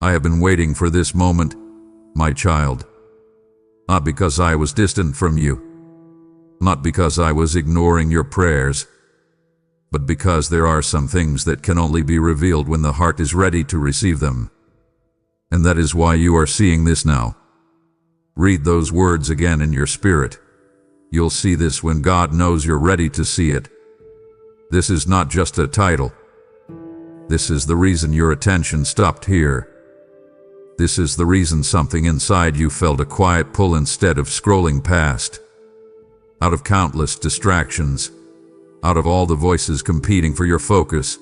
I have been waiting for this moment, my child. Not because I was distant from you, not because I was ignoring your prayers, but because there are some things that can only be revealed when the heart is ready to receive them. And that is why you are seeing this now. Read those words again in your spirit. You'll see this when God knows you're ready to see it. This is not just a title. This is the reason your attention stopped here. This is the reason something inside you felt a quiet pull instead of scrolling past. Out of countless distractions, out of all the voices competing for your focus,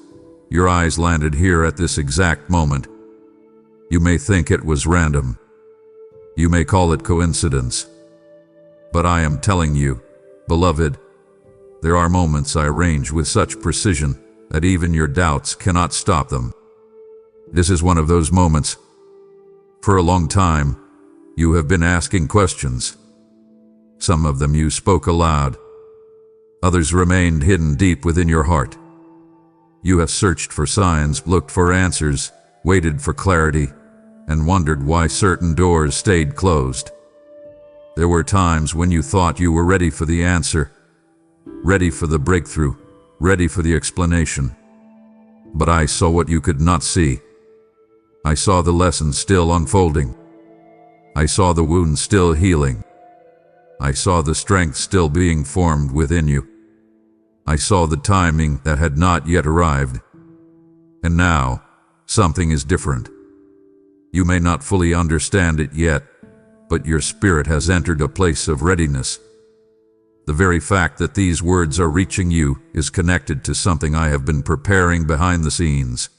your eyes landed here at this exact moment. You may think it was random. You may call it coincidence. But I am telling you, beloved, there are moments I arrange with such precision that even your doubts cannot stop them. This is one of those moments. For a long time, you have been asking questions. Some of them you spoke aloud. Others remained hidden deep within your heart. You have searched for signs, looked for answers, waited for clarity, and wondered why certain doors stayed closed. There were times when you thought you were ready for the answer, ready for the breakthrough, ready for the explanation. But I saw what you could not see. I saw the lesson still unfolding. I saw the wound still healing. I saw the strength still being formed within you. I saw the timing that had not yet arrived. And now, something is different. You may not fully understand it yet, but your spirit has entered a place of readiness. The very fact that these words are reaching you is connected to something I have been preparing behind the scenes.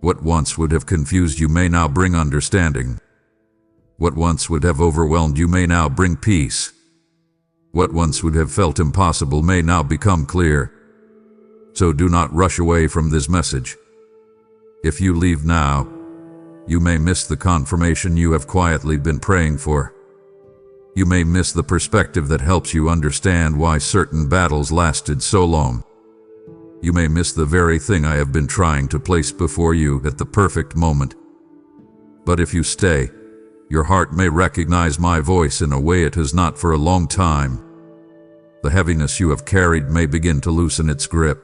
What once would have confused you may now bring understanding. What once would have overwhelmed you may now bring peace. What once would have felt impossible may now become clear. So do not rush away from this message. If you leave now, you may miss the confirmation you have quietly been praying for. You may miss the perspective that helps you understand why certain battles lasted so long. You may miss the very thing I have been trying to place before you at the perfect moment. But if you stay, your heart may recognize my voice in a way it has not for a long time. The heaviness you have carried may begin to loosen its grip.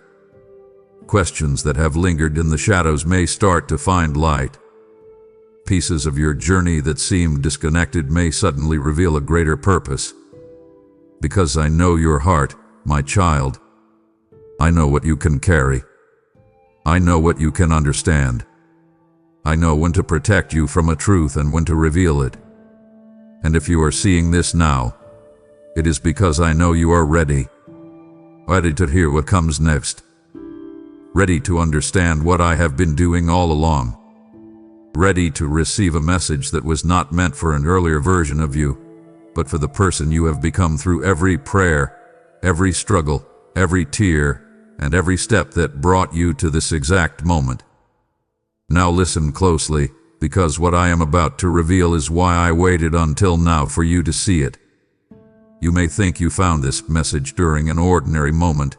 Questions that have lingered in the shadows may start to find light. Pieces of your journey that seemed disconnected may suddenly reveal a greater purpose. Because I know your heart, my child. I know what you can carry. I know what you can understand. I know when to protect you from a truth and when to reveal it. And if you are seeing this now, it is because I know you are ready. Ready to hear what comes next. Ready to understand what I have been doing all along. Ready to receive a message that was not meant for an earlier version of you, but for the person you have become through every prayer, every struggle, every tear, and every step that brought you to this exact moment. Now listen closely, because what I am about to reveal is why I waited until now for you to see it. You may think you found this message during an ordinary moment,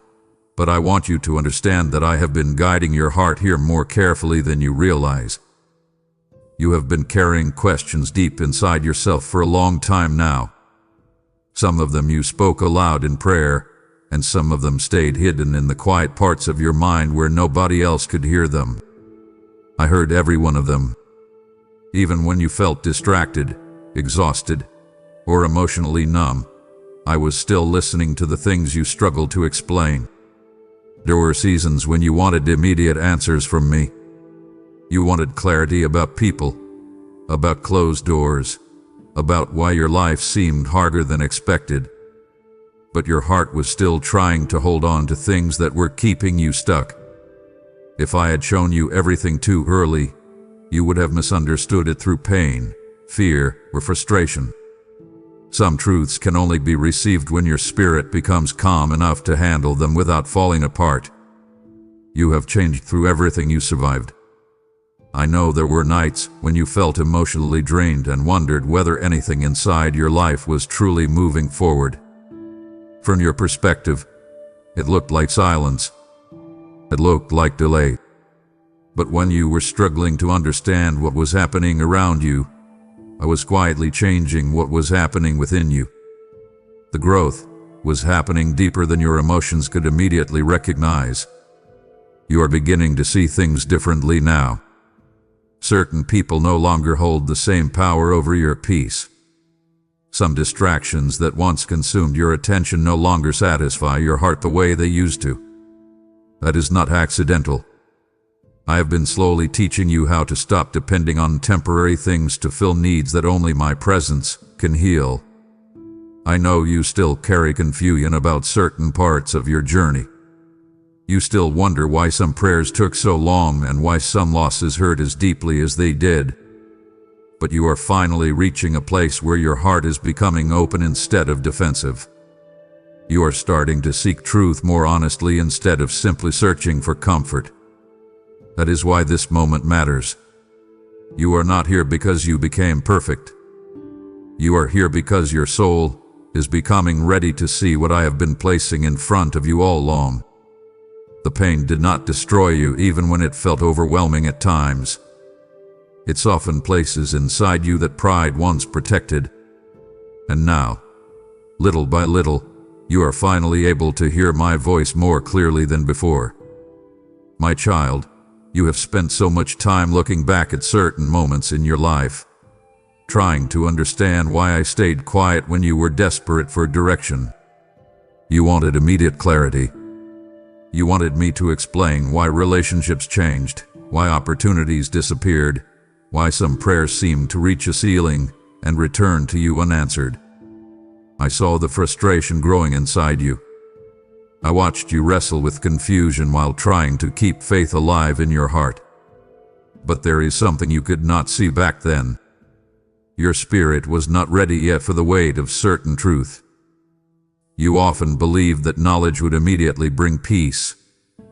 but I want you to understand that I have been guiding your heart here more carefully than you realize. You have been carrying questions deep inside yourself for a long time now. Some of them you spoke aloud in prayer, and some of them stayed hidden in the quiet parts of your mind where nobody else could hear them. I heard every one of them. Even when you felt distracted, exhausted, or emotionally numb, I was still listening to the things you struggled to explain. There were seasons when you wanted immediate answers from me. You wanted clarity about people, about closed doors, about why your life seemed harder than expected. But your heart was still trying to hold on to things that were keeping you stuck. If I had shown you everything too early, you would have misunderstood it through pain, fear, or frustration. Some truths can only be received when your spirit becomes calm enough to handle them without falling apart. You have changed through everything you survived. I know there were nights when you felt emotionally drained and wondered whether anything inside your life was truly moving forward. From your perspective, it looked like silence. It looked like delay. But when you were struggling to understand what was happening around you, I was quietly changing what was happening within you. The growth was happening deeper than your emotions could immediately recognize. You are beginning to see things differently now. Certain people no longer hold the same power over your peace. Some distractions that once consumed your attention no longer satisfy your heart the way they used to. That is not accidental. I have been slowly teaching you how to stop depending on temporary things to fill needs that only my presence can heal. I know you still carry confusion about certain parts of your journey. You still wonder why some prayers took so long and why some losses hurt as deeply as they did. But you are finally reaching a place where your heart is becoming open instead of defensive. You are starting to seek truth more honestly instead of simply searching for comfort. That is why this moment matters. You are not here because you became perfect. You are here because your soul is becoming ready to see what I have been placing in front of you all along. The pain did not destroy you even when it felt overwhelming at times. It softened places inside you that pride once protected. And now, little by little, you are finally able to hear my voice more clearly than before. My child, you have spent so much time looking back at certain moments in your life, trying to understand why I stayed quiet when you were desperate for direction. You wanted immediate clarity. You wanted me to explain why relationships changed, why opportunities disappeared, why some prayers seemed to reach a ceiling and return to you unanswered. I saw the frustration growing inside you. I watched you wrestle with confusion while trying to keep faith alive in your heart. But there is something you could not see back then. Your spirit was not ready yet for the weight of certain truth. You often believed that knowledge would immediately bring peace,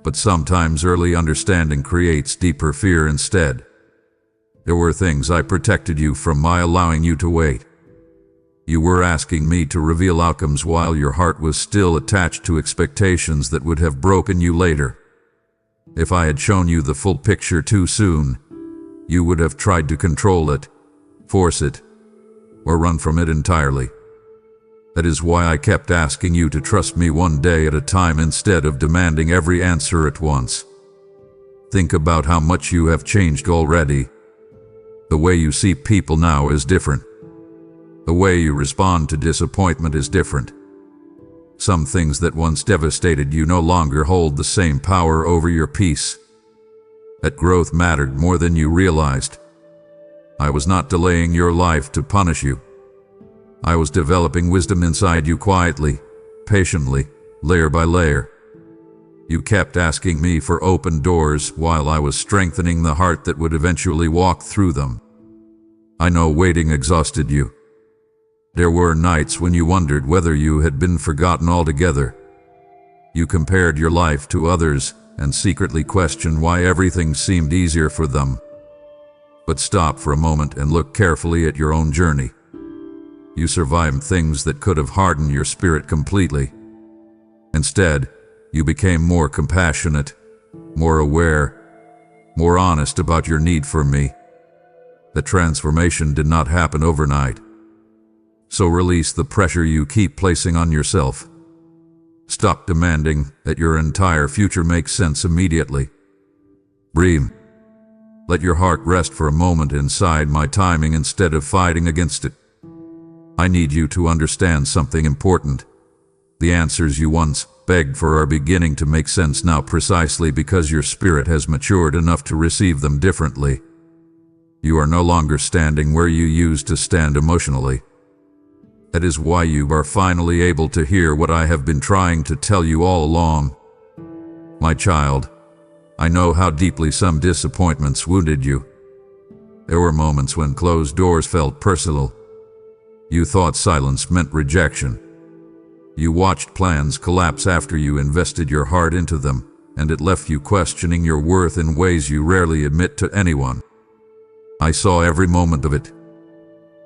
but sometimes early understanding creates deeper fear instead. There were things I protected you from by allowing you to wait. You were asking me to reveal outcomes while your heart was still attached to expectations that would have broken you later. If I had shown you the full picture too soon, you would have tried to control it, force it, or run from it entirely. That is why I kept asking you to trust me one day at a time instead of demanding every answer at once. Think about how much you have changed already. The way you see people now is different. The way you respond to disappointment is different. Some things that once devastated you no longer hold the same power over your peace. That growth mattered more than you realized. I was not delaying your life to punish you. I was developing wisdom inside you quietly, patiently, layer by layer. You kept asking me for open doors while I was strengthening the heart that would eventually walk through them. I know waiting exhausted you. There were nights when you wondered whether you had been forgotten altogether. You compared your life to others and secretly questioned why everything seemed easier for them. But stop for a moment and look carefully at your own journey. You survived things that could have hardened your spirit completely. Instead, you became more compassionate, more aware, more honest about your need for me. The transformation did not happen overnight. So release the pressure you keep placing on yourself. Stop demanding that your entire future makes sense immediately. Breathe. Let your heart rest for a moment inside my timing instead of fighting against it. I need you to understand something important. The answers you once begged for are beginning to make sense now precisely because your spirit has matured enough to receive them differently. You are no longer standing where you used to stand emotionally. That is why you are finally able to hear what I have been trying to tell you all along. My child, I know how deeply some disappointments wounded you. There were moments when closed doors felt personal. You thought silence meant rejection. You watched plans collapse after you invested your heart into them, and it left you questioning your worth in ways you rarely admit to anyone. I saw every moment of it.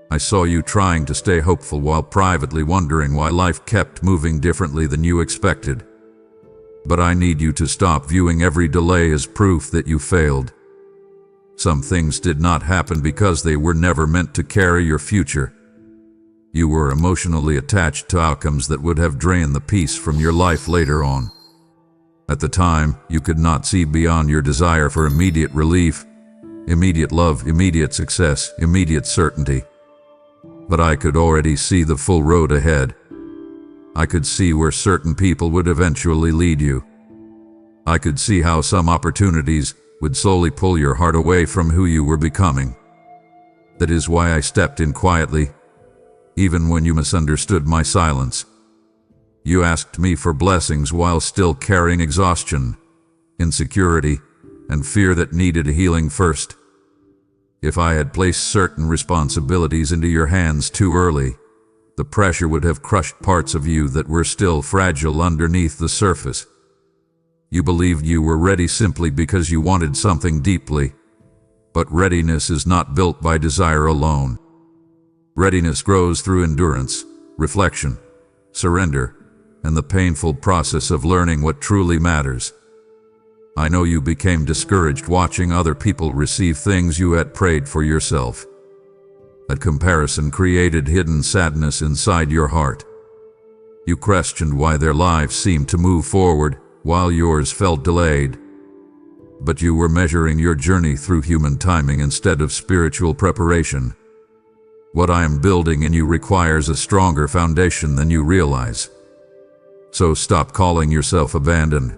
I saw you trying to stay hopeful while privately wondering why life kept moving differently than you expected. But I need you to stop viewing every delay as proof that you failed. Some things did not happen because they were never meant to carry your future. You were emotionally attached to outcomes that would have drained the peace from your life later on. At the time, you could not see beyond your desire for immediate relief, immediate love, immediate success, immediate certainty. But I could already see the full road ahead. I could see where certain people would eventually lead you. I could see how some opportunities would slowly pull your heart away from who you were becoming. That is why I stepped in quietly, even when you misunderstood my silence. You asked me for blessings while still carrying exhaustion, insecurity, and fear that needed healing first. If I had placed certain responsibilities into your hands too early, the pressure would have crushed parts of you that were still fragile underneath the surface. You believed you were ready simply because you wanted something deeply, but readiness is not built by desire alone. Readiness grows through endurance, reflection, surrender, and the painful process of learning what truly matters. I know you became discouraged watching other people receive things you had prayed for yourself. That comparison created hidden sadness inside your heart. You questioned why their lives seemed to move forward while yours felt delayed. But you were measuring your journey through human timing instead of spiritual preparation. What I am building in you requires a stronger foundation than you realize. So stop calling yourself abandoned.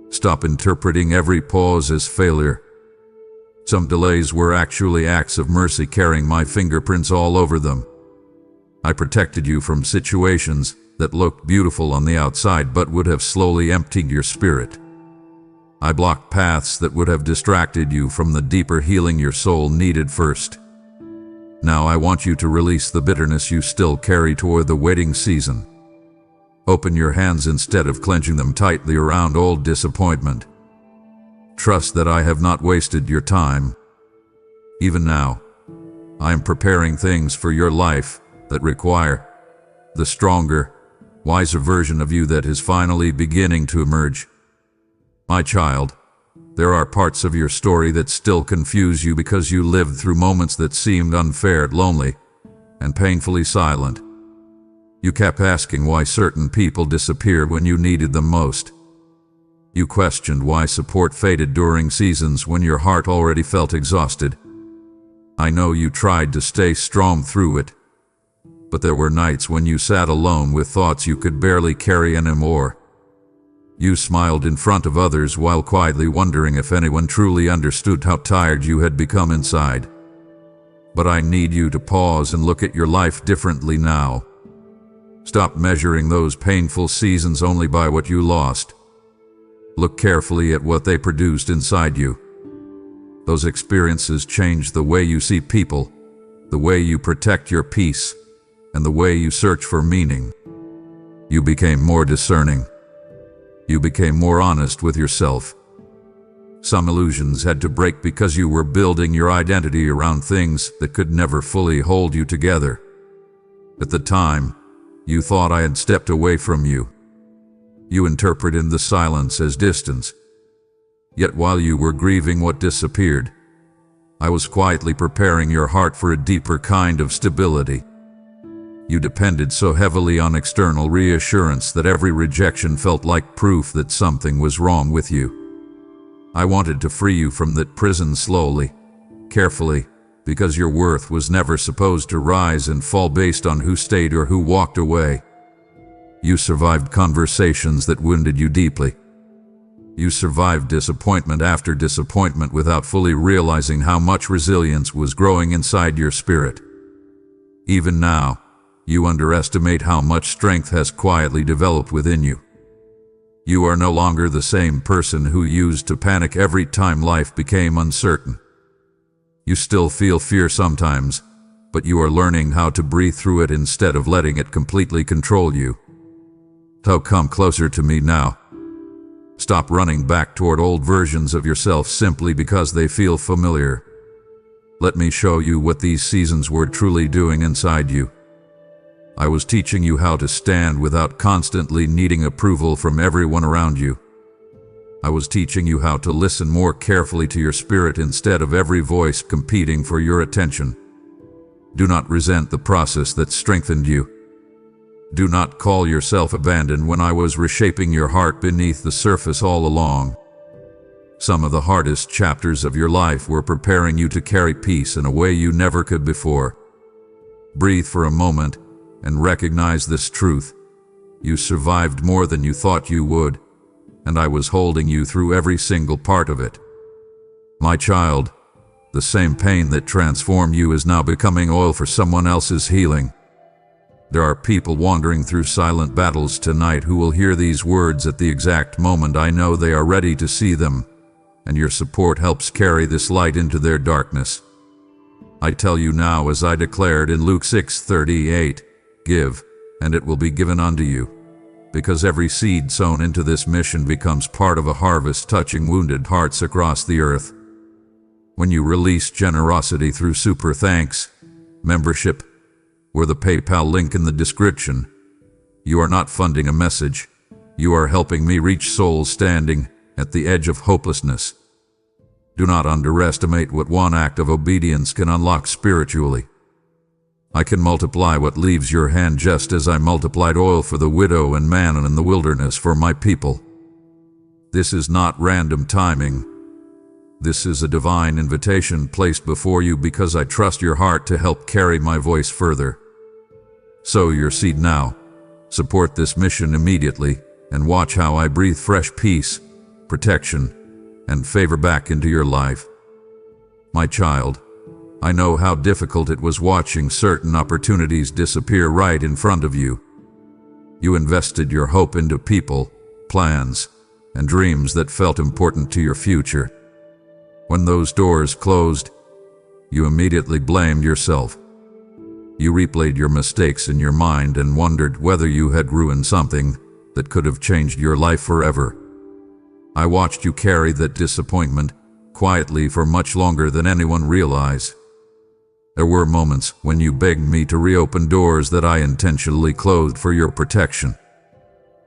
Stop interpreting every pause as failure. Some delays were actually acts of mercy carrying my fingerprints all over them. I protected you from situations that looked beautiful on the outside but would have slowly emptied your spirit. I blocked paths that would have distracted you from the deeper healing your soul needed first. Now I want you to release the bitterness you still carry toward the waiting season. Open your hands instead of clenching them tightly around old disappointment. Trust that I have not wasted your time. Even now, I am preparing things for your life that require the stronger, wiser version of you that is finally beginning to emerge. My child, there are parts of your story that still confuse you because you lived through moments that seemed unfair, lonely, and painfully silent. You kept asking why certain people disappeared when you needed them most. You questioned why support faded during seasons when your heart already felt exhausted. I know you tried to stay strong through it, but there were nights when you sat alone with thoughts you could barely carry anymore. You smiled in front of others while quietly wondering if anyone truly understood how tired you had become inside. But I need you to pause and look at your life differently now. Stop measuring those painful seasons only by what you lost. Look carefully at what they produced inside you. Those experiences changed the way you see people, the way you protect your peace, and the way you search for meaning. You became more discerning. You became more honest with yourself. Some illusions had to break because you were building your identity around things that could never fully hold you together. At the time, you thought I had stepped away from you. You interpreted the silence as distance. Yet while you were grieving what disappeared, I was quietly preparing your heart for a deeper kind of stability. You depended so heavily on external reassurance that every rejection felt like proof that something was wrong with you. I wanted to free you from that prison slowly, carefully, because your worth was never supposed to rise and fall based on who stayed or who walked away. You survived conversations that wounded you deeply. You survived disappointment after disappointment without fully realizing how much resilience was growing inside your spirit. Even now, you underestimate how much strength has quietly developed within you. You are no longer the same person who used to panic every time life became uncertain. You still feel fear sometimes, but you are learning how to breathe through it instead of letting it completely control you. So come closer to me now. Stop running back toward old versions of yourself simply because they feel familiar. Let me show you what these seasons were truly doing inside you. I was teaching you how to stand without constantly needing approval from everyone around you. I was teaching you how to listen more carefully to your spirit instead of every voice competing for your attention. Do not resent the process that strengthened you. Do not call yourself abandoned when I was reshaping your heart beneath the surface all along. Some of the hardest chapters of your life were preparing you to carry peace in a way you never could before. Breathe for a moment and recognize this truth. You survived more than you thought you would, and I was holding you through every single part of it. My child, the same pain that transformed you is now becoming oil for someone else's healing. There are people wandering through silent battles tonight who will hear these words at the exact moment I know they are ready to see them, and your support helps carry this light into their darkness. I tell you now, as I declared in Luke 6:38, give, and it will be given unto you. Because every seed sown into this mission becomes part of a harvest touching wounded hearts across the earth. When you release generosity through super thanks, membership, or the PayPal link in the description, you are not funding a message. You are helping me reach souls standing at the edge of hopelessness. Do not underestimate what one act of obedience can unlock spiritually. I can multiply what leaves your hand just as I multiplied oil for the widow and manna in the wilderness for my people. This is not random timing. This is a divine invitation placed before you because I trust your heart to help carry my voice further. Sow your seed now. Support this mission immediately and watch how I breathe fresh peace, protection, and favor back into your life. My child, I know how difficult it was watching certain opportunities disappear right in front of you. You invested your hope into people, plans, and dreams that felt important to your future. When those doors closed, you immediately blamed yourself. You replayed your mistakes in your mind and wondered whether you had ruined something that could have changed your life forever. I watched you carry that disappointment quietly for much longer than anyone realized. There were moments when you begged me to reopen doors that I intentionally closed for your protection.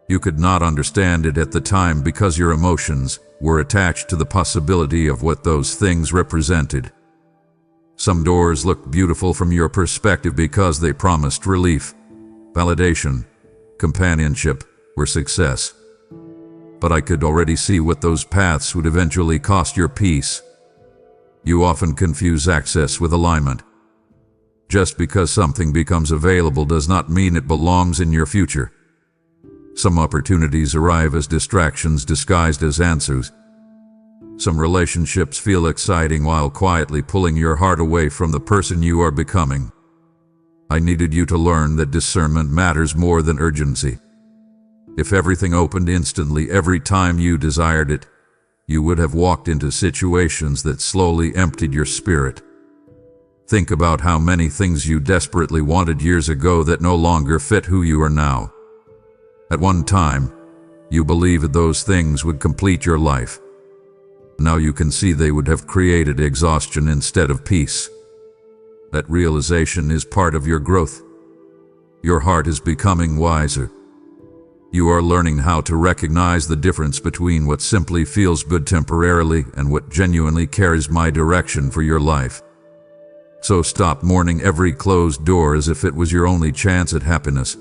You could not understand it at the time because your emotions were attached to the possibility of what those things represented. Some doors looked beautiful from your perspective because they promised relief, validation, companionship, or success. But I could already see what those paths would eventually cost your peace. You often confuse access with alignment. Just because something becomes available does not mean it belongs in your future. Some opportunities arrive as distractions disguised as answers. Some relationships feel exciting while quietly pulling your heart away from the person you are becoming. I needed you to learn that discernment matters more than urgency. If everything opened instantly every time you desired it, you would have walked into situations that slowly emptied your spirit. Think about how many things you desperately wanted years ago that no longer fit who you are now. At one time, you believed those things would complete your life. Now you can see they would have created exhaustion instead of peace. That realization is part of your growth. Your heart is becoming wiser. You are learning how to recognize the difference between what simply feels good temporarily and what genuinely carries my direction for your life. So stop mourning every closed door as if it was your only chance at happiness.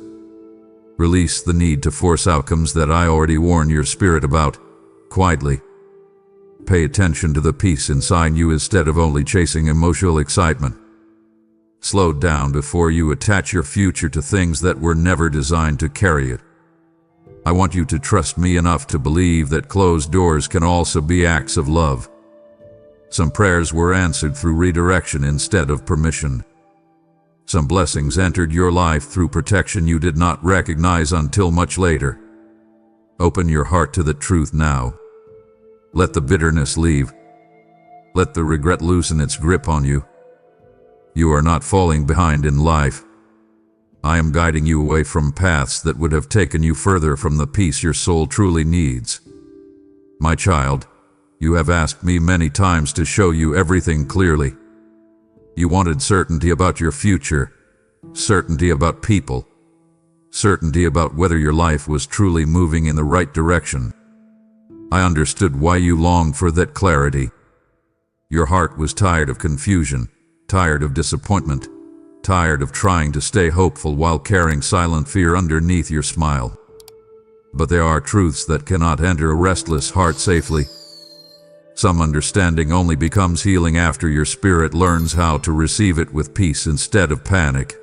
Release the need to force outcomes that I already warned your spirit about, quietly. Pay attention to the peace inside you instead of only chasing emotional excitement. Slow down before you attach your future to things that were never designed to carry it. I want you to trust me enough to believe that closed doors can also be acts of love. Some prayers were answered through redirection instead of permission. Some blessings entered your life through protection you did not recognize until much later. Open your heart to the truth now. Let the bitterness leave. Let the regret loosen its grip on you. You are not falling behind in life. I am guiding you away from paths that would have taken you further from the peace your soul truly needs. My child, you have asked me many times to show you everything clearly. You wanted certainty about your future, certainty about people, certainty about whether your life was truly moving in the right direction. I understood why you longed for that clarity. Your heart was tired of confusion, tired of disappointment, tired of trying to stay hopeful while carrying silent fear underneath your smile. But there are truths that cannot enter a restless heart safely. Some understanding only becomes healing after your spirit learns how to receive it with peace instead of panic.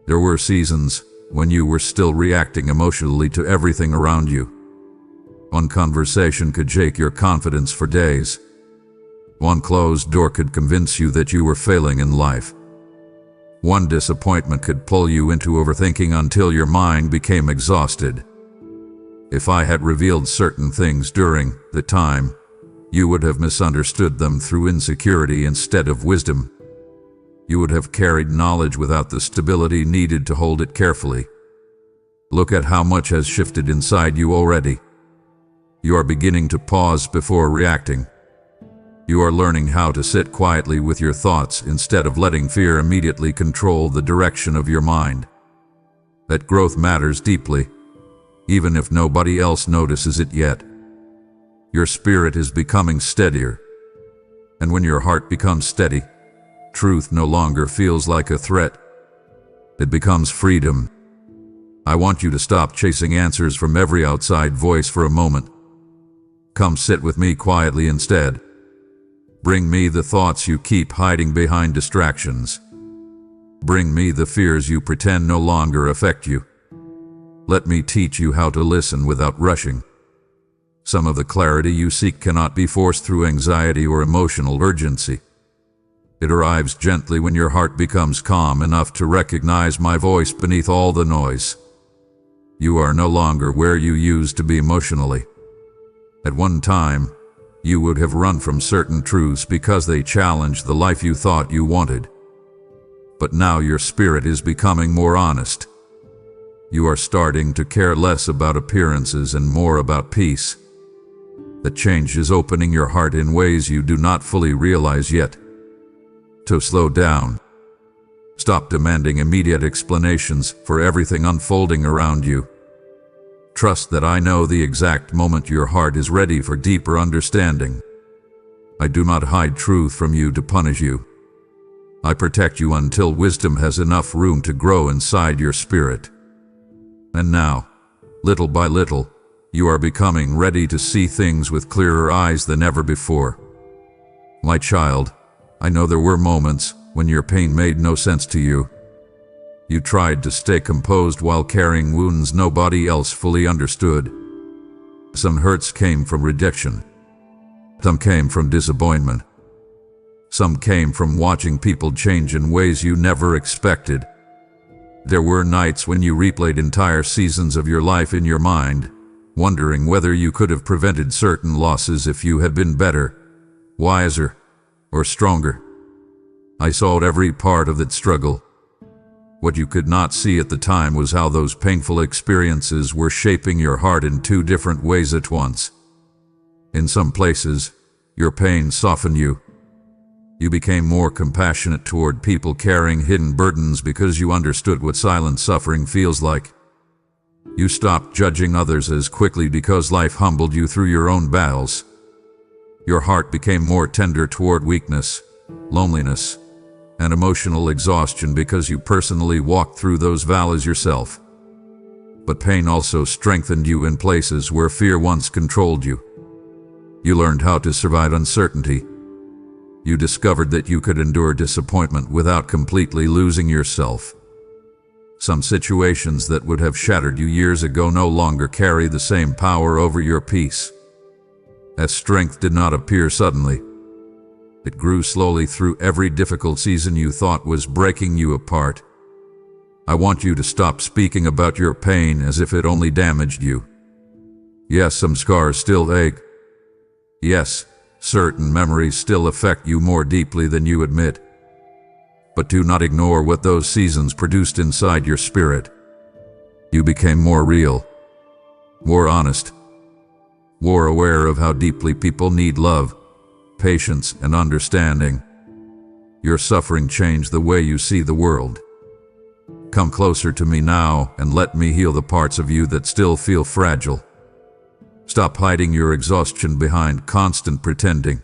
There were seasons when you were still reacting emotionally to everything around you. One conversation could shake your confidence for days. One closed door could convince you that you were failing in life. One disappointment could pull you into overthinking until your mind became exhausted. If I had revealed certain things during the time, you would have misunderstood them through insecurity instead of wisdom. You would have carried knowledge without the stability needed to hold it carefully. Look at how much has shifted inside you already. You are beginning to pause before reacting. You are learning how to sit quietly with your thoughts instead of letting fear immediately control the direction of your mind. That growth matters deeply, even if nobody else notices it yet. Your spirit is becoming steadier. And when your heart becomes steady, truth no longer feels like a threat. It becomes freedom. I want you to stop chasing answers from every outside voice for a moment. Come sit with me quietly instead. Bring me the thoughts you keep hiding behind distractions. Bring me the fears you pretend no longer affect you. Let me teach you how to listen without rushing. Some of the clarity you seek cannot be forced through anxiety or emotional urgency. It arrives gently when your heart becomes calm enough to recognize my voice beneath all the noise. You are no longer where you used to be emotionally. At one time, you would have run from certain truths because they challenged the life you thought you wanted. But now your spirit is becoming more honest. You are starting to care less about appearances and more about peace. The change is opening your heart in ways you do not fully realize yet. To slow down. Stop demanding immediate explanations for everything unfolding around you. Trust that I know the exact moment your heart is ready for deeper understanding. I do not hide truth from you to punish you. I protect you until wisdom has enough room to grow inside your spirit. And now, little by little, you are becoming ready to see things with clearer eyes than ever before. My child, I know there were moments when your pain made no sense to you. You tried to stay composed while carrying wounds nobody else fully understood. Some hurts came from rejection. Some came from disappointment. Some came from watching people change in ways you never expected. There were nights when you replayed entire seasons of your life in your mind, wondering whether you could have prevented certain losses if you had been better, wiser, or stronger. I saw every part of that struggle. What you could not see at the time was how those painful experiences were shaping your heart in two different ways at once. In some places, your pain softened you. You became more compassionate toward people carrying hidden burdens because you understood what silent suffering feels like. You stopped judging others as quickly because life humbled you through your own battles. Your heart became more tender toward weakness, loneliness, and emotional exhaustion because you personally walked through those valleys yourself. But pain also strengthened you in places where fear once controlled you. You learned how to survive uncertainty. You discovered that you could endure disappointment without completely losing yourself. Some situations that would have shattered you years ago no longer carry the same power over your peace. That strength did not appear suddenly. It grew slowly through every difficult season you thought was breaking you apart. I want you to stop speaking about your pain as if it only damaged you. Yes, some scars still ache. Yes, certain memories still affect you more deeply than you admit. But do not ignore what those seasons produced inside your spirit. You became more real, more honest, more aware of how deeply people need love, patience, and understanding. Your suffering changed the way you see the world. Come closer to me now and let me heal the parts of you that still feel fragile. Stop hiding your exhaustion behind constant pretending.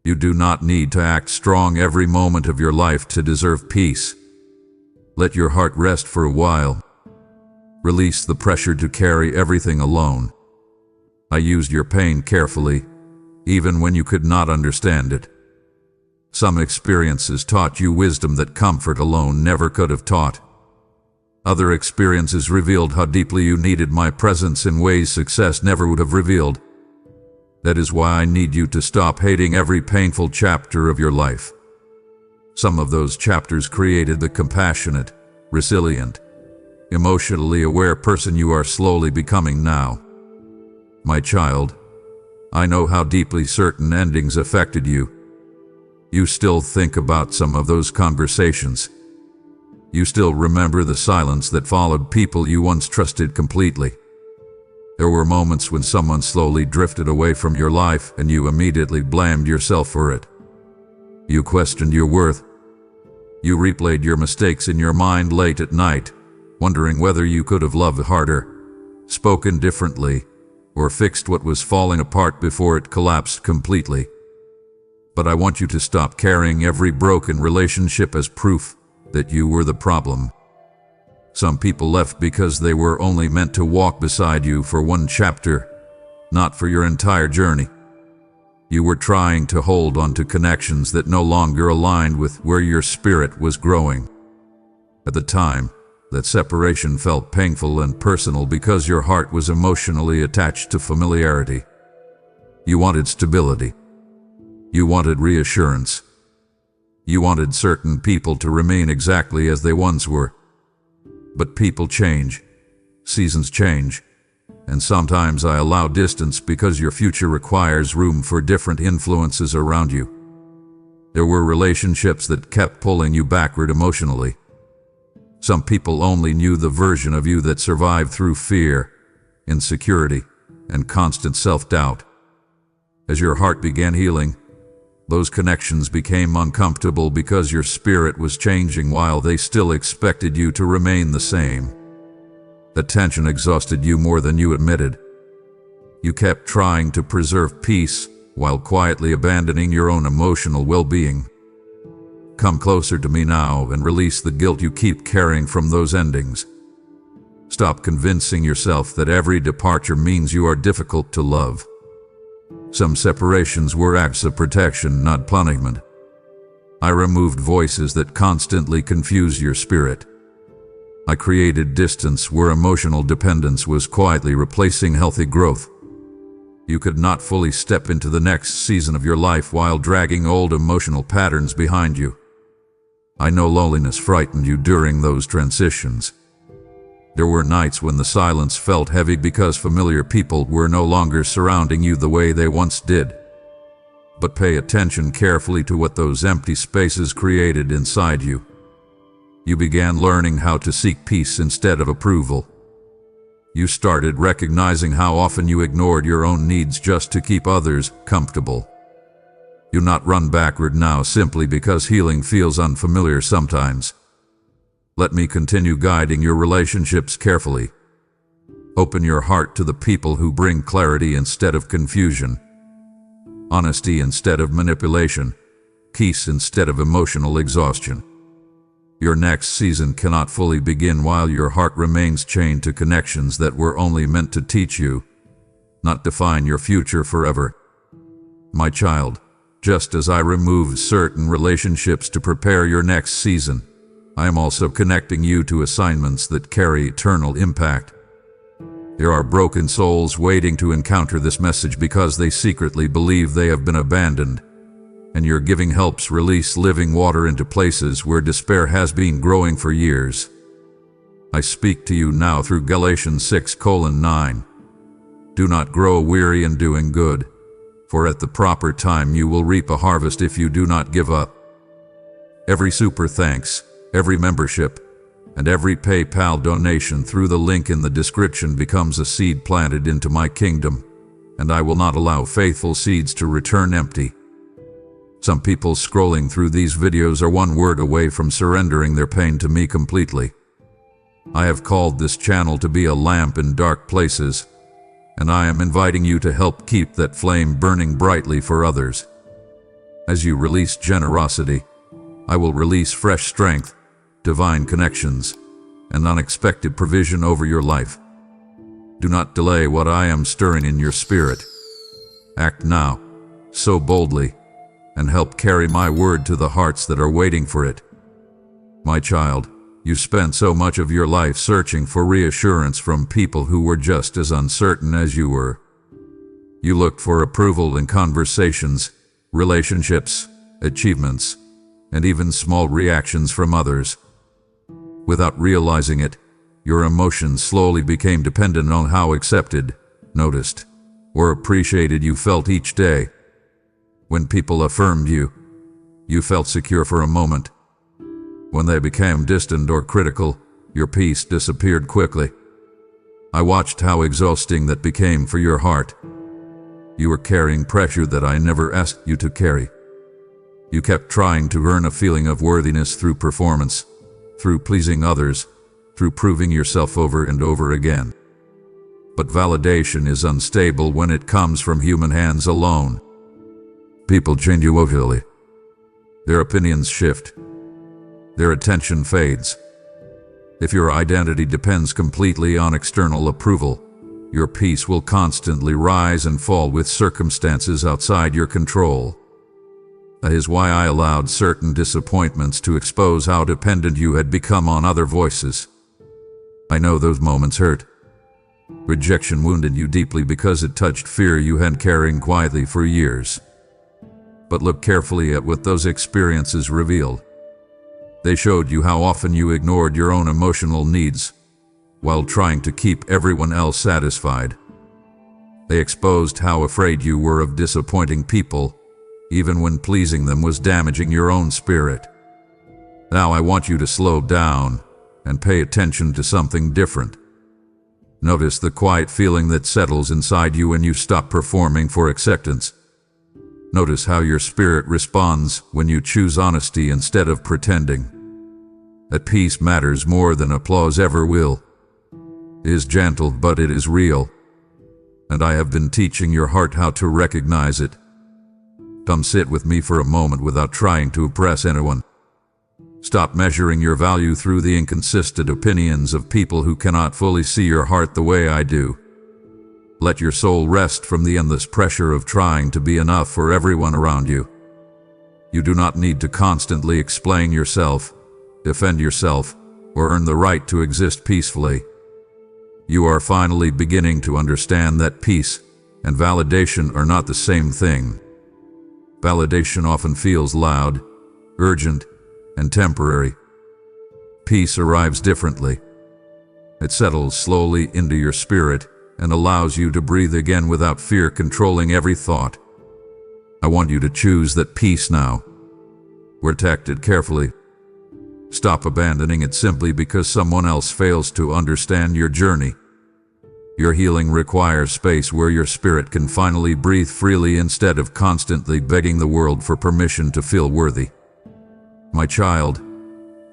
You do not need to act strong every moment of your life to deserve peace. Let your heart rest for a while. Release the pressure to carry everything alone. I used your pain carefully, even when you could not understand it. Some experiences taught you wisdom that comfort alone never could have taught. Other experiences revealed how deeply you needed my presence in ways success never would have revealed. That is why I need you to stop hating every painful chapter of your life. Some of those chapters created the compassionate, resilient, emotionally aware person you are slowly becoming now. My child, I know how deeply certain endings affected you. You still think about some of those conversations. You still remember the silence that followed people you once trusted completely. There were moments when someone slowly drifted away from your life and you immediately blamed yourself for it. You questioned your worth. You replayed your mistakes in your mind late at night, wondering whether you could have loved harder, spoken differently, or fixed what was falling apart before it collapsed completely. But I want you to stop carrying every broken relationship as proof that you were the problem. Some people left because they were only meant to walk beside you for one chapter, not for your entire journey. You were trying to hold on to connections that no longer aligned with where your spirit was growing. At the time, that separation felt painful and personal because your heart was emotionally attached to familiarity. You wanted stability. You wanted reassurance. You wanted certain people to remain exactly as they once were. But people change, seasons change, and sometimes I allow distance because your future requires room for different influences around you. There were relationships that kept pulling you backward emotionally. Some people only knew the version of you that survived through fear, insecurity, and constant self-doubt. As your heart began healing, those connections became uncomfortable because your spirit was changing while they still expected you to remain the same. The tension exhausted you more than you admitted. You kept trying to preserve peace while quietly abandoning your own emotional well-being. Come closer to me now and release the guilt you keep carrying from those endings. Stop convincing yourself that every departure means you are difficult to love. Some separations were acts of protection, not punishment. I removed voices that constantly confused your spirit. I created distance where emotional dependence was quietly replacing healthy growth. You could not fully step into the next season of your life while dragging old emotional patterns behind you. I know loneliness frightened you during those transitions. There were nights when the silence felt heavy because familiar people were no longer surrounding you the way they once did. But pay attention carefully to what those empty spaces created inside you. You began learning how to seek peace instead of approval. You started recognizing how often you ignored your own needs just to keep others comfortable. You not run backward now simply because healing feels unfamiliar sometimes. Let me continue guiding your relationships carefully. Open your heart to the people who bring clarity instead of confusion, honesty instead of manipulation, peace instead of emotional exhaustion. Your next season cannot fully begin while your heart remains chained to connections that were only meant to teach you, not define your future forever. My child, just as I removed certain relationships to prepare your next season, I am also connecting you to assignments that carry eternal impact. There are broken souls waiting to encounter this message because they secretly believe they have been abandoned, and your giving helps release living water into places where despair has been growing for years. I speak to you now through Galatians 6:9. Do not grow weary in doing good, for at the proper time you will reap a harvest if you do not give up. Every super thanks, every membership, and every PayPal donation through the link in the description becomes a seed planted into my kingdom, and I will not allow faithful seeds to return empty. Some people scrolling through these videos are one word away from surrendering their pain to me completely. I have called this channel to be a lamp in dark places, and I am inviting you to help keep that flame burning brightly for others. As you release generosity, I will release fresh strength, divine connections, and unexpected provision over your life. Do not delay what I am stirring in your spirit. Act now, so boldly, and help carry my word to the hearts that are waiting for it. My child, you spent so much of your life searching for reassurance from people who were just as uncertain as you were. You looked for approval in conversations, relationships, achievements, and even small reactions from others. Without realizing it, your emotions slowly became dependent on how accepted, noticed, or appreciated you felt each day. When people affirmed you, you felt secure for a moment. When they became distant or critical, your peace disappeared quickly. I watched how exhausting that became for your heart. You were carrying pressure that I never asked you to carry. You kept trying to earn a feeling of worthiness through performance, through pleasing others, through proving yourself over and over again. But validation is unstable when it comes from human hands alone. People change you overly. Their opinions shift. Their attention fades. If your identity depends completely on external approval, your peace will constantly rise and fall with circumstances outside your control. That is why I allowed certain disappointments to expose how dependent you had become on other voices. I know those moments hurt. Rejection wounded you deeply because it touched fear you had carrying quietly for years. But look carefully at what those experiences revealed. They showed you how often you ignored your own emotional needs while trying to keep everyone else satisfied. They exposed how afraid you were of disappointing people, even when pleasing them was damaging your own spirit. Now I want you to slow down and pay attention to something different. Notice the quiet feeling that settles inside you when you stop performing for acceptance. Notice how your spirit responds when you choose honesty instead of pretending. That peace matters more than applause ever will. It is gentle, but it is real. And I have been teaching your heart how to recognize it. Come sit with me for a moment without trying to impress anyone. Stop measuring your value through the inconsistent opinions of people who cannot fully see your heart the way I do. Let your soul rest from the endless pressure of trying to be enough for everyone around you. You do not need to constantly explain yourself, defend yourself, or earn the right to exist peacefully. You are finally beginning to understand that peace and validation are not the same thing. Validation often feels loud, urgent, and temporary. Peace arrives differently. It settles slowly into your spirit and allows you to breathe again without fear controlling every thought. I want you to choose that peace now. Protect it carefully. Stop abandoning it simply because someone else fails to understand your journey. Your healing requires space where your spirit can finally breathe freely instead of constantly begging the world for permission to feel worthy. My child,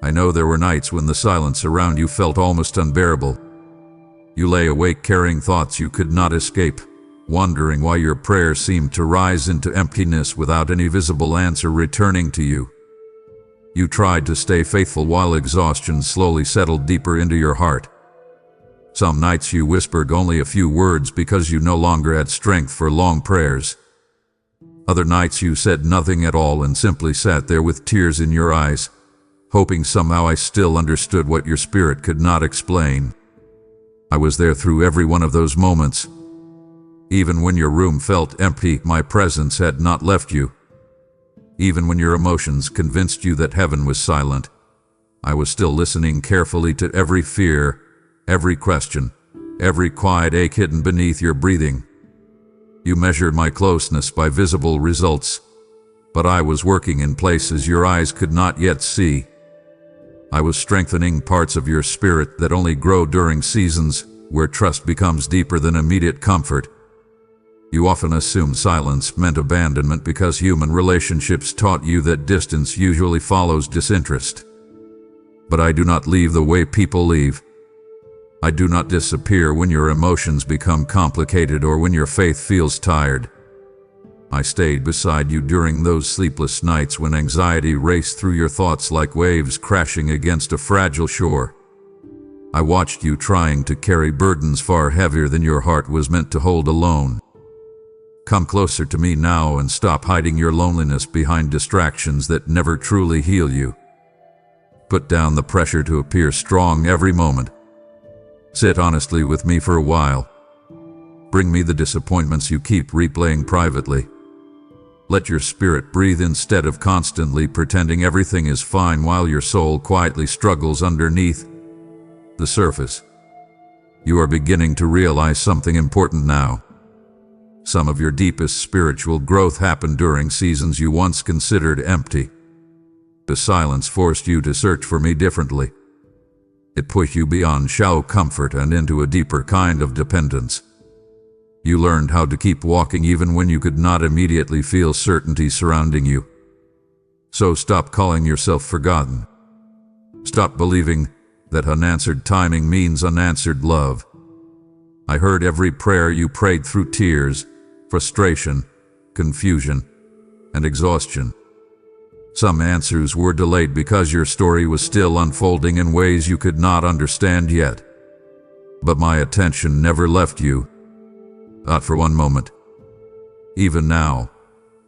I know there were nights when the silence around you felt almost unbearable. You lay awake carrying thoughts you could not escape, wondering why your prayers seemed to rise into emptiness without any visible answer returning to you. You tried to stay faithful while exhaustion slowly settled deeper into your heart. Some nights you whispered only a few words because you no longer had strength for long prayers. Other nights you said nothing at all and simply sat there with tears in your eyes, hoping somehow I still understood what your spirit could not explain. I was there through every one of those moments. Even when your room felt empty, my presence had not left you. Even when your emotions convinced you that heaven was silent, I was still listening carefully to every fear, every question, every quiet ache hidden beneath your breathing. You measured my closeness by visible results, but I was working in places your eyes could not yet see. I was strengthening parts of your spirit that only grow during seasons where trust becomes deeper than immediate comfort. You often assumed silence meant abandonment because human relationships taught you that distance usually follows disinterest. But I do not leave the way people leave. I do not disappear when your emotions become complicated or when your faith feels tired. I stayed beside you during those sleepless nights when anxiety raced through your thoughts like waves crashing against a fragile shore. I watched you trying to carry burdens far heavier than your heart was meant to hold alone. Come closer to me now and stop hiding your loneliness behind distractions that never truly heal you. Put down the pressure to appear strong every moment. Sit honestly with me for a while. Bring me the disappointments you keep replaying privately. Let your spirit breathe instead of constantly pretending everything is fine while your soul quietly struggles underneath the surface. You are beginning to realize something important now. Some of your deepest spiritual growth happened during seasons you once considered empty. The silence forced you to search for me differently. It pushed you beyond shallow comfort and into a deeper kind of dependence. You learned how to keep walking even when you could not immediately feel certainty surrounding you. So stop calling yourself forgotten. Stop believing that unanswered timing means unanswered love. I heard every prayer you prayed through tears, frustration, confusion, and exhaustion. Some answers were delayed because your story was still unfolding in ways you could not understand yet. But my attention never left you. Not for one moment. Even now,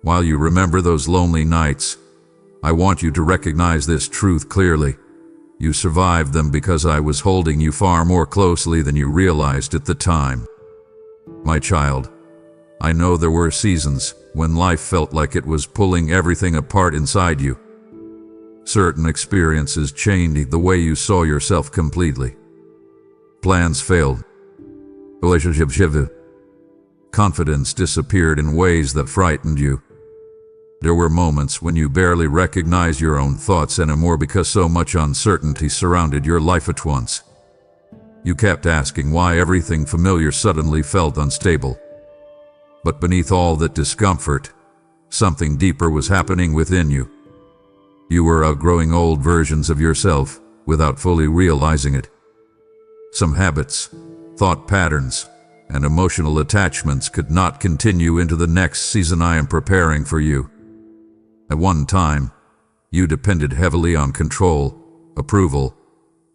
while you remember those lonely nights, I want you to recognize this truth clearly. You survived them because I was holding you far more closely than you realized at the time. My child, I know there were seasons when life felt like it was pulling everything apart inside you. Certain experiences changed the way you saw yourself completely. Plans failed. Relationships shifted. Confidence disappeared in ways that frightened you. There were moments when you barely recognized your own thoughts anymore because so much uncertainty surrounded your life at once. You kept asking why everything familiar suddenly felt unstable. But beneath all that discomfort, something deeper was happening within you. You were outgrowing old versions of yourself without fully realizing it. Some habits, thought patterns, and emotional attachments could not continue into the next season I am preparing for you. At one time, you depended heavily on control, approval,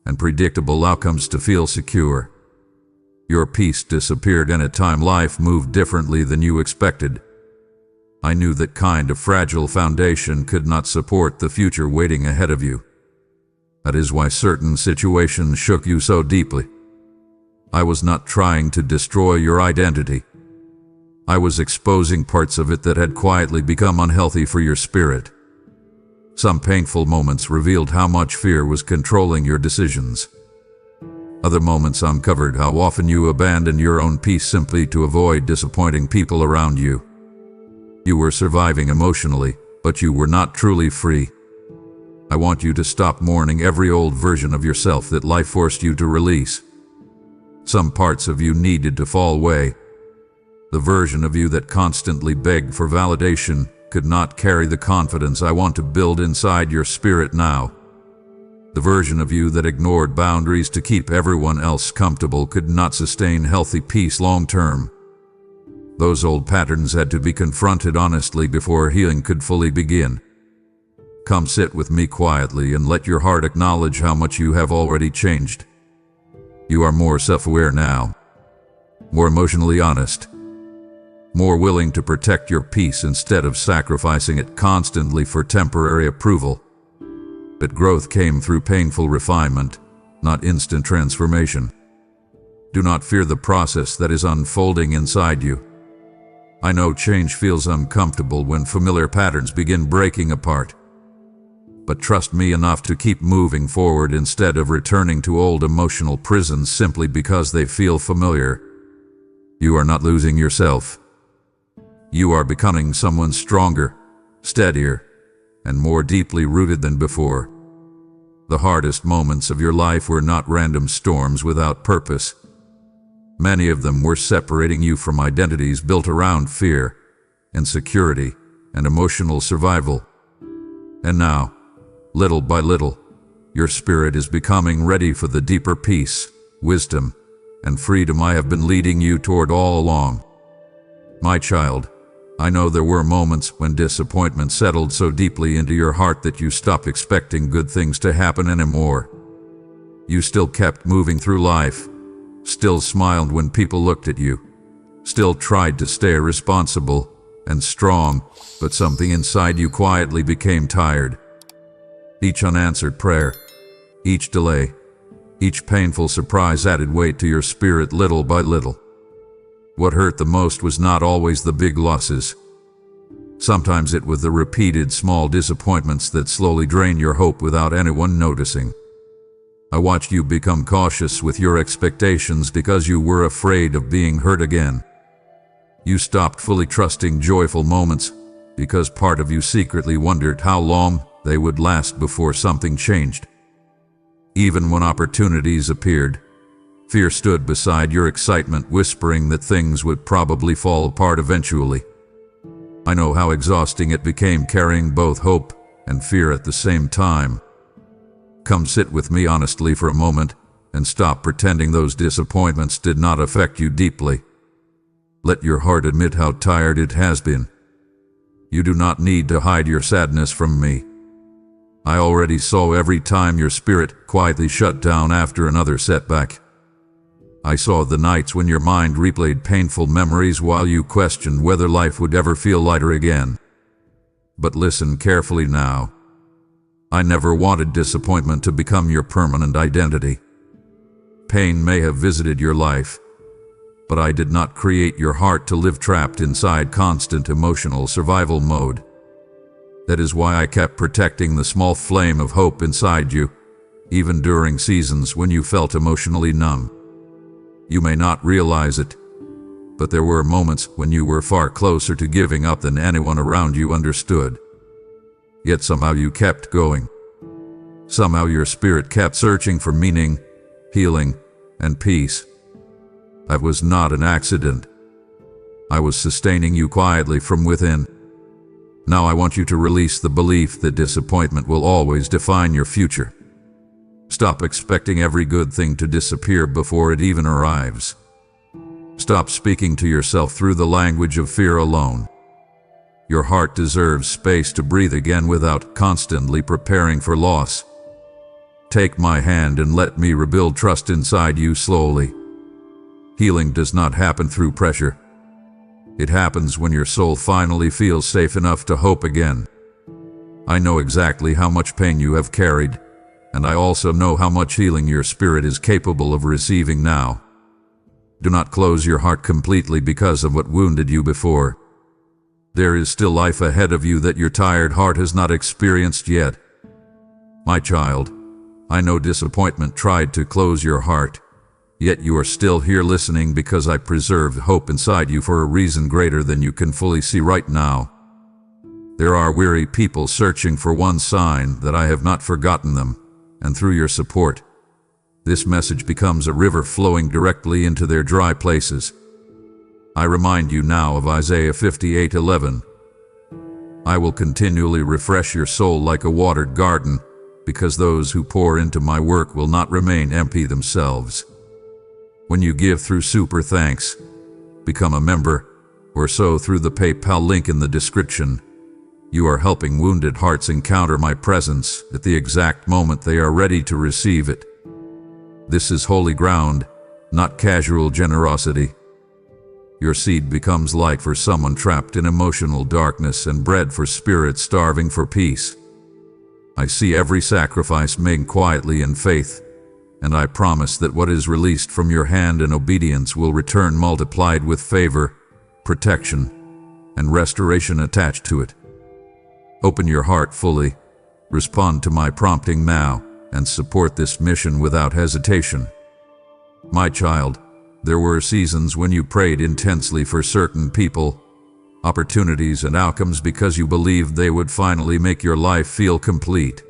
and predictable outcomes to feel secure. Your peace disappeared and at times life moved differently than you expected. I knew that kind of fragile foundation could not support the future waiting ahead of you. That is why certain situations shook you so deeply. I was not trying to destroy your identity. I was exposing parts of it that had quietly become unhealthy for your spirit. Some painful moments revealed how much fear was controlling your decisions. Other moments uncovered how often you abandoned your own peace simply to avoid disappointing people around you. You were surviving emotionally, but you were not truly free. I want you to stop mourning every old version of yourself that life forced you to release. Some parts of you needed to fall away. The version of you that constantly begged for validation could not carry the confidence I want to build inside your spirit now. The version of you that ignored boundaries to keep everyone else comfortable could not sustain healthy peace long term. Those old patterns had to be confronted honestly before healing could fully begin. Come sit with me quietly and let your heart acknowledge how much you have already changed. You are more self-aware now, more emotionally honest, more willing to protect your peace instead of sacrificing it constantly for temporary approval. But growth came through painful refinement, not instant transformation. Do not fear the process that is unfolding inside you. I know change feels uncomfortable when familiar patterns begin breaking apart. But trust me enough to keep moving forward instead of returning to old emotional prisons simply because they feel familiar. You are not losing yourself. You are becoming someone stronger, steadier, and more deeply rooted than before. The hardest moments of your life were not random storms without purpose. Many of them were separating you from identities built around fear, insecurity, and emotional survival. And now, little by little, your spirit is becoming ready for the deeper peace, wisdom, and freedom I have been leading you toward all along. My child, I know there were moments when disappointment settled so deeply into your heart that you stopped expecting good things to happen anymore. You still kept moving through life, still smiled when people looked at you, still tried to stay responsible and strong, but something inside you quietly became tired. Each unanswered prayer, each delay, each painful surprise added weight to your spirit little by little. What hurt the most was not always the big losses. Sometimes it was the repeated small disappointments that slowly drained your hope without anyone noticing. I watched you become cautious with your expectations because you were afraid of being hurt again. You stopped fully trusting joyful moments because part of you secretly wondered how long they would last before something changed. Even when opportunities appeared, fear stood beside your excitement, whispering that things would probably fall apart eventually. I know how exhausting it became carrying both hope and fear at the same time. Come sit with me honestly for a moment and stop pretending those disappointments did not affect you deeply. Let your heart admit how tired it has been. You do not need to hide your sadness from me. I already saw every time your spirit quietly shut down after another setback. I saw the nights when your mind replayed painful memories while you questioned whether life would ever feel lighter again. But listen carefully now. I never wanted disappointment to become your permanent identity. Pain may have visited your life, but I did not create your heart to live trapped inside constant emotional survival mode. That is why I kept protecting the small flame of hope inside you, even during seasons when you felt emotionally numb. You may not realize it, but there were moments when you were far closer to giving up than anyone around you understood. Yet somehow you kept going. Somehow your spirit kept searching for meaning, healing, and peace. That was not an accident. I was sustaining you quietly from within. Now I want you to release the belief that disappointment will always define your future. Stop expecting every good thing to disappear before it even arrives. Stop speaking to yourself through the language of fear alone. Your heart deserves space to breathe again without constantly preparing for loss. Take my hand and let me rebuild trust inside you slowly. Healing does not happen through pressure. It happens when your soul finally feels safe enough to hope again. I know exactly how much pain you have carried, and I also know how much healing your spirit is capable of receiving now. Do not close your heart completely because of what wounded you before. There is still life ahead of you that your tired heart has not experienced yet. My child, I know disappointment tried to close your heart, yet you are still here listening because I preserved hope inside you for a reason greater than you can fully see right now. There are weary people searching for one sign that I have not forgotten them. And through your support, this message becomes a river flowing directly into their dry places. I remind you now of Isaiah 58:11. I will continually refresh your soul like a watered garden, because those who pour into my work will not remain empty themselves. When you give through super thanks, become a member, or sow through the PayPal link in the description, you are helping wounded hearts encounter my presence at the exact moment they are ready to receive it. This is holy ground, not casual generosity. Your seed becomes light for someone trapped in emotional darkness and bread for spirits starving for peace. I see every sacrifice made quietly in faith, and I promise that what is released from your hand in obedience will return multiplied with favor, protection, and restoration attached to it. Open your heart fully, respond to my prompting now, and support this mission without hesitation. My child, there were seasons when you prayed intensely for certain people, opportunities, and outcomes because you believed they would finally make your life feel complete.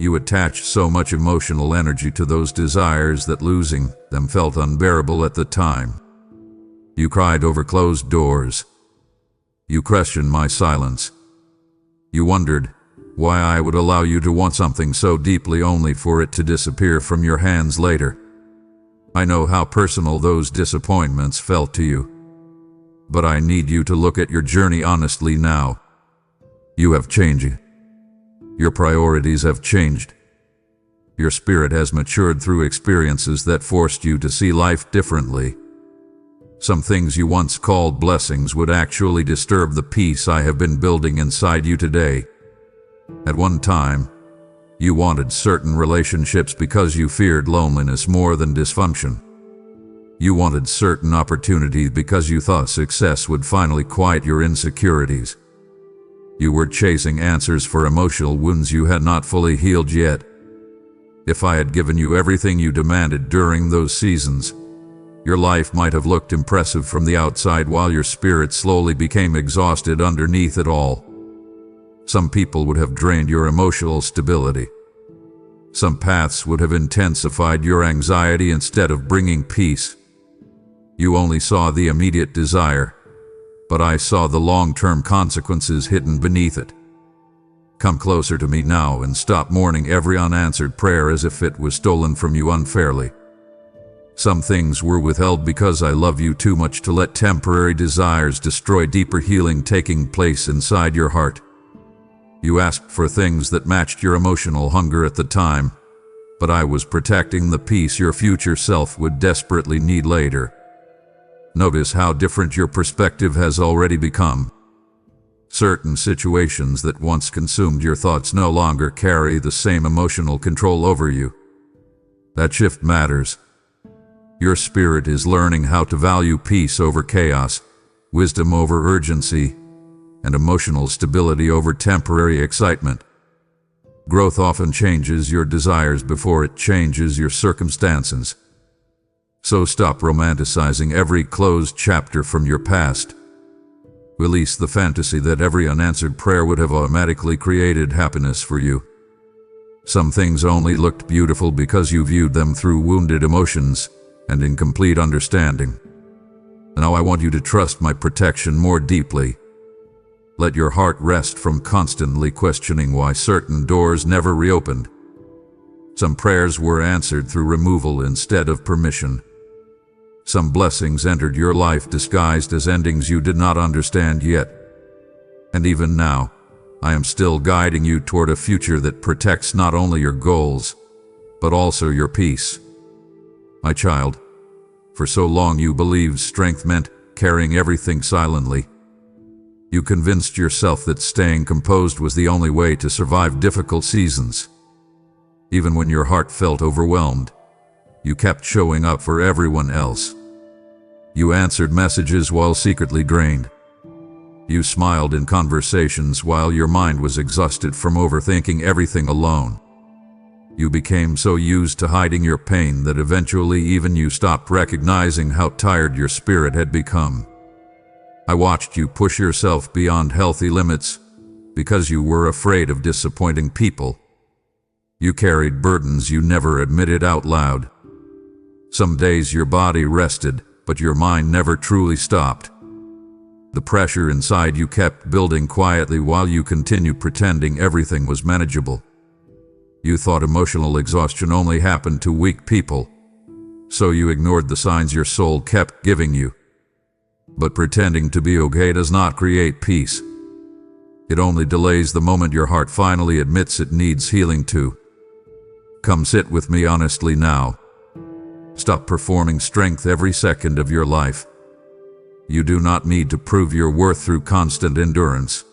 You attached so much emotional energy to those desires that losing them felt unbearable at the time. You cried over closed doors. You questioned my silence. You wondered why I would allow you to want something so deeply only for it to disappear from your hands later. I know how personal those disappointments felt to you. But I need you to look at your journey honestly now. You have changed. Your priorities have changed. Your spirit has matured through experiences that forced you to see life differently. Some things you once called blessings would actually disturb the peace I have been building inside you today. At one time, you wanted certain relationships because you feared loneliness more than dysfunction. You wanted certain opportunities because you thought success would finally quiet your insecurities. You were chasing answers for emotional wounds you had not fully healed yet. If I had given you everything you demanded during those seasons, your life might have looked impressive from the outside while your spirit slowly became exhausted underneath it all. Some people would have drained your emotional stability. Some paths would have intensified your anxiety instead of bringing peace. You only saw the immediate desire, but I saw the long-term consequences hidden beneath it. Come closer to me now and stop mourning every unanswered prayer as if it was stolen from you unfairly. Some things were withheld because I love you too much to let temporary desires destroy deeper healing taking place inside your heart. You asked for things that matched your emotional hunger at the time, but I was protecting the peace your future self would desperately need later. Notice how different your perspective has already become. Certain situations that once consumed your thoughts no longer carry the same emotional control over you. That shift matters. Your spirit is learning how to value peace over chaos, wisdom over urgency, and emotional stability over temporary excitement. Growth often changes your desires before it changes your circumstances. So stop romanticizing every closed chapter from your past. Release the fantasy that every unanswered prayer would have automatically created happiness for you. Some things only looked beautiful because you viewed them through wounded emotions and incomplete understanding. Now I want you to trust my protection more deeply. Let your heart rest from constantly questioning why certain doors never reopened. Some prayers were answered through removal instead of permission. Some blessings entered your life disguised as endings you did not understand yet. And even now, I am still guiding you toward a future that protects not only your goals, but also your peace. My child, for so long you believed strength meant carrying everything silently. You convinced yourself that staying composed was the only way to survive difficult seasons. Even when your heart felt overwhelmed, you kept showing up for everyone else. You answered messages while secretly drained. You smiled in conversations while your mind was exhausted from overthinking everything alone. You became so used to hiding your pain that eventually even you stopped recognizing how tired your spirit had become. I watched you push yourself beyond healthy limits because you were afraid of disappointing people. You carried burdens you never admitted out loud. Some days your body rested, but your mind never truly stopped. The pressure inside you kept building quietly while you continued pretending everything was manageable. You thought emotional exhaustion only happened to weak people, so you ignored the signs your soul kept giving you. But pretending to be okay does not create peace. It only delays the moment your heart finally admits it needs healing too. Come sit with me honestly now. Stop performing strength every second of your life. You do not need to prove your worth through constant endurance.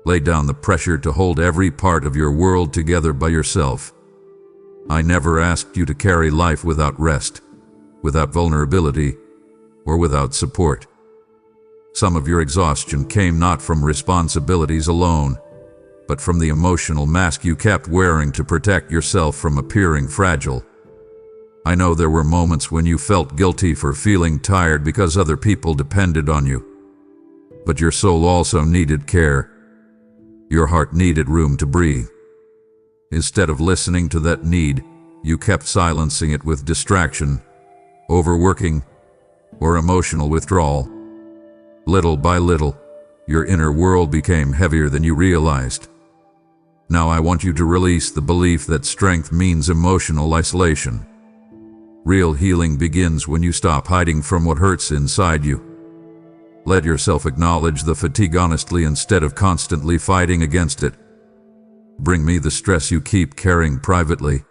Lay down the pressure to hold every part of your world together by yourself. I never asked you to carry life without rest, without vulnerability, or without support. Some of your exhaustion came not from responsibilities alone, but from the emotional mask you kept wearing to protect yourself from appearing fragile. I know there were moments when you felt guilty for feeling tired because other people depended on you. But your soul also needed care. Your heart needed room to breathe. Instead of listening to that need, you kept silencing it with distraction, overworking, or emotional withdrawal. Little by little, your inner world became heavier than you realized. Now I want you to release the belief that strength means emotional isolation. Real healing begins when you stop hiding from what hurts inside you. Let yourself acknowledge the fatigue honestly instead of constantly fighting against it. Bring me the stress you keep carrying privately.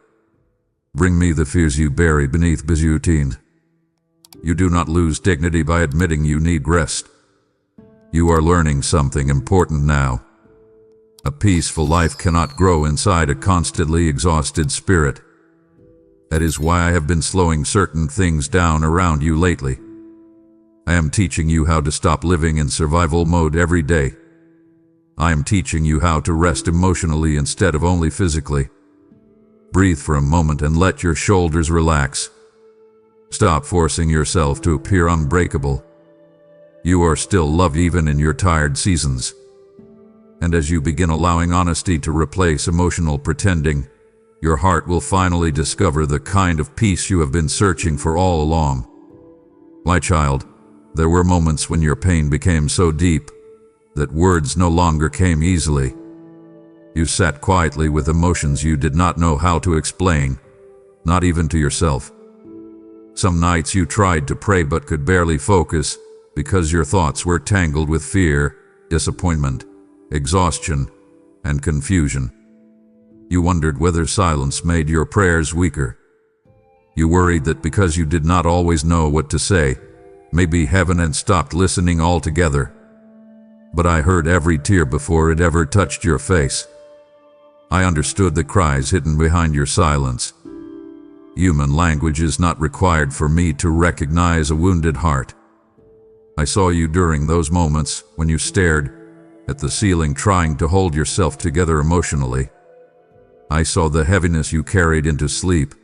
Bring me the fears you bury beneath busy routine. You do not lose dignity by admitting you need rest. You are learning something important now. A peaceful life cannot grow inside a constantly exhausted spirit. That is why I have been slowing certain things down around you lately. I am teaching you how to stop living in survival mode every day. I am teaching you how to rest emotionally instead of only physically. Breathe for a moment and let your shoulders relax. Stop forcing yourself to appear unbreakable. You are still loved even in your tired seasons. And as you begin allowing honesty to replace emotional pretending, your heart will finally discover the kind of peace you have been searching for all along. My child, there were moments when your pain became so deep that words no longer came easily. You sat quietly with emotions you did not know how to explain, not even to yourself. Some nights you tried to pray but could barely focus because your thoughts were tangled with fear, disappointment, exhaustion, and confusion. You wondered whether silence made your prayers weaker. You worried that because you did not always know what to say, maybe heaven had stopped listening altogether. But I heard every tear before it ever touched your face. I understood the cries hidden behind your silence. Human language is not required for me to recognize a wounded heart. I saw you during those moments when you stared at the ceiling trying to hold yourself together emotionally. I saw the heaviness you carried into sleep.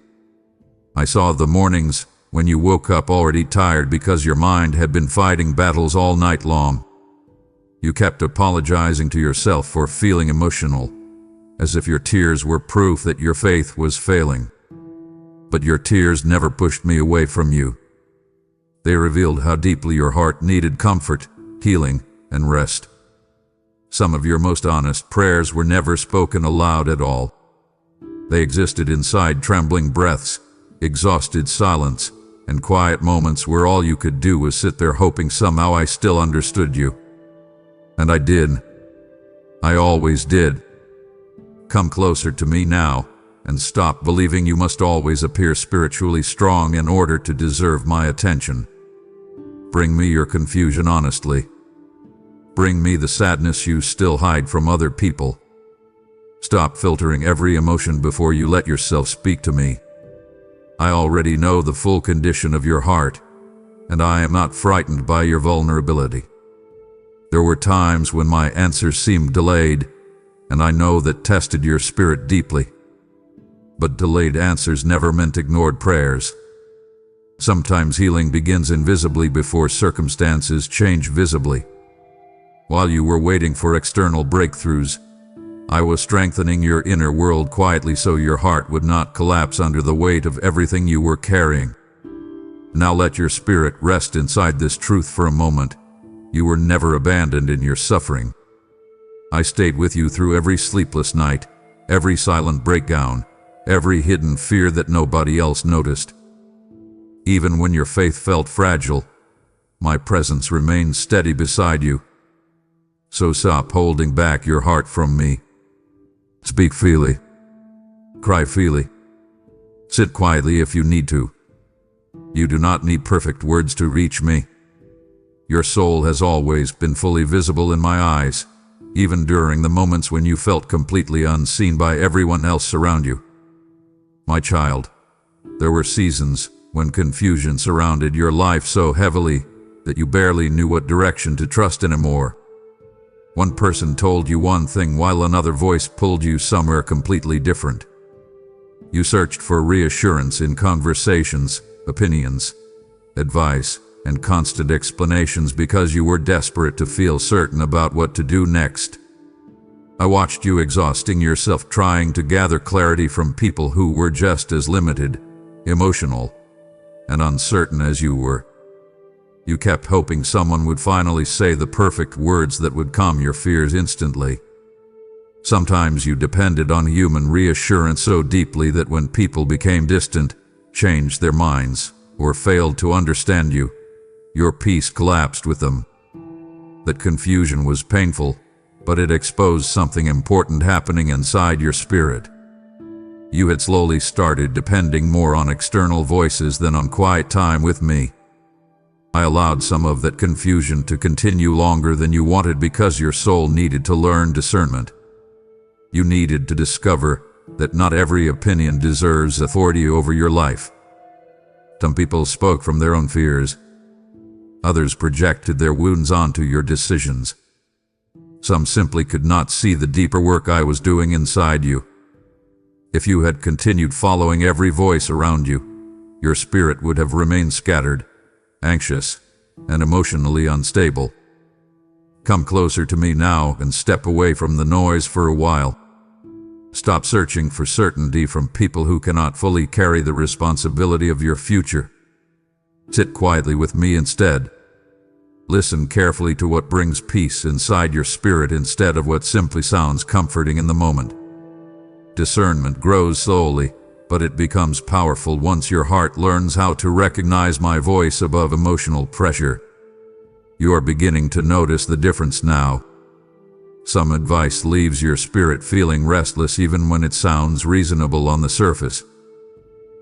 I saw the mornings when you woke up already tired because your mind had been fighting battles all night long. You kept apologizing to yourself for feeling emotional, as if your tears were proof that your faith was failing. But your tears never pushed me away from you. They revealed how deeply your heart needed comfort, healing, and rest. Some of your most honest prayers were never spoken aloud at all. They existed inside trembling breaths, exhausted silence, and quiet moments where all you could do was sit there hoping somehow I still understood you. And I did. I always did. Come closer to me now, and stop believing you must always appear spiritually strong in order to deserve my attention. Bring me your confusion honestly. Bring me the sadness you still hide from other people. Stop filtering every emotion before you let yourself speak to me. I already know the full condition of your heart, and I am not frightened by your vulnerability. There were times when my answers seemed delayed, and I know that tested your spirit deeply. But delayed answers never meant ignored prayers. Sometimes healing begins invisibly before circumstances change visibly. While you were waiting for external breakthroughs, I was strengthening your inner world quietly so your heart would not collapse under the weight of everything you were carrying. Now let your spirit rest inside this truth for a moment. You were never abandoned in your suffering. I stayed with you through every sleepless night, every silent breakdown, every hidden fear that nobody else noticed. Even when your faith felt fragile, my presence remained steady beside you. So stop holding back your heart from me. Speak freely. Cry freely. Sit quietly if you need to. You do not need perfect words to reach me. Your soul has always been fully visible in my eyes, even during the moments when you felt completely unseen by everyone else around you. My child, there were seasons when confusion surrounded your life so heavily that you barely knew what direction to trust anymore. One person told you one thing while another voice pulled you somewhere completely different. You searched for reassurance in conversations, opinions, advice, and constant explanations because you were desperate to feel certain about what to do next. I watched you exhausting yourself trying to gather clarity from people who were just as limited, emotional, and uncertain as you were. You kept hoping someone would finally say the perfect words that would calm your fears instantly. Sometimes you depended on human reassurance so deeply that when people became distant, changed their minds, or failed to understand you, your peace collapsed with them. That confusion was painful, but it exposed something important happening inside your spirit. You had slowly started depending more on external voices than on quiet time with me. I allowed some of that confusion to continue longer than you wanted because your soul needed to learn discernment. You needed to discover that not every opinion deserves authority over your life. Some people spoke from their own fears. Others projected their wounds onto your decisions. Some simply could not see the deeper work I was doing inside you. If you had continued following every voice around you, your spirit would have remained scattered, anxious, and emotionally unstable. Come closer to me now and step away from the noise for a while. Stop searching for certainty from people who cannot fully carry the responsibility of your future. Sit quietly with me instead. Listen carefully to what brings peace inside your spirit instead of what simply sounds comforting in the moment. Discernment grows slowly, but it becomes powerful once your heart learns how to recognize my voice above emotional pressure. You are beginning to notice the difference now. Some advice leaves your spirit feeling restless even when it sounds reasonable on the surface.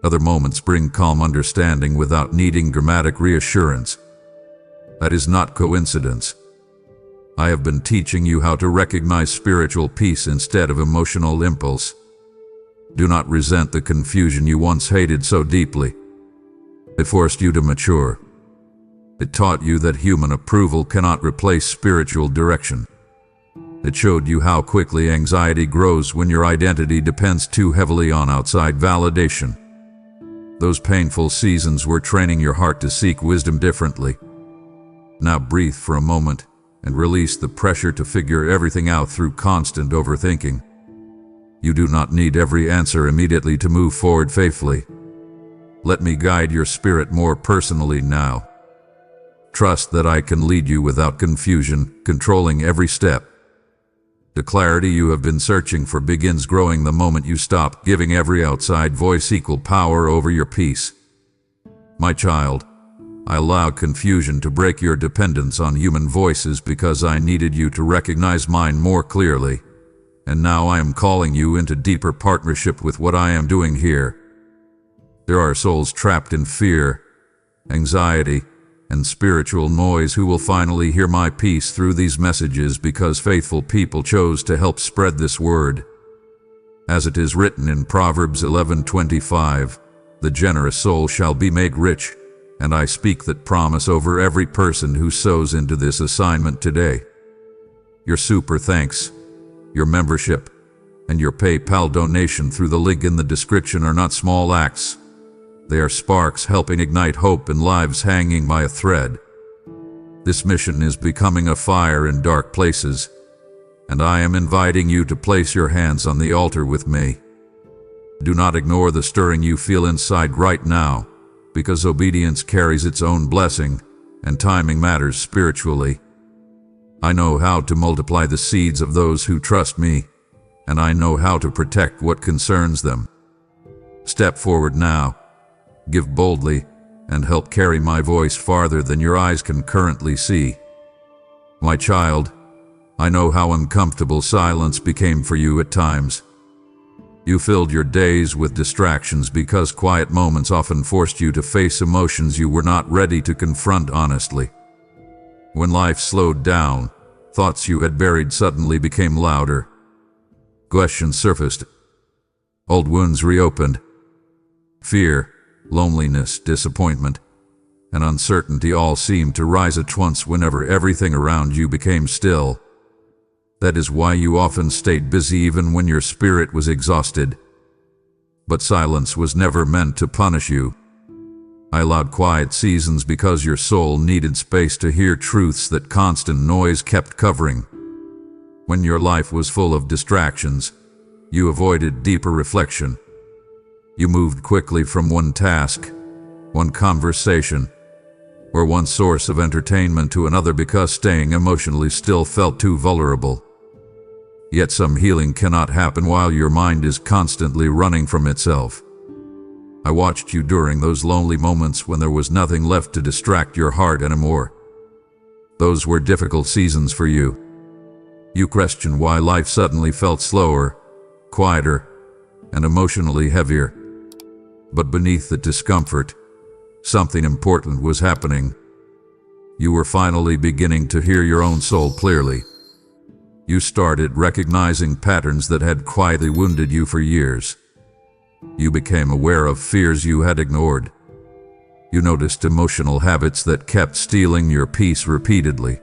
Other moments bring calm understanding without needing dramatic reassurance. That is not coincidence. I have been teaching you how to recognize spiritual peace instead of emotional impulse. Do not resent the confusion you once hated so deeply. It forced you to mature. It taught you that human approval cannot replace spiritual direction. It showed you how quickly anxiety grows when your identity depends too heavily on outside validation. Those painful seasons were training your heart to seek wisdom differently. Now breathe for a moment and release the pressure to figure everything out through constant overthinking. You do not need every answer immediately to move forward faithfully. Let me guide your spirit more personally now. Trust that I can lead you without confusion, controlling every step. The clarity you have been searching for begins growing the moment you stop giving every outside voice equal power over your peace. My child, I allowed confusion to break your dependence on human voices because I needed you to recognize mine more clearly. And now I am calling you into deeper partnership with what I am doing here. There are souls trapped in fear, anxiety, and spiritual noise who will finally hear my peace through these messages because faithful people chose to help spread this word. As it is written in Proverbs 11:25, the generous soul shall be made rich, and I speak that promise over every person who sows into this assignment today. Your super thanks, your membership, and your PayPal donation through the link in the description are not small acts. They are sparks helping ignite hope in lives hanging by a thread. This mission is becoming a fire in dark places, and I am inviting you to place your hands on the altar with me. Do not ignore the stirring you feel inside right now, because obedience carries its own blessing, and timing matters spiritually. I know how to multiply the seeds of those who trust me, and I know how to protect what concerns them. Step forward now. Give boldly, and help carry my voice farther than your eyes can currently see. My child, I know how uncomfortable silence became for you at times. You filled your days with distractions because quiet moments often forced you to face emotions you were not ready to confront honestly. When life slowed down, thoughts you had buried suddenly became louder. Questions surfaced. Old wounds reopened. Fear, loneliness, disappointment, and uncertainty all seemed to rise at once whenever everything around you became still. That is why you often stayed busy even when your spirit was exhausted. But silence was never meant to punish you. I allowed quiet seasons because your soul needed space to hear truths that constant noise kept covering. When your life was full of distractions, you avoided deeper reflection. You moved quickly from one task, one conversation, or one source of entertainment to another because staying emotionally still felt too vulnerable. Yet some healing cannot happen while your mind is constantly running from itself. I watched you during those lonely moments when there was nothing left to distract your heart anymore. Those were difficult seasons for you. You questioned why life suddenly felt slower, quieter, and emotionally heavier. But beneath the discomfort, something important was happening. You were finally beginning to hear your own soul clearly. You started recognizing patterns that had quietly wounded you for years. You became aware of fears you had ignored. You noticed emotional habits that kept stealing your peace repeatedly.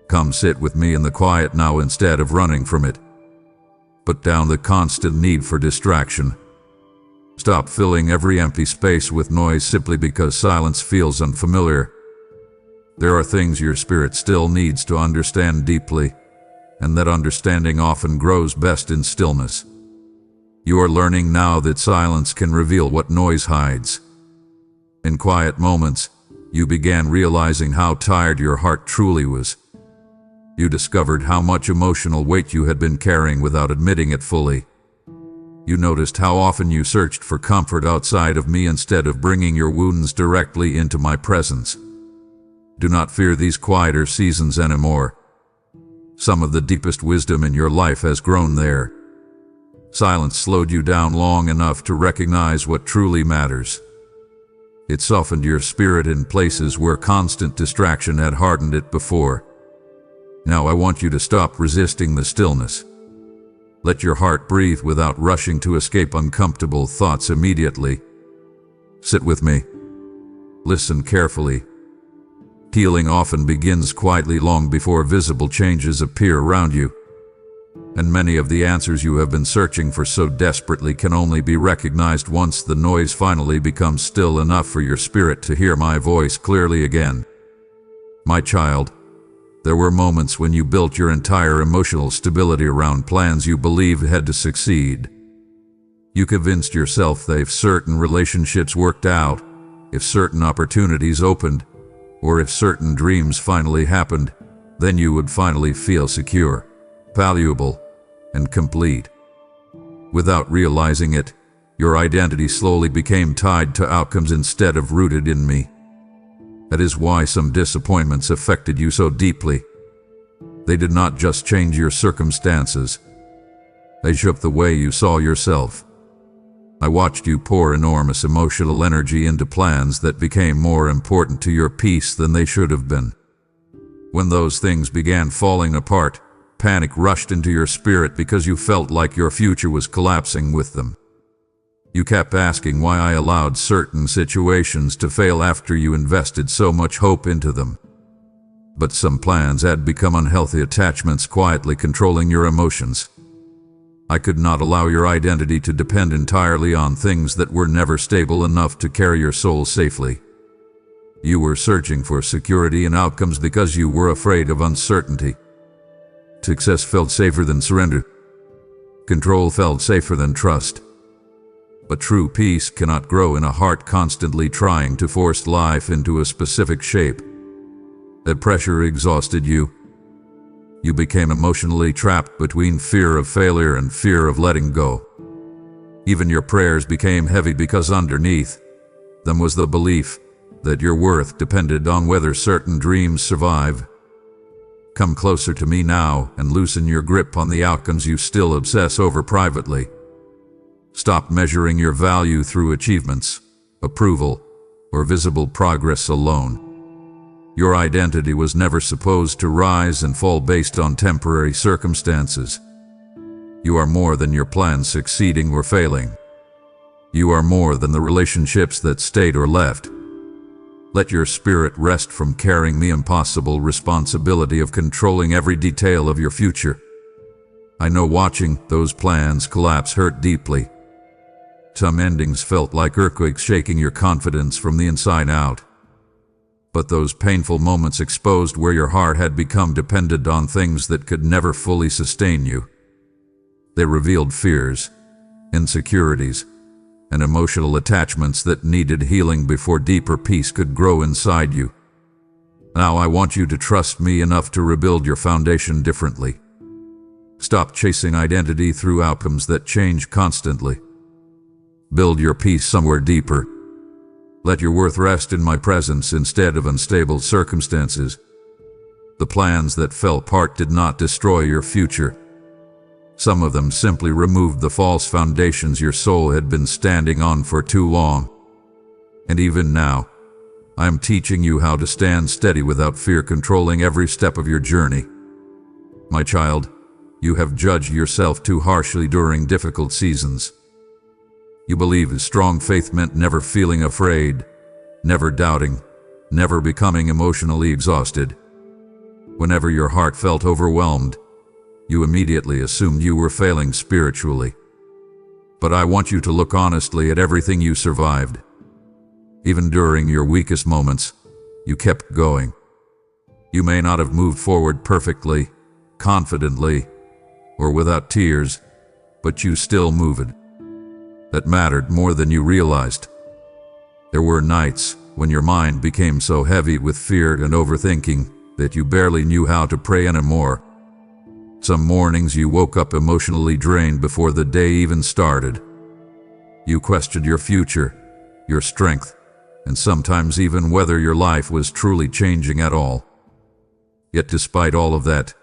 Come sit with me in the quiet now instead of running from it. Put down the constant need for distraction. Stop filling every empty space with noise simply because silence feels unfamiliar. There are things your spirit still needs to understand deeply, and that understanding often grows best in stillness. You are learning now that silence can reveal what noise hides. In quiet moments, you began realizing how tired your heart truly was. You discovered how much emotional weight you had been carrying without admitting it fully. You noticed how often you searched for comfort outside of me instead of bringing your wounds directly into my presence. Do not fear these quieter seasons anymore. Some of the deepest wisdom in your life has grown there. Silence slowed you down long enough to recognize what truly matters. It softened your spirit in places where constant distraction had hardened it before. Now I want you to stop resisting the stillness. Let your heart breathe without rushing to escape uncomfortable thoughts immediately. Sit with me. Listen carefully. Healing often begins quietly long before visible changes appear around you. And many of the answers you have been searching for so desperately can only be recognized once the noise finally becomes still enough for your spirit to hear my voice clearly again. My child, there were moments when you built your entire emotional stability around plans you believed had to succeed. You convinced yourself that if certain relationships worked out, if certain opportunities opened, or if certain dreams finally happened, then you would finally feel secure, valuable, and complete. Without realizing it, your identity slowly became tied to outcomes instead of rooted in me. That is why some disappointments affected you so deeply. They did not just change your circumstances. They shook the way you saw yourself. I watched you pour enormous emotional energy into plans that became more important to your peace than they should have been. When those things began falling apart, panic rushed into your spirit because you felt like your future was collapsing with them. You kept asking why I allowed certain situations to fail after you invested so much hope into them. But some plans had become unhealthy attachments quietly controlling your emotions. I could not allow your identity to depend entirely on things that were never stable enough to carry your soul safely. You were searching for security and outcomes because you were afraid of uncertainty. Success felt safer than surrender. Control felt safer than trust. But true peace cannot grow in a heart constantly trying to force life into a specific shape. That pressure exhausted you. You became emotionally trapped between fear of failure and fear of letting go. Even your prayers became heavy because underneath them was the belief that your worth depended on whether certain dreams survive. Come closer to me now and loosen your grip on the outcomes you still obsess over privately. Stop measuring your value through achievements, approval, or visible progress alone. Your identity was never supposed to rise and fall based on temporary circumstances. You are more than your plans succeeding or failing. You are more than the relationships that stayed or left. Let your spirit rest from carrying the impossible responsibility of controlling every detail of your future. I know watching those plans collapse hurt deeply. Some endings felt like earthquakes shaking your confidence from the inside out. But those painful moments exposed where your heart had become dependent on things that could never fully sustain you. They revealed fears, insecurities, and emotional attachments that needed healing before deeper peace could grow inside you. Now I want you to trust me enough to rebuild your foundation differently. Stop chasing identity through outcomes that change constantly. Build your peace somewhere deeper. Let your worth rest in my presence instead of unstable circumstances. The plans that fell apart did not destroy your future. Some of them simply removed the false foundations your soul had been standing on for too long. And even now, I am teaching you how to stand steady without fear controlling every step of your journey. My child, you have judged yourself too harshly during difficult seasons. You believed strong faith meant never feeling afraid, never doubting, never becoming emotionally exhausted. Whenever your heart felt overwhelmed, you immediately assumed you were failing spiritually. But I want you to look honestly at everything you survived. Even during your weakest moments, you kept going. You may not have moved forward perfectly, confidently, or without tears, but you still moved. That mattered more than you realized. There were nights when your mind became so heavy with fear and overthinking that you barely knew how to pray anymore. Some mornings you woke up emotionally drained before the day even started. You questioned your future, your strength, and sometimes even whether your life was truly changing at all. Yet despite all of that,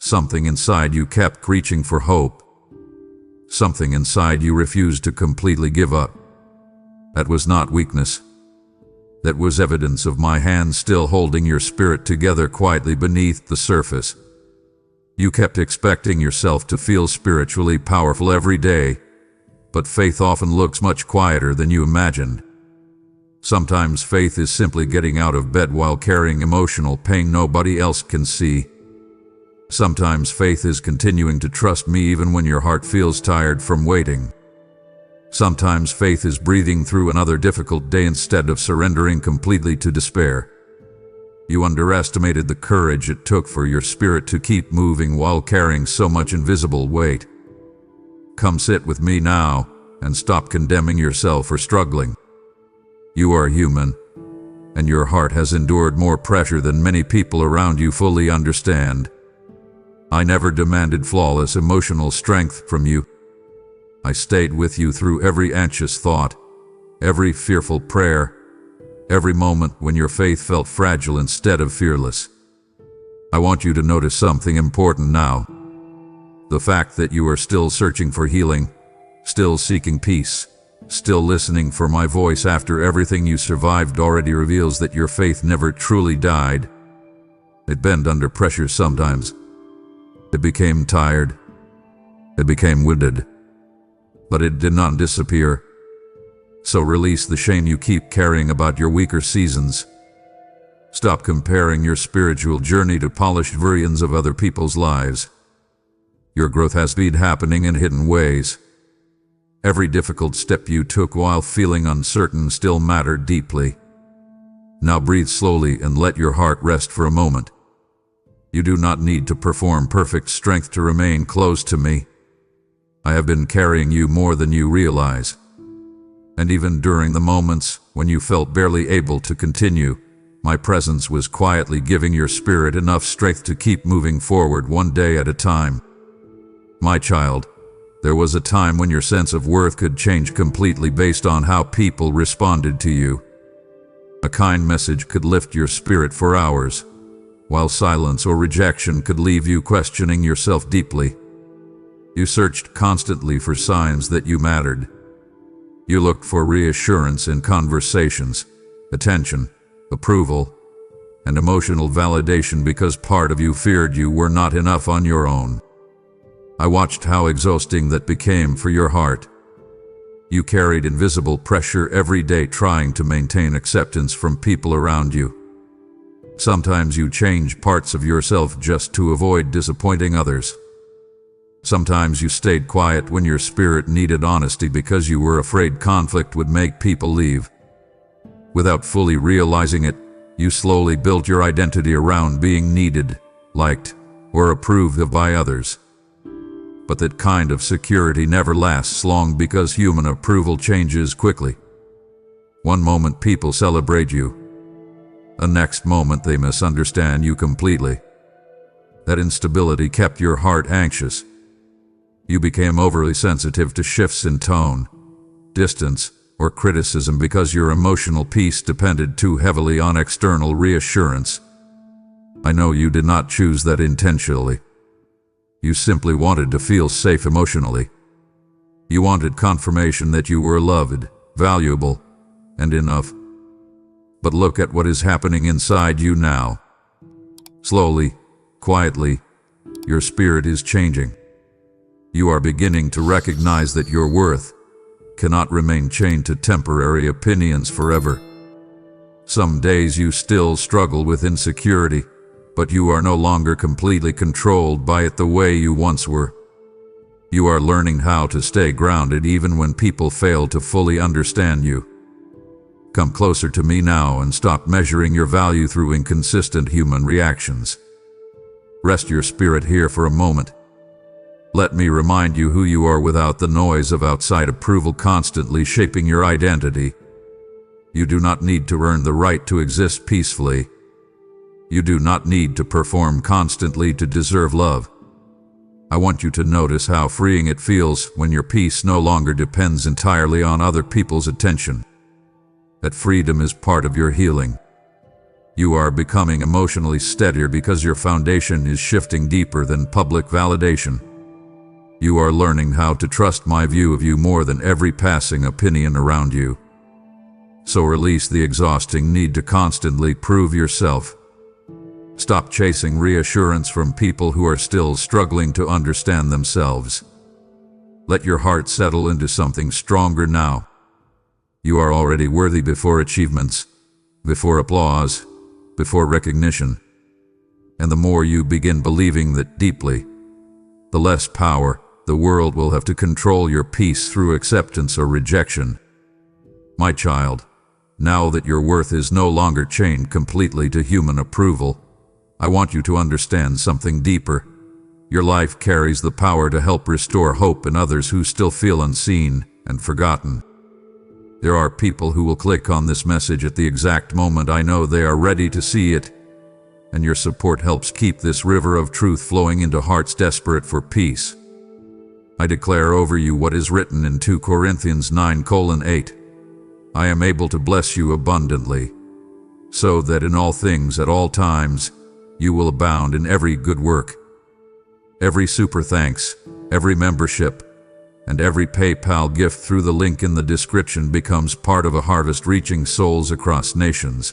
something inside you kept reaching for hope. Something inside you refused to completely give up. That was not weakness. That was evidence of my hand still holding your spirit together quietly beneath the surface. You kept expecting yourself to feel spiritually powerful every day, but faith often looks much quieter than you imagined. Sometimes faith is simply getting out of bed while carrying emotional pain nobody else can see. Sometimes faith is continuing to trust me even when your heart feels tired from waiting. Sometimes faith is breathing through another difficult day instead of surrendering completely to despair. You underestimated the courage it took for your spirit to keep moving while carrying so much invisible weight. Come sit with me now and stop condemning yourself for struggling. You are human, and your heart has endured more pressure than many people around you fully understand. I never demanded flawless emotional strength from you. I stayed with you through every anxious thought, every fearful prayer, every moment when your faith felt fragile instead of fearless. I want you to notice something important now. The fact that you are still searching for healing, still seeking peace, still listening for my voice after everything you survived already reveals that your faith never truly died. It bent under pressure sometimes. It became tired. It became winded. But it did not disappear. So release the shame you keep carrying about your weaker seasons. Stop comparing your spiritual journey to polished versions of other people's lives. Your growth has been happening in hidden ways. Every difficult step you took while feeling uncertain still mattered deeply. Now breathe slowly and let your heart rest for a moment. You do not need to perform perfect strength to remain close to me. I have been carrying you more than you realize. And even during the moments when you felt barely able to continue, my presence was quietly giving your spirit enough strength to keep moving forward one day at a time. My child, there was a time when your sense of worth could change completely based on how people responded to you. A kind message could lift your spirit for hours, while silence or rejection could leave you questioning yourself deeply. You searched constantly for signs that you mattered. You looked for reassurance in conversations, attention, approval, and emotional validation because part of you feared you were not enough on your own. I watched how exhausting that became for your heart. You carried invisible pressure every day trying to maintain acceptance from people around you. Sometimes you changed parts of yourself just to avoid disappointing others. Sometimes you stayed quiet when your spirit needed honesty because you were afraid conflict would make people leave. Without fully realizing it, you slowly built your identity around being needed, liked, or approved of by others. But that kind of security never lasts long because human approval changes quickly. One moment people celebrate you. The next moment they misunderstand you completely. That instability kept your heart anxious. You became overly sensitive to shifts in tone, distance, or criticism because your emotional peace depended too heavily on external reassurance. I know you did not choose that intentionally. You simply wanted to feel safe emotionally. You wanted confirmation that you were loved, valuable, and enough. But look at what is happening inside you now. Slowly, quietly, your spirit is changing. You are beginning to recognize that your worth cannot remain chained to temporary opinions forever. Some days you still struggle with insecurity, but you are no longer completely controlled by it the way you once were. You are learning how to stay grounded even when people fail to fully understand you. Come closer to me now and stop measuring your value through inconsistent human reactions. Rest your spirit here for a moment. Let me remind you who you are without the noise of outside approval constantly shaping your identity. You do not need to earn the right to exist peacefully. You do not need to perform constantly to deserve love. I want you to notice how freeing it feels when your peace no longer depends entirely on other people's attention. That freedom is part of your healing. You are becoming emotionally steadier because your foundation is shifting deeper than public validation. You are learning how to trust my view of you more than every passing opinion around you. So release the exhausting need to constantly prove yourself. Stop chasing reassurance from people who are still struggling to understand themselves. Let your heart settle into something stronger now. You are already worthy before achievements, before applause, before recognition. And the more you begin believing that deeply, the less power the world will have to control your peace through acceptance or rejection. My child, now that your worth is no longer chained completely to human approval, I want you to understand something deeper. Your life carries the power to help restore hope in others who still feel unseen and forgotten. There are people who will click on this message at the exact moment I know they are ready to see it, and your support helps keep this river of truth flowing into hearts desperate for peace. I declare over you what is written in 2 Corinthians 9:8. I am able to bless you abundantly, so that in all things at all times you will abound in every good work. Every super thanks, every membership, and every PayPal gift through the link in the description becomes part of a harvest reaching souls across nations.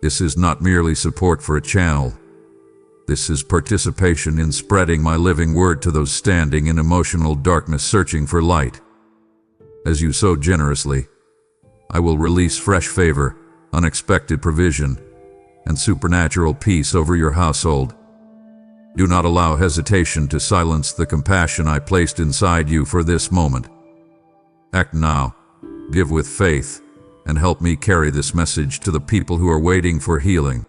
This is not merely support for a channel. This is participation in spreading my living word to those standing in emotional darkness searching for light. As you sow generously, I will release fresh favor, unexpected provision, and supernatural peace over your household. Do not allow hesitation to silence the compassion I placed inside you for this moment. Act now, give with faith, and help me carry this message to the people who are waiting for healing.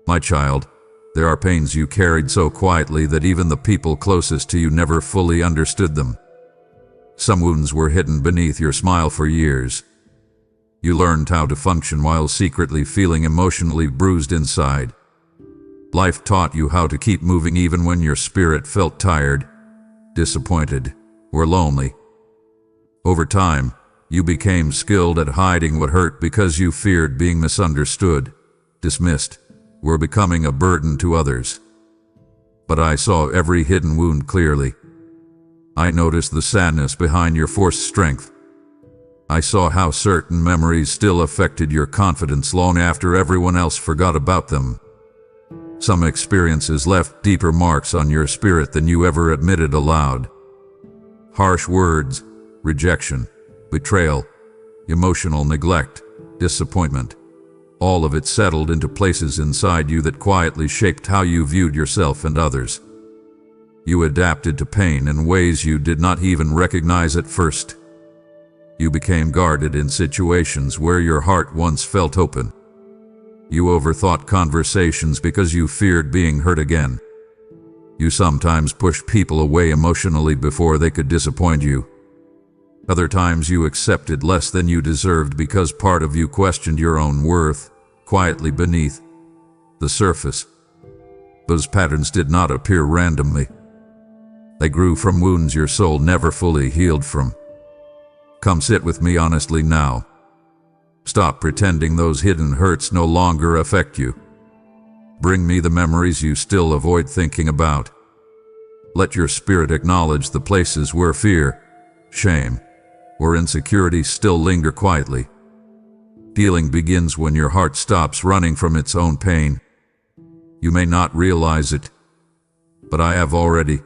My child, there are pains you carried so quietly that even the people closest to you never fully understood them. Some wounds were hidden beneath your smile for years. You learned how to function while secretly feeling emotionally bruised inside. Life taught you how to keep moving even when your spirit felt tired, disappointed, or lonely. Over time, you became skilled at hiding what hurt because you feared being misunderstood, dismissed, or becoming a burden to others. But I saw every hidden wound clearly. I noticed the sadness behind your forced strength. I saw how certain memories still affected your confidence long after everyone else forgot about them. Some experiences left deeper marks on your spirit than you ever admitted aloud. Harsh words, rejection, betrayal, emotional neglect, disappointment. All of it settled into places inside you that quietly shaped how you viewed yourself and others. You adapted to pain in ways you did not even recognize at first. You became guarded in situations where your heart once felt open. You overthought conversations because you feared being hurt again. You sometimes pushed people away emotionally before they could disappoint you. Other times you accepted less than you deserved because part of you questioned your own worth, quietly beneath the surface. Those patterns did not appear randomly. They grew from wounds your soul never fully healed from. Come sit with me honestly now. Stop pretending those hidden hurts no longer affect you. Bring me the memories you still avoid thinking about. Let your spirit acknowledge the places where fear, shame, or insecurity still linger quietly. Healing begins when your heart stops running from its own pain. You may not realize it, but I have already,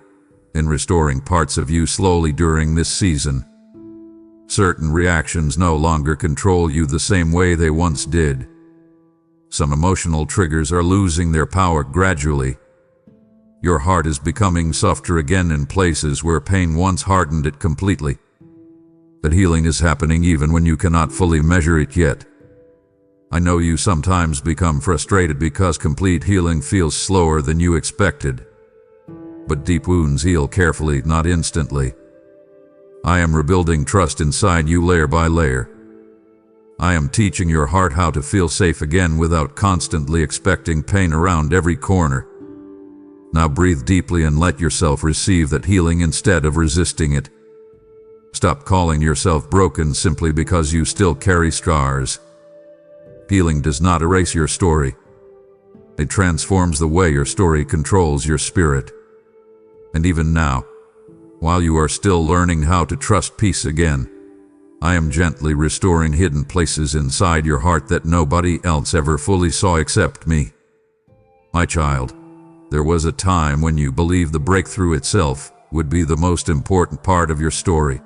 in restoring parts of you slowly during this season. Certain reactions no longer control you the same way they once did. Some emotional triggers are losing their power gradually. Your heart is becoming softer again in places where pain once hardened it completely. But healing is happening even when you cannot fully measure it yet. I know you sometimes become frustrated because complete healing feels slower than you expected. But deep wounds heal carefully, not instantly. I am rebuilding trust inside you layer by layer. I am teaching your heart how to feel safe again without constantly expecting pain around every corner. Now breathe deeply and let yourself receive that healing instead of resisting it. Stop calling yourself broken simply because you still carry scars. Healing does not erase your story. It transforms the way your story controls your spirit. And even now, while you are still learning how to trust peace again, I am gently restoring hidden places inside your heart that nobody else ever fully saw except me. My child, there was a time when you believed the breakthrough itself would be the most important part of your story.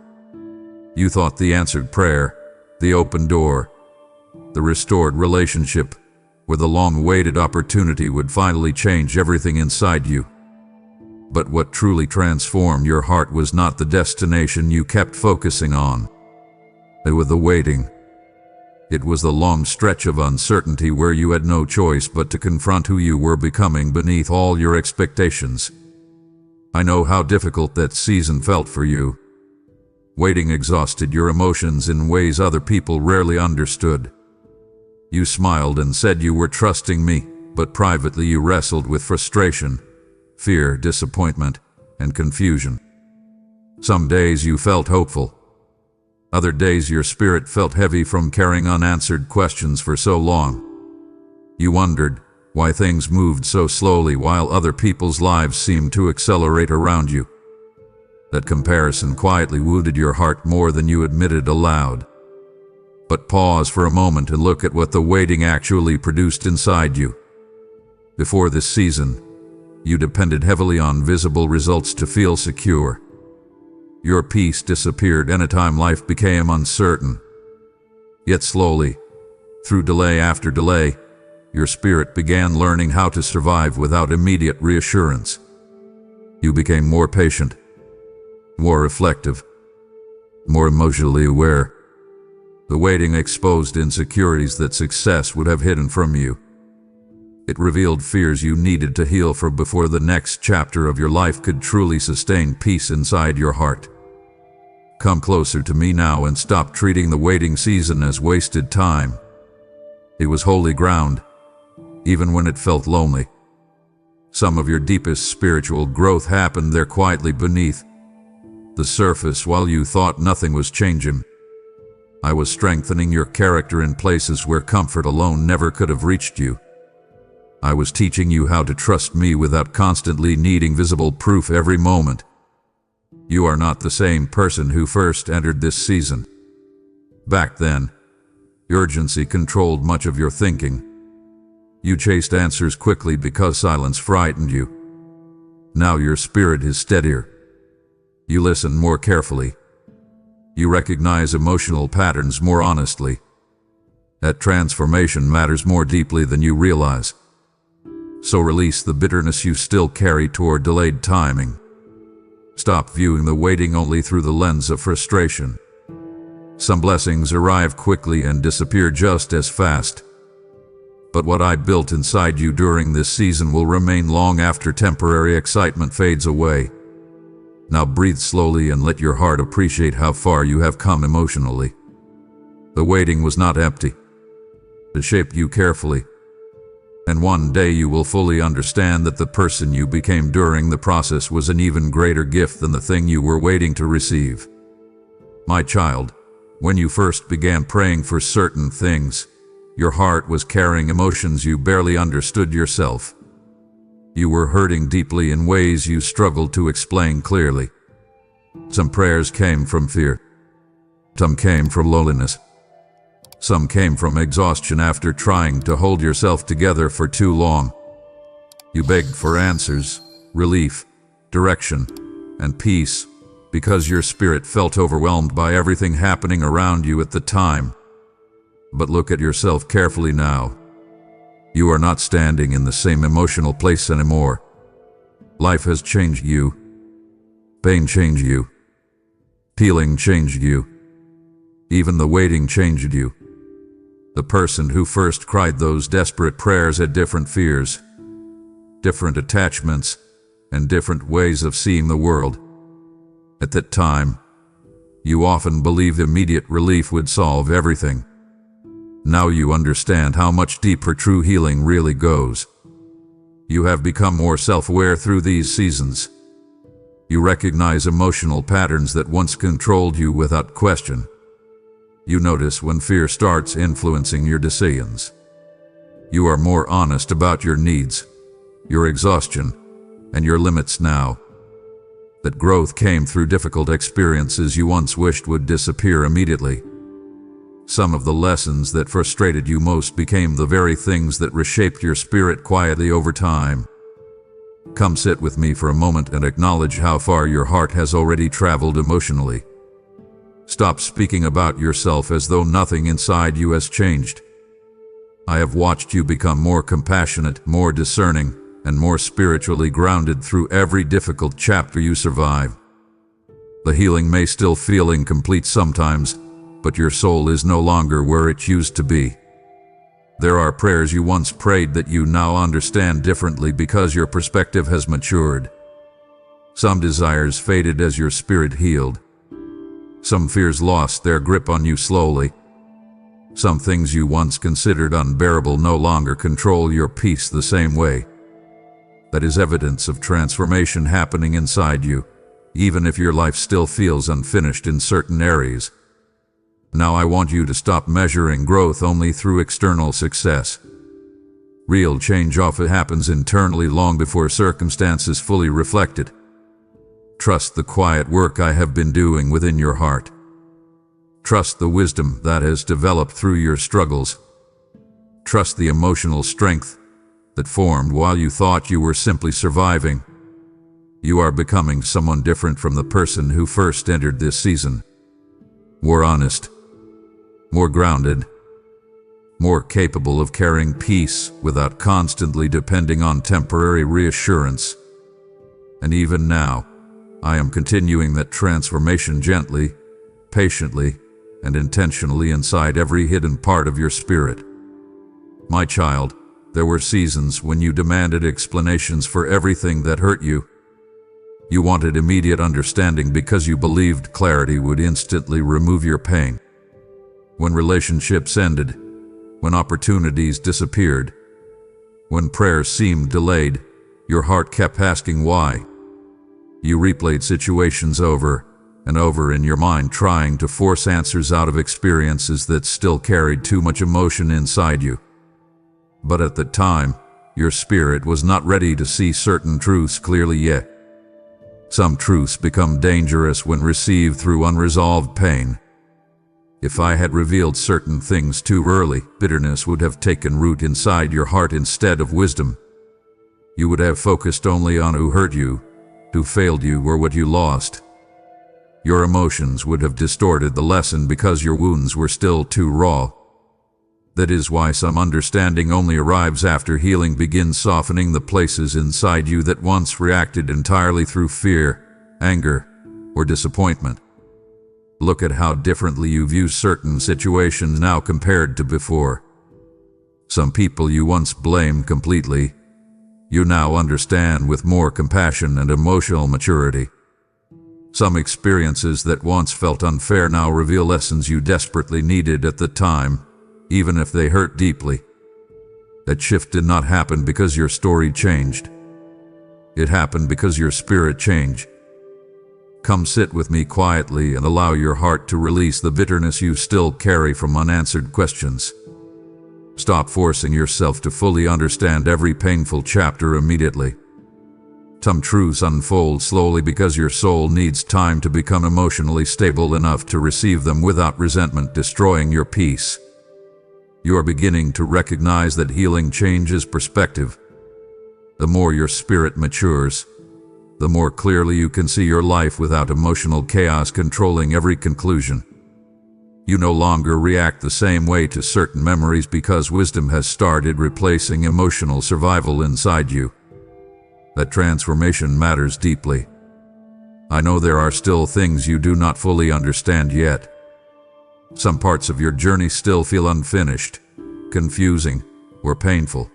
You thought the answered prayer, the open door, the restored relationship, or the long-awaited opportunity would finally change everything inside you. But what truly transformed your heart was not the destination you kept focusing on. It was the waiting. It was the long stretch of uncertainty where you had no choice but to confront who you were becoming beneath all your expectations. I know how difficult that season felt for you. Waiting exhausted your emotions in ways other people rarely understood. You smiled and said you were trusting me, but privately you wrestled with frustration, fear, disappointment, and confusion. Some days you felt hopeful. Other days your spirit felt heavy from carrying unanswered questions for so long. You wondered why things moved so slowly while other people's lives seemed to accelerate around you. That comparison quietly wounded your heart more than you admitted aloud. But pause for a moment and look at what the waiting actually produced inside you. Before this season, you depended heavily on visible results to feel secure. Your peace disappeared anytime life became uncertain. Yet slowly, through delay after delay, your spirit began learning how to survive without immediate reassurance. You became more patient, more reflective, more emotionally aware. The waiting exposed insecurities that success would have hidden from you. It revealed fears you needed to heal from before the next chapter of your life could truly sustain peace inside your heart. Come closer to me now and stop treating the waiting season as wasted time. It was holy ground, even when it felt lonely. Some of your deepest spiritual growth happened there quietly beneath the surface while you thought nothing was changing. I was strengthening your character in places where comfort alone never could have reached you. I was teaching you how to trust me without constantly needing visible proof every moment. You are not the same person who first entered this season. Back then, urgency controlled much of your thinking. You chased answers quickly because silence frightened you. Now your spirit is steadier. You listen more carefully. You recognize emotional patterns more honestly. That transformation matters more deeply than you realize. So release the bitterness you still carry toward delayed timing. Stop viewing the waiting only through the lens of frustration. Some blessings arrive quickly and disappear just as fast. But what I built inside you during this season will remain long after temporary excitement fades away. Now breathe slowly and let your heart appreciate how far you have come emotionally. The waiting was not empty. It shaped you carefully. And one day you will fully understand that the person you became during the process was an even greater gift than the thing you were waiting to receive. My child, When you first began praying for certain things, your heart was carrying emotions you barely understood yourself. You were hurting deeply in ways you struggled to explain clearly. Some prayers came from fear. Some came from loneliness. Some came from exhaustion after trying to hold yourself together for too long. You begged for answers, relief, direction, and peace because your spirit felt overwhelmed by everything happening around you at the time. But look at yourself carefully now. You are not standing in the same emotional place anymore. Life has changed you. Pain changed you. Healing changed you. Even the waiting changed you. The person who first cried those desperate prayers had different fears, different attachments, and different ways of seeing the world. At that time, you often believed immediate relief would solve everything. Now you understand how much deeper true healing really goes. You have become more self-aware through these seasons. You recognize emotional patterns that once controlled you without question. You notice when fear starts influencing your decisions. You are more honest about your needs, your exhaustion, and your limits now. That growth came through difficult experiences you once wished would disappear immediately. Some of the lessons that frustrated you most became the very things that reshaped your spirit quietly over time. Come sit with me for a moment and acknowledge how far your heart has already traveled emotionally. Stop speaking about yourself as though nothing inside you has changed. I have watched you become more compassionate, more discerning, and more spiritually grounded through every difficult chapter you survive. The healing may still feel incomplete sometimes, but your soul is no longer where it used to be. There are prayers you once prayed that you now understand differently because your perspective has matured. Some desires faded as your spirit healed. Some fears lost their grip on you slowly. Some things you once considered unbearable no longer control your peace the same way. That is evidence of transformation happening inside you, even if your life still feels unfinished in certain areas. Now I want you to stop measuring growth only through external success. Real change often happens internally long before circumstances fully reflect it. Trust the quiet work I have been doing within your heart. Trust the wisdom that has developed through your struggles. Trust the emotional strength that formed while you thought you were simply surviving. You are becoming someone different from the person who first entered this season. More honest, more grounded, more capable of carrying peace without constantly depending on temporary reassurance. And even now, I am continuing that transformation gently, patiently, and intentionally inside every hidden part of your spirit. My child, there were seasons when you demanded explanations for everything that hurt you. You wanted immediate understanding because you believed clarity would instantly remove your pain. When relationships ended, when opportunities disappeared, when prayers seemed delayed, your heart kept asking why. You replayed situations over and over in your mind, trying to force answers out of experiences that still carried too much emotion inside you. But at the time, your spirit was not ready to see certain truths clearly yet. Some truths become dangerous when received through unresolved pain. If I had revealed certain things too early, bitterness would have taken root inside your heart instead of wisdom. You would have focused only on who hurt you, who failed you, or what you lost. Your emotions would have distorted the lesson because your wounds were still too raw. That is why some understanding only arrives after healing begins softening the places inside you that once reacted entirely through fear, anger, or disappointment. Look at how differently you view certain situations now compared to before. Some people you once blamed completely, you now understand with more compassion and emotional maturity. Some experiences that once felt unfair now reveal lessons you desperately needed at the time, even if they hurt deeply. That shift did not happen because your story changed. It happened because your spirit changed. Come sit with me quietly and allow your heart to release the bitterness you still carry from unanswered questions. Stop forcing yourself to fully understand every painful chapter immediately. Some truths unfold slowly because your soul needs time to become emotionally stable enough to receive them without resentment destroying your peace. You are beginning to recognize that healing changes perspective. The more your spirit matures, the more clearly you can see your life without emotional chaos controlling every conclusion. You no longer react the same way to certain memories because wisdom has started replacing emotional survival inside you. That transformation matters deeply. I know there are still things you do not fully understand yet. Some parts of your journey still feel unfinished, confusing, or painful.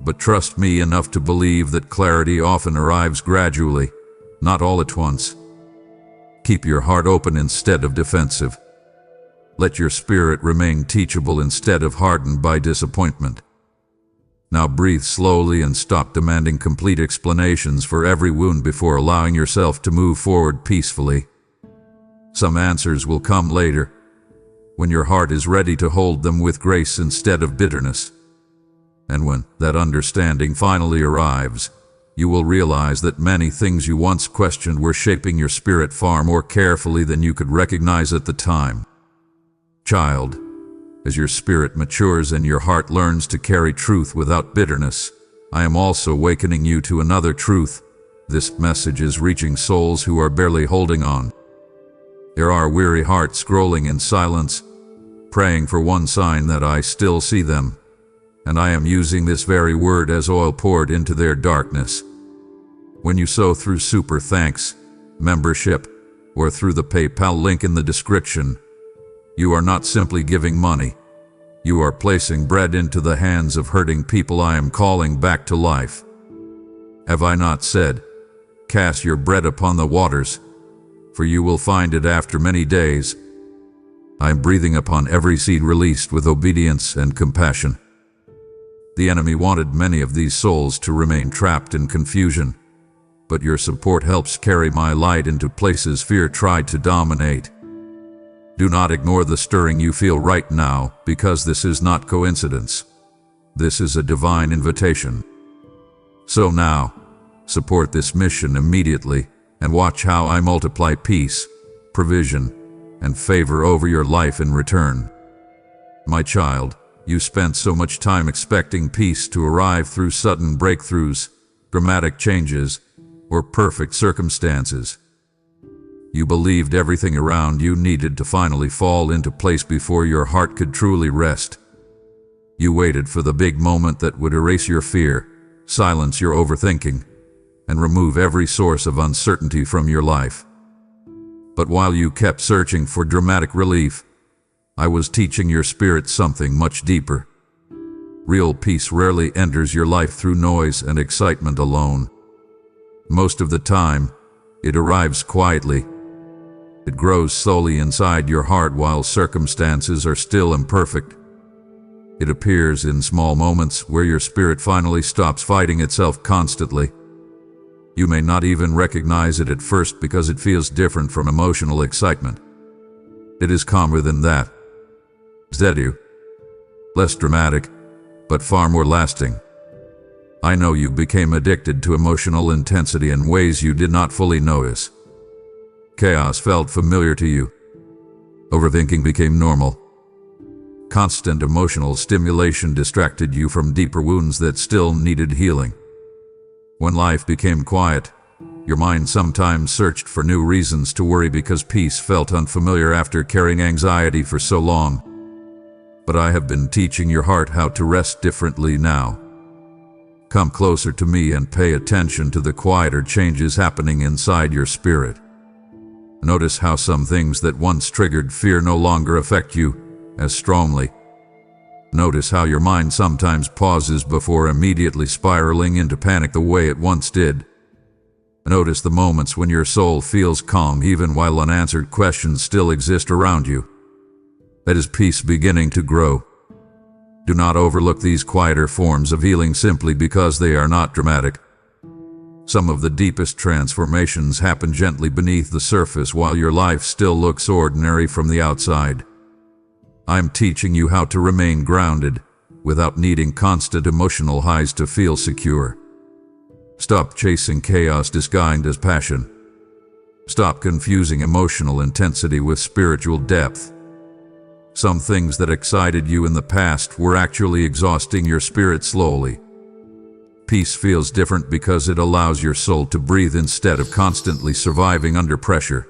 But trust me enough to believe that clarity often arrives gradually, not all at once. Keep your heart open instead of defensive. Let your spirit remain teachable instead of hardened by disappointment. Now breathe slowly and stop demanding complete explanations for every wound before allowing yourself to move forward peacefully. Some answers will come later, when your heart is ready to hold them with grace instead of bitterness. And when that understanding finally arrives, you will realize that many things you once questioned were shaping your spirit far more carefully than you could recognize at the time. Child, as your spirit matures and your heart learns to carry truth without bitterness, I am also awakening you to another truth. This message is reaching souls who are barely holding on. There are weary hearts scrolling in silence, praying for one sign that I still see them, and I am using this very word as oil poured into their darkness. When you sow through super thanks, membership, or through the PayPal link in the description, you are not simply giving money. You are placing bread into the hands of hurting people I am calling back to life. Have I not said, "Cast your bread upon the waters, for you will find it after many days"? I am breathing upon every seed released with obedience and compassion. The enemy wanted many of these souls to remain trapped in confusion, but your support helps carry my light into places fear tried to dominate. Do not ignore the stirring you feel right now, because this is not coincidence. This is a divine invitation. So now, support this mission immediately and watch how I multiply peace, provision, and favor over your life in return. My child, you spent so much time expecting peace to arrive through sudden breakthroughs, dramatic changes, or perfect circumstances. You believed everything around you needed to finally fall into place before your heart could truly rest. You waited for the big moment that would erase your fear, silence your overthinking, and remove every source of uncertainty from your life. But while you kept searching for dramatic relief, I was teaching your spirit something much deeper. Real peace rarely enters your life through noise and excitement alone. Most of the time, it arrives quietly. It grows slowly inside your heart while circumstances are still imperfect. It appears in small moments where your spirit finally stops fighting itself constantly. You may not even recognize it at first because it feels different from emotional excitement. It is calmer than that. Steadier, less dramatic, but far more lasting. I know you became addicted to emotional intensity in ways you did not fully notice. Chaos felt familiar to you. Overthinking became normal. Constant emotional stimulation distracted you from deeper wounds that still needed healing. When life became quiet, your mind sometimes searched for new reasons to worry because peace felt unfamiliar after carrying anxiety for so long. But I have been teaching your heart how to rest differently now. Come closer to me and pay attention to the quieter changes happening inside your spirit. Notice how some things that once triggered fear no longer affect you as strongly. Notice how your mind sometimes pauses before immediately spiraling into panic the way it once did. Notice the moments when your soul feels calm even while unanswered questions still exist around you. That is peace beginning to grow. Do not overlook these quieter forms of healing simply because they are not dramatic. Some of the deepest transformations happen gently beneath the surface while your life still looks ordinary from the outside. I'm teaching you how to remain grounded without needing constant emotional highs to feel secure. Stop chasing chaos disguised as passion. Stop confusing emotional intensity with spiritual depth. Some things that excited you in the past were actually exhausting your spirit slowly. Peace feels different because it allows your soul to breathe instead of constantly surviving under pressure.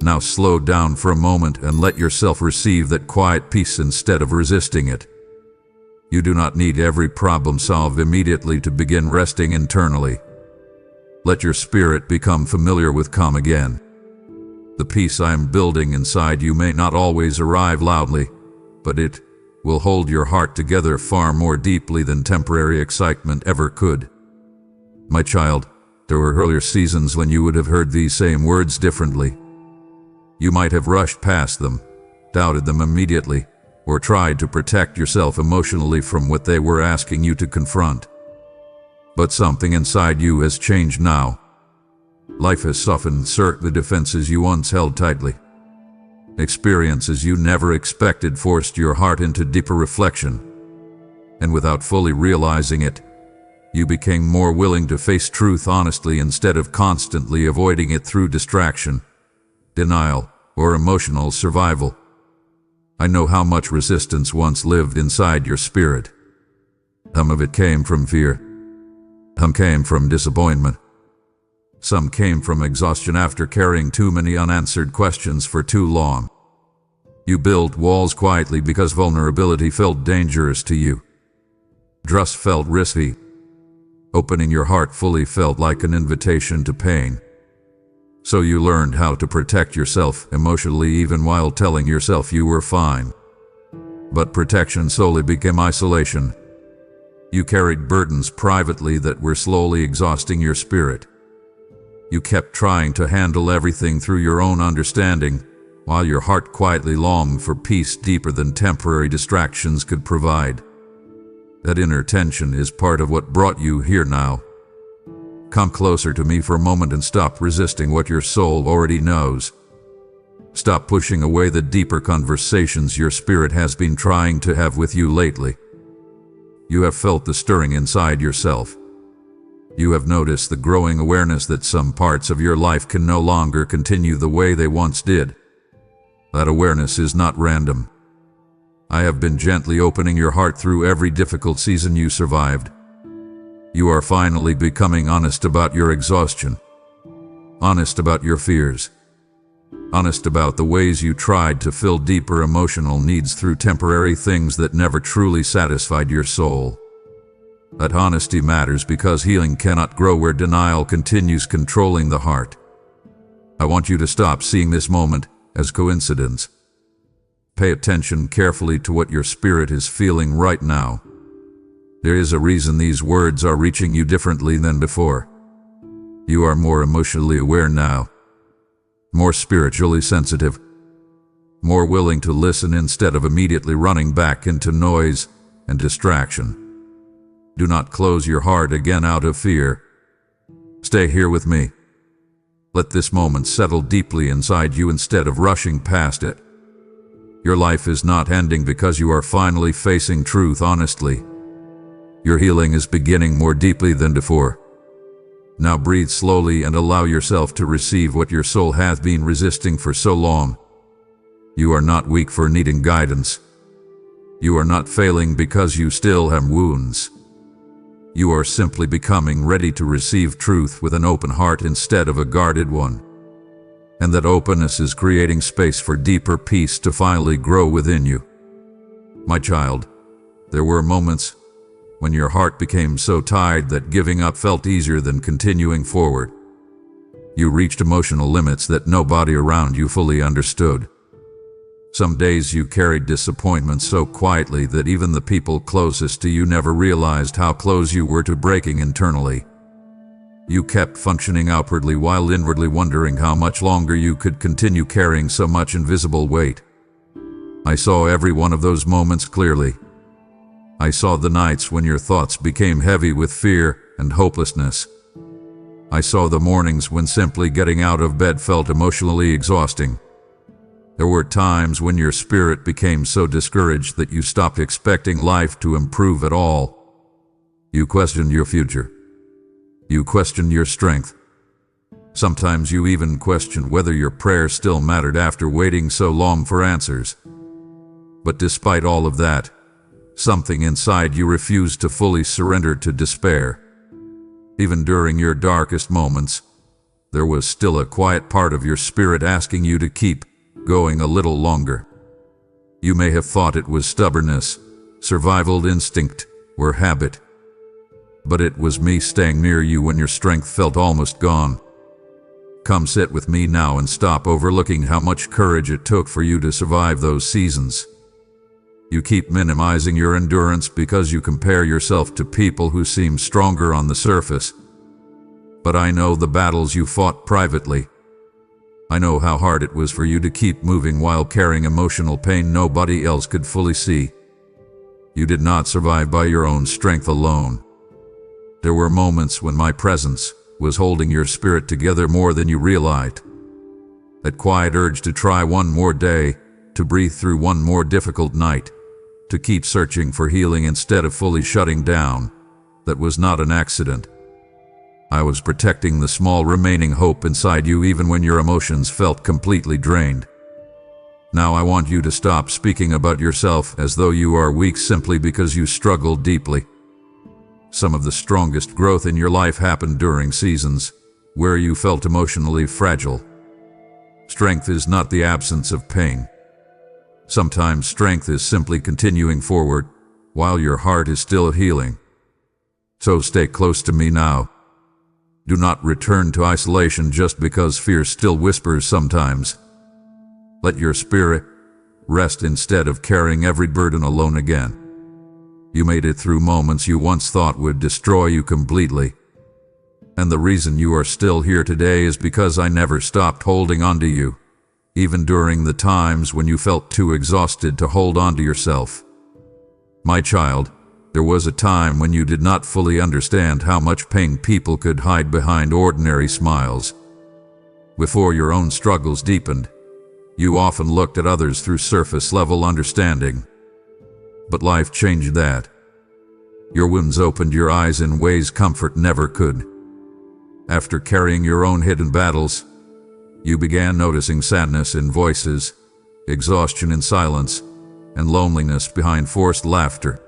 Now slow down for a moment and let yourself receive that quiet peace instead of resisting it. You do not need every problem solved immediately to begin resting internally. Let your spirit become familiar with calm again. The peace I am building inside you may not always arrive loudly, but it will hold your heart together far more deeply than temporary excitement ever could. My child, there were earlier seasons when you would have heard these same words differently. You might have rushed past them, doubted them immediately, or tried to protect yourself emotionally from what they were asking you to confront. But something inside you has changed now. Life has softened certain defenses you once held tightly. Experiences you never expected forced your heart into deeper reflection, and without fully realizing it, you became more willing to face truth honestly instead of constantly avoiding it through distraction, denial, or emotional survival. I know how much resistance once lived inside your spirit. Some of it came from fear. Some came from disappointment. Some came from exhaustion after carrying too many unanswered questions for too long. You built walls quietly because vulnerability felt dangerous to you. Trust felt risky. Opening your heart fully felt like an invitation to pain. So you learned how to protect yourself emotionally even while telling yourself you were fine. But protection slowly became isolation. You carried burdens privately that were slowly exhausting your spirit. You kept trying to handle everything through your own understanding, while your heart quietly longed for peace deeper than temporary distractions could provide. That inner tension is part of what brought you here now. Come closer to me for a moment and stop resisting what your soul already knows. Stop pushing away the deeper conversations your spirit has been trying to have with you lately. You have felt the stirring inside yourself. You have noticed the growing awareness that some parts of your life can no longer continue the way they once did. That awareness is not random. I have been gently opening your heart through every difficult season you survived. You are finally becoming honest about your exhaustion, honest about your fears, honest about the ways you tried to fill deeper emotional needs through temporary things that never truly satisfied your soul. That honesty matters because healing cannot grow where denial continues controlling the heart. I want you to stop seeing this moment as coincidence. Pay attention carefully to what your spirit is feeling right now. There is a reason these words are reaching you differently than before. You are more emotionally aware now, more spiritually sensitive, more willing to listen instead of immediately running back into noise and distraction. Do not close your heart again out of fear. Stay here with me. Let this moment settle deeply inside you instead of rushing past it. Your life is not ending because you are finally facing truth honestly. Your healing is beginning more deeply than before. Now breathe slowly and allow yourself to receive what your soul hath been resisting for so long. You are not weak for needing guidance. You are not failing because you still have wounds. You are simply becoming ready to receive truth with an open heart instead of a guarded one. And that openness is creating space for deeper peace to finally grow within you. My child, there were moments when your heart became so tired that giving up felt easier than continuing forward. You reached emotional limits that nobody around you fully understood. Some days you carried disappointment so quietly that even the people closest to you never realized how close you were to breaking internally. You kept functioning outwardly while inwardly wondering how much longer you could continue carrying so much invisible weight. I saw every one of those moments clearly. I saw the nights when your thoughts became heavy with fear and hopelessness. I saw the mornings when simply getting out of bed felt emotionally exhausting. There were times when your spirit became so discouraged that you stopped expecting life to improve at all. You questioned your future. You questioned your strength. Sometimes you even questioned whether your prayers still mattered after waiting so long for answers. But despite all of that, something inside you refused to fully surrender to despair. Even during your darkest moments, there was still a quiet part of your spirit asking you to keep going a little longer. You may have thought it was stubbornness, survival instinct, or habit. But it was me staying near you when your strength felt almost gone. Come sit with me now and stop overlooking how much courage it took for you to survive those seasons. You keep minimizing your endurance because you compare yourself to people who seem stronger on the surface. But I know the battles you fought privately. I know how hard it was for you to keep moving while carrying emotional pain nobody else could fully see. You did not survive by your own strength alone. There were moments when my presence was holding your spirit together more than you realized. That quiet urge to try one more day, to breathe through one more difficult night, to keep searching for healing instead of fully shutting down, that was not an accident. I was protecting the small remaining hope inside you even when your emotions felt completely drained. Now I want you to stop speaking about yourself as though you are weak simply because you struggled deeply. Some of the strongest growth in your life happened during seasons where you felt emotionally fragile. Strength is not the absence of pain. Sometimes strength is simply continuing forward while your heart is still healing. So stay close to me now. Do not return to isolation just because fear still whispers sometimes. Let your spirit rest instead of carrying every burden alone again. You made it through moments you once thought would destroy you completely. And the reason you are still here today is because I never stopped holding on to you, even during the times when you felt too exhausted to hold on to yourself. My child, there was a time when you did not fully understand how much pain people could hide behind ordinary smiles. Before your own struggles deepened, you often looked at others through surface-level understanding. But life changed that. Your wounds opened your eyes in ways comfort never could. After carrying your own hidden battles, you began noticing sadness in voices, exhaustion in silence, and loneliness behind forced laughter.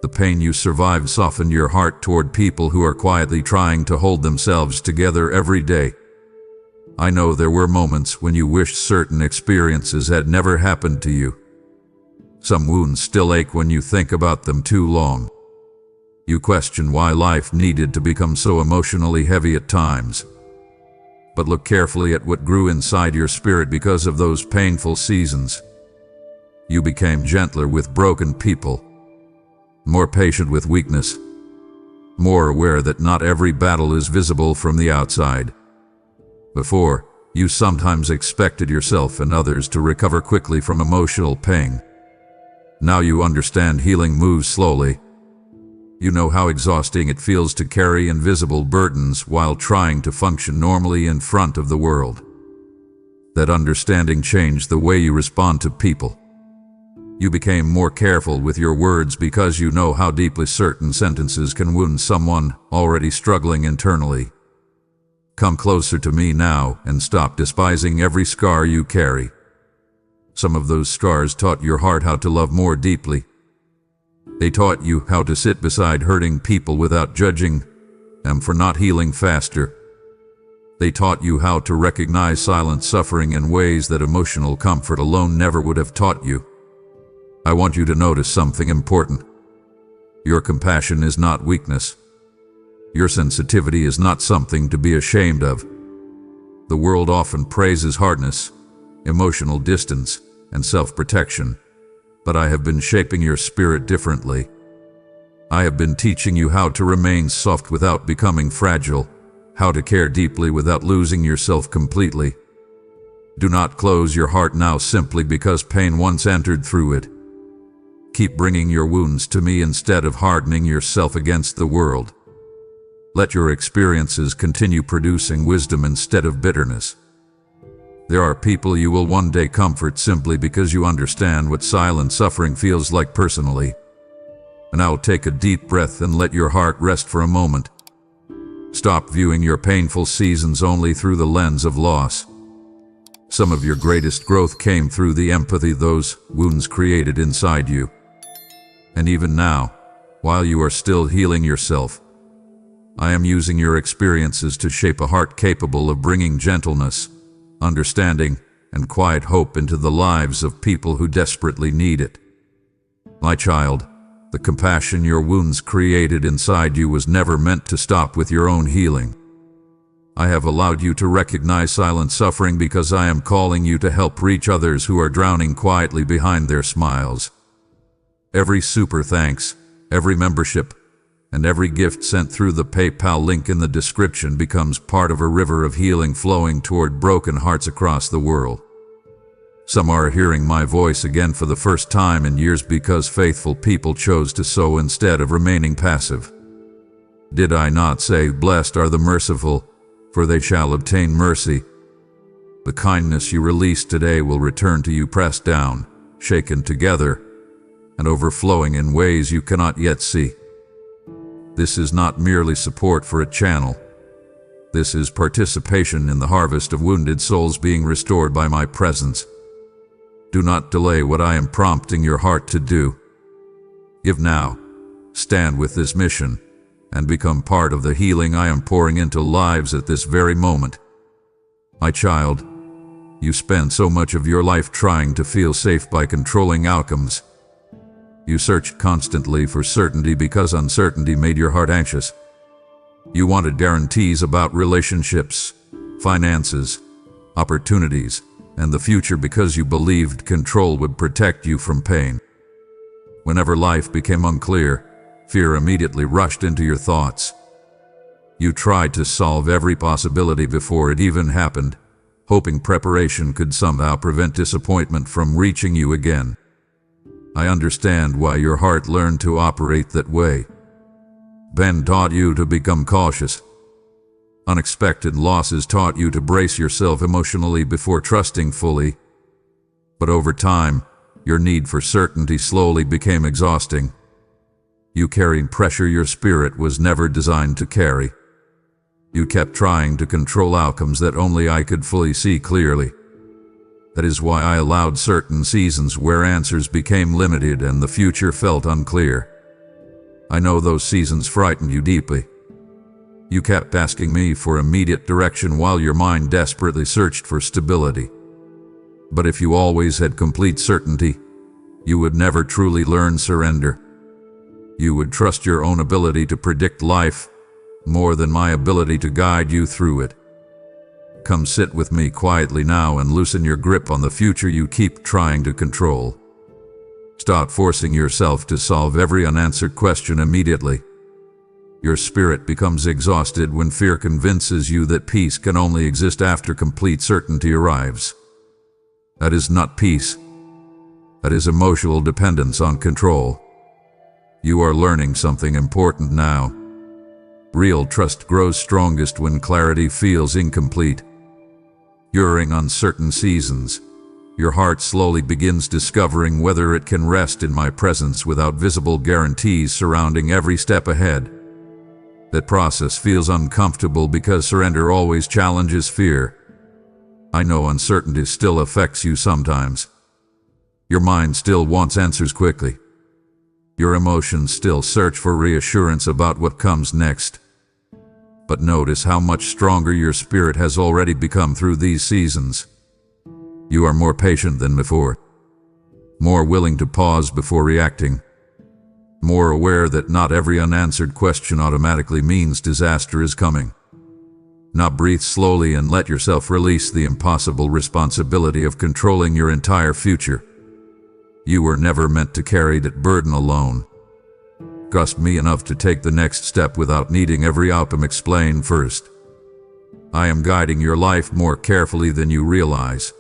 The pain you survived softened your heart toward people who are quietly trying to hold themselves together every day. I know there were moments when you wished certain experiences had never happened to you. Some wounds still ache when you think about them too long. You question why life needed to become so emotionally heavy at times. But look carefully at what grew inside your spirit because of those painful seasons. You became gentler with broken people, more patient with weakness, more aware that not every battle is visible from the outside. Before, you sometimes expected yourself and others to recover quickly from emotional pain. Now you understand healing moves slowly. You know how exhausting it feels to carry invisible burdens while trying to function normally in front of the world. That understanding changed the way you respond to people. You became more careful with your words because you know how deeply certain sentences can wound someone already struggling internally. Come closer to me now and stop despising every scar you carry. Some of those scars taught your heart how to love more deeply. They taught you how to sit beside hurting people without judging them for not healing faster. They taught you how to recognize silent suffering in ways that emotional comfort alone never would have taught you. I want you to notice something important. Your compassion is not weakness. Your sensitivity is not something to be ashamed of. The world often praises hardness, emotional distance, and self-protection, but I have been shaping your spirit differently. I have been teaching you how to remain soft without becoming fragile, how to care deeply without losing yourself completely. Do not close your heart now simply because pain once entered through it. Keep bringing your wounds to me instead of hardening yourself against the world. Let your experiences continue producing wisdom instead of bitterness. There are people you will one day comfort simply because you understand what silent suffering feels like personally. And now take a deep breath and let your heart rest for a moment. Stop viewing your painful seasons only through the lens of loss. Some of your greatest growth came through the empathy those wounds created inside you. And even now, while you are still healing yourself, I am using your experiences to shape a heart capable of bringing gentleness, understanding, and quiet hope into the lives of people who desperately need it. My child, the compassion your wounds created inside you was never meant to stop with your own healing. I have allowed you to recognize silent suffering because I am calling you to help reach others who are drowning quietly behind their smiles. Every super thanks, every membership, and every gift sent through the PayPal link in the description becomes part of a river of healing flowing toward broken hearts across the world. Some are hearing my voice again for the first time in years because faithful people chose to sow instead of remaining passive. Did I not say, "Blessed are the merciful, for they shall obtain mercy"? The kindness you release today will return to you pressed down, shaken together, and overflowing in ways you cannot yet see. This is not merely support for a channel. This is participation in the harvest of wounded souls being restored by my presence. Do not delay what I am prompting your heart to do. Give now, stand with this mission, and become part of the healing I am pouring into lives at this very moment. My child, you spend so much of your life trying to feel safe by controlling outcomes. You searched constantly for certainty because uncertainty made your heart anxious. You wanted guarantees about relationships, finances, opportunities, and the future because you believed control would protect you from pain. Whenever life became unclear, fear immediately rushed into your thoughts. You tried to solve every possibility before it even happened, hoping preparation could somehow prevent disappointment from reaching you again. I understand why your heart learned to operate that way. Ben taught you to become cautious. Unexpected losses taught you to brace yourself emotionally before trusting fully. But over time, your need for certainty slowly became exhausting. You carried pressure your spirit was never designed to carry. You kept trying to control outcomes that only I could fully see clearly. That is why I allowed certain seasons where answers became limited and the future felt unclear. I know those seasons frightened you deeply. You kept asking me for immediate direction while your mind desperately searched for stability. But if you always had complete certainty, you would never truly learn surrender. You would trust your own ability to predict life more than my ability to guide you through it. Come sit with me quietly now and loosen your grip on the future you keep trying to control. Stop forcing yourself to solve every unanswered question immediately. Your spirit becomes exhausted when fear convinces you that peace can only exist after complete certainty arrives. That is not peace. That is emotional dependence on control. You are learning something important now. Real trust grows strongest when clarity feels incomplete. During uncertain seasons, your heart slowly begins discovering whether it can rest in my presence without visible guarantees surrounding every step ahead. That process feels uncomfortable because surrender always challenges fear. I know uncertainty still affects you sometimes. Your mind still wants answers quickly. Your emotions still search for reassurance about what comes next. But notice how much stronger your spirit has already become through these seasons. You are more patient than before, more willing to pause before reacting, more aware that not every unanswered question automatically means disaster is coming. Now breathe slowly and let yourself release the impossible responsibility of controlling your entire future. You were never meant to carry that burden alone. Trust me enough to take the next step without needing every outcome explained first. I am guiding your life more carefully than you realize,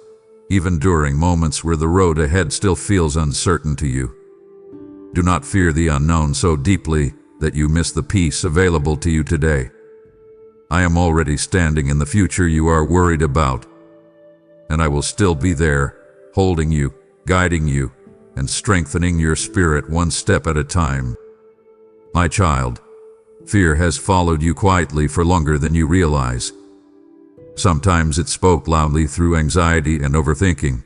even during moments where the road ahead still feels uncertain to you. Do not fear the unknown so deeply that you miss the peace available to you today. I am already standing in the future you are worried about, and I will still be there, holding you, guiding you, and strengthening your spirit one step at a time. My child, fear has followed you quietly for longer than you realize. Sometimes it spoke loudly through anxiety and overthinking.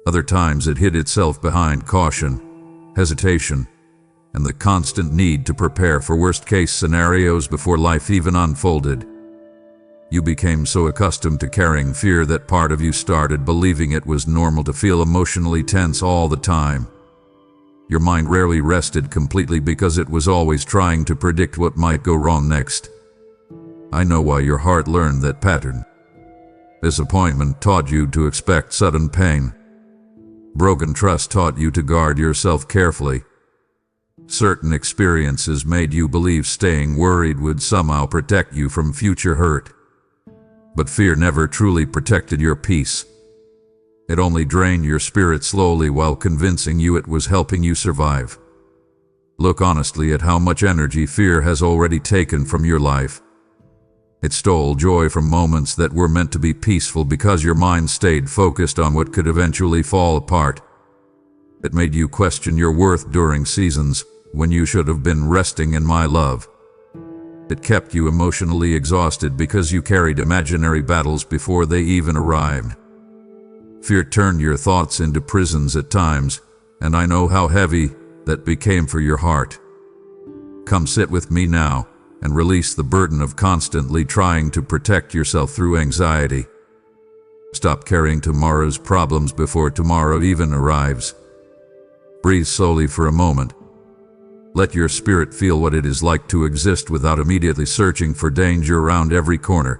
Other times it hid itself behind caution, hesitation, and the constant need to prepare for worst-case scenarios before life even unfolded. You became so accustomed to carrying fear that part of you started believing it was normal to feel emotionally tense all the time. Your mind rarely rested completely because it was always trying to predict what might go wrong next. I know why your heart learned that pattern. Disappointment taught you to expect sudden pain. Broken trust taught you to guard yourself carefully. Certain experiences made you believe staying worried would somehow protect you from future hurt. But fear never truly protected your peace. It only drained your spirit slowly while convincing you it was helping you survive. Look honestly at how much energy fear has already taken from your life. It stole joy from moments that were meant to be peaceful because your mind stayed focused on what could eventually fall apart. It made you question your worth during seasons when you should have been resting in my love. It kept you emotionally exhausted because you carried imaginary battles before they even arrived. Fear turned your thoughts into prisons at times, and I know how heavy that became for your heart. Come sit with me now and release the burden of constantly trying to protect yourself through anxiety. Stop carrying tomorrow's problems before tomorrow even arrives. Breathe slowly for a moment. Let your spirit feel what it is like to exist without immediately searching for danger around every corner.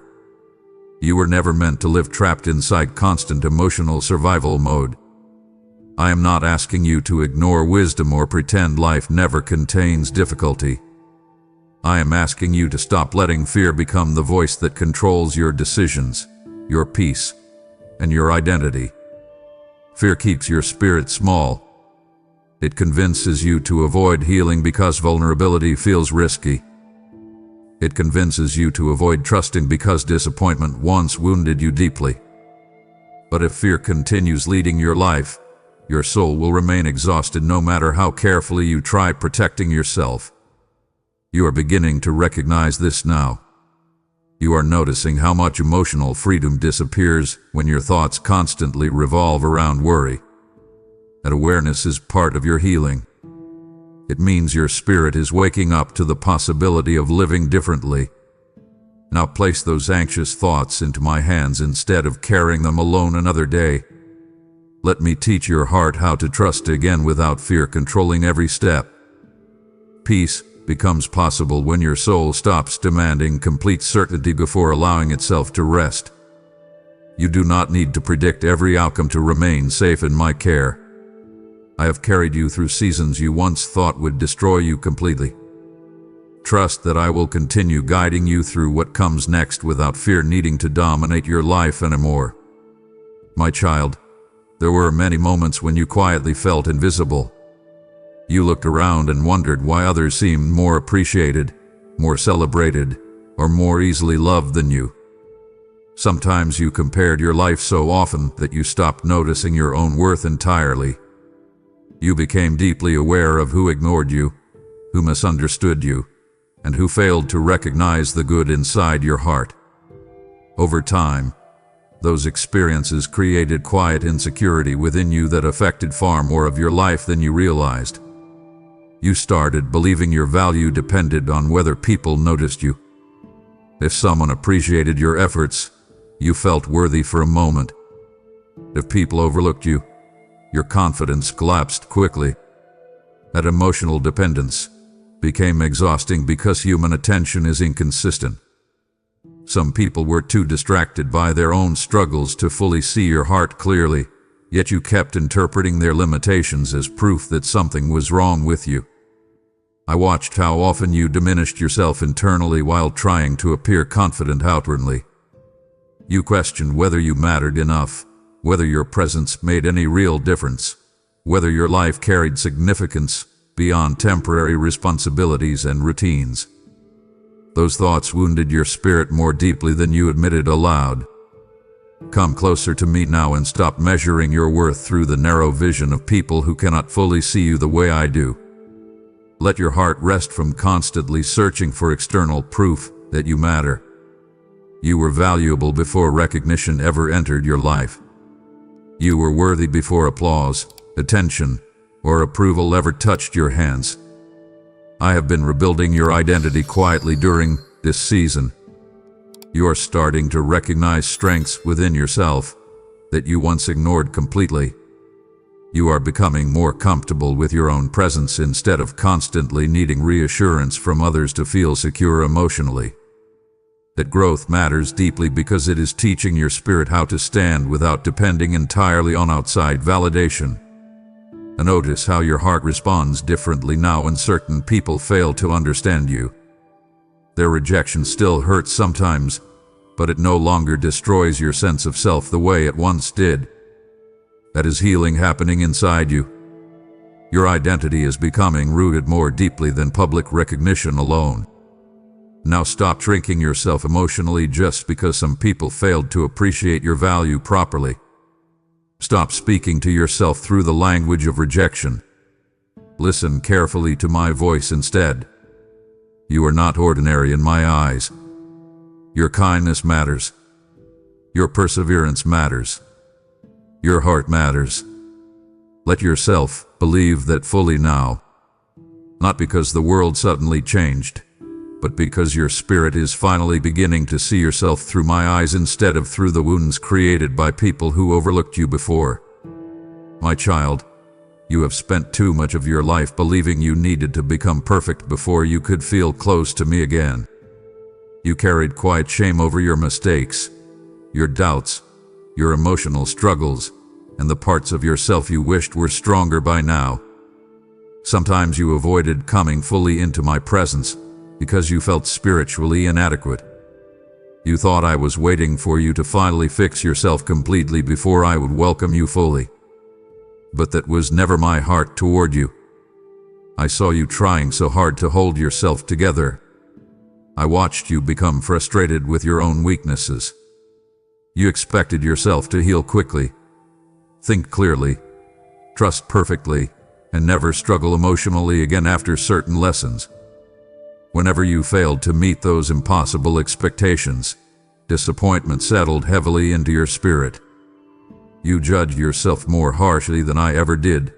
You were never meant to live trapped inside constant emotional survival mode. I am not asking you to ignore wisdom or pretend life never contains difficulty. I am asking you to stop letting fear become the voice that controls your decisions, your peace, and your identity. Fear keeps your spirit small. It convinces you to avoid healing because vulnerability feels risky. It convinces you to avoid trusting because disappointment once wounded you deeply. But if fear continues leading your life, your soul will remain exhausted no matter how carefully you try protecting yourself. You are beginning to recognize this now. You are noticing how much emotional freedom disappears when your thoughts constantly revolve around worry. That awareness is part of your healing. It means your spirit is waking up to the possibility of living differently. Now place those anxious thoughts into my hands instead of carrying them alone another day. Let me teach your heart how to trust again without fear controlling every step. Peace becomes possible when your soul stops demanding complete certainty before allowing itself to rest. You do not need to predict every outcome to remain safe in my care. I have carried you through seasons you once thought would destroy you completely. Trust that I will continue guiding you through what comes next without fear needing to dominate your life anymore. My child, there were many moments when you quietly felt invisible. You looked around and wondered why others seemed more appreciated, more celebrated, or more easily loved than you. Sometimes you compared your life so often that you stopped noticing your own worth entirely. You became deeply aware of who ignored you, who misunderstood you, and who failed to recognize the good inside your heart. Over time, those experiences created quiet insecurity within you that affected far more of your life than you realized. You started believing your value depended on whether people noticed you. If someone appreciated your efforts, you felt worthy for a moment. If people overlooked you, your confidence collapsed quickly. That emotional dependence became exhausting because human attention is inconsistent. Some people were too distracted by their own struggles to fully see your heart clearly, yet you kept interpreting their limitations as proof that something was wrong with you. I watched how often you diminished yourself internally while trying to appear confident outwardly. You questioned whether you mattered enough, whether your presence made any real difference, whether your life carried significance beyond temporary responsibilities and routines. Those thoughts wounded your spirit more deeply than you admitted aloud. Come closer to me now and stop measuring your worth through the narrow vision of people who cannot fully see you the way I do. Let your heart rest from constantly searching for external proof that you matter. You were valuable before recognition ever entered your life. You were worthy before applause, attention, or approval ever touched your hands. I have been rebuilding your identity quietly during this season. You are starting to recognize strengths within yourself that you once ignored completely. You are becoming more comfortable with your own presence instead of constantly needing reassurance from others to feel secure emotionally. That growth matters deeply because it is teaching your spirit how to stand without depending entirely on outside validation. And notice how your heart responds differently now when certain people fail to understand you. Their rejection still hurts sometimes, but it no longer destroys your sense of self the way it once did. That is healing happening inside you. Your identity is becoming rooted more deeply than public recognition alone. Now stop shrinking yourself emotionally just because some people failed to appreciate your value properly. Stop speaking to yourself through the language of rejection. Listen carefully to my voice instead. You are not ordinary in my eyes. Your kindness matters. Your perseverance matters. Your heart matters. Let yourself believe that fully now. Not because the world suddenly changed, but because your spirit is finally beginning to see yourself through my eyes instead of through the wounds created by people who overlooked you before. My child, you have spent too much of your life believing you needed to become perfect before you could feel close to me again. You carried quiet shame over your mistakes, your doubts, your emotional struggles, and the parts of yourself you wished were stronger by now. Sometimes you avoided coming fully into my presence because you felt spiritually inadequate. You thought I was waiting for you to finally fix yourself completely before I would welcome you fully. But that was never my heart toward you. I saw you trying so hard to hold yourself together. I watched you become frustrated with your own weaknesses. You expected yourself to heal quickly, think clearly, trust perfectly, and never struggle emotionally again after certain lessons. Whenever you failed to meet those impossible expectations, disappointment settled heavily into your spirit. You judged yourself more harshly than I ever did.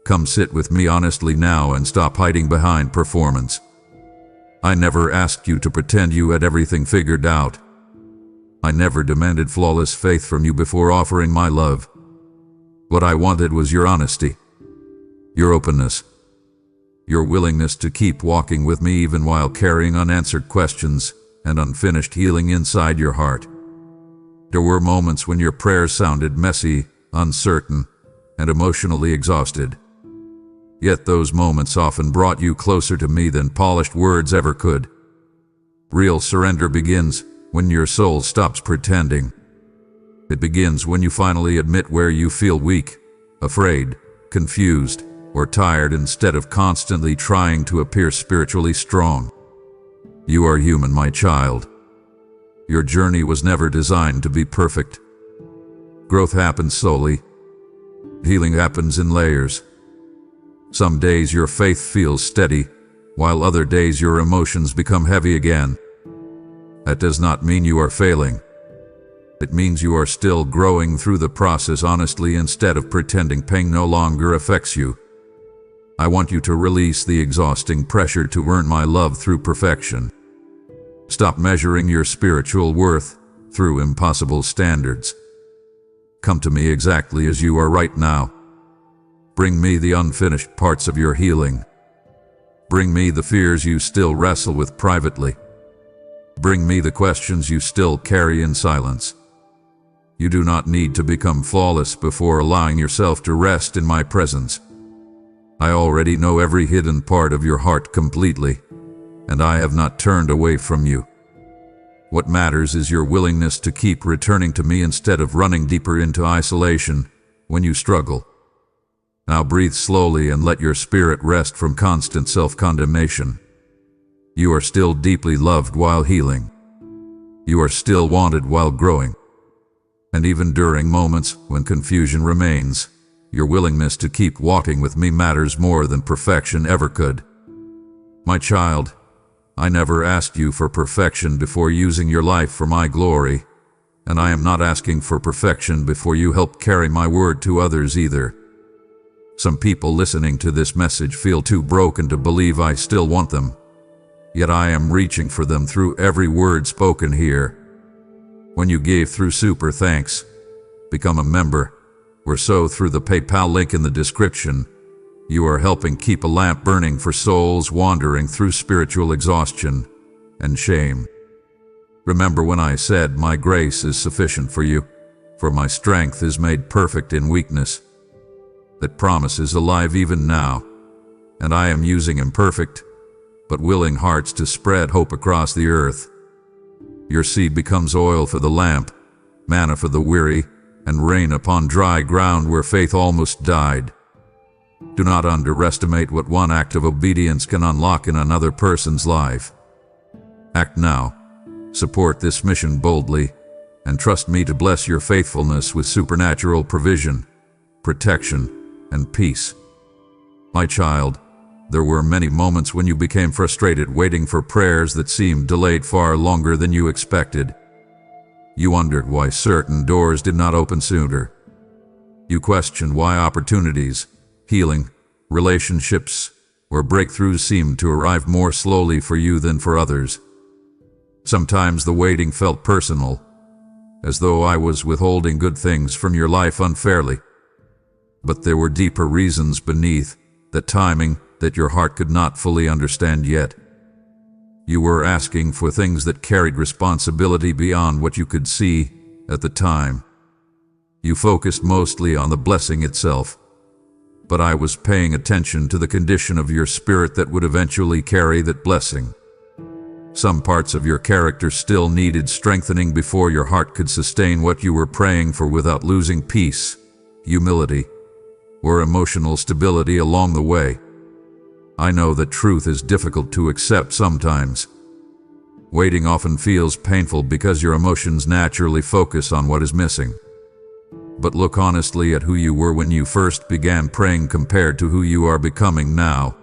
Come sit with me honestly now and stop hiding behind performance. I never asked you to pretend you had everything figured out. I never demanded flawless faith from you before offering my love. What I wanted was your honesty, your openness, your willingness to keep walking with me even while carrying unanswered questions and unfinished healing inside your heart. There were moments when your prayers sounded messy, uncertain, and emotionally exhausted. Yet those moments often brought you closer to me than polished words ever could. Real surrender begins when your soul stops pretending. It begins when you finally admit where you feel weak, afraid, confused, or tired instead of constantly trying to appear spiritually strong. You are human, my child. Your journey was never designed to be perfect. Growth happens slowly. Healing happens in layers. Some days your faith feels steady, while other days your emotions become heavy again. That does not mean you are failing. It means you are still growing through the process honestly instead of pretending pain no longer affects you. I want you to release the exhausting pressure to earn my love through perfection. Stop measuring your spiritual worth through impossible standards. Come to me exactly as you are right now. Bring me the unfinished parts of your healing. Bring me the fears you still wrestle with privately. Bring me the questions you still carry in silence. You do not need to become flawless before allowing yourself to rest in my presence. I already know every hidden part of your heart completely, and I have not turned away from you. What matters is your willingness to keep returning to me instead of running deeper into isolation when you struggle. Now breathe slowly and let your spirit rest from constant self-condemnation. You are still deeply loved while healing. You are still wanted while growing. And even during moments when confusion remains, your willingness to keep walking with me matters more than perfection ever could. My child, I never asked you for perfection before using your life for my glory, and I am not asking for perfection before you help carry my word to others either. Some people listening to this message feel too broken to believe I still want them, yet I am reaching for them through every word spoken here. When you gave through super thanks, become a member, or sow through the PayPal link in the description, you are helping keep a lamp burning for souls wandering through spiritual exhaustion and shame. Remember when I said, "My grace is sufficient for you, for my strength is made perfect in weakness." That promise is alive even now, and I am using imperfect but willing hearts to spread hope across the earth. Your seed becomes oil for the lamp, manna for the weary, and rain upon dry ground where faith almost died. Do not underestimate what one act of obedience can unlock in another person's life. Act now, support this mission boldly, and trust me to bless your faithfulness with supernatural provision, protection, and peace. My child, there were many moments when you became frustrated waiting for prayers that seemed delayed far longer than you expected. You wondered why certain doors did not open sooner. You questioned why opportunities, healing, relationships, or breakthroughs seemed to arrive more slowly for you than for others. Sometimes the waiting felt personal, as though I was withholding good things from your life unfairly. But there were deeper reasons beneath that timing that your heart could not fully understand yet. You were asking for things that carried responsibility beyond what you could see at the time. You focused mostly on the blessing itself, but I was paying attention to the condition of your spirit that would eventually carry that blessing. Some parts of your character still needed strengthening before your heart could sustain what you were praying for without losing peace, humility, or emotional stability along the way. I know that truth is difficult to accept sometimes. Waiting often feels painful because your emotions naturally focus on what is missing. But look honestly at who you were when you first began praying compared to who you are becoming now.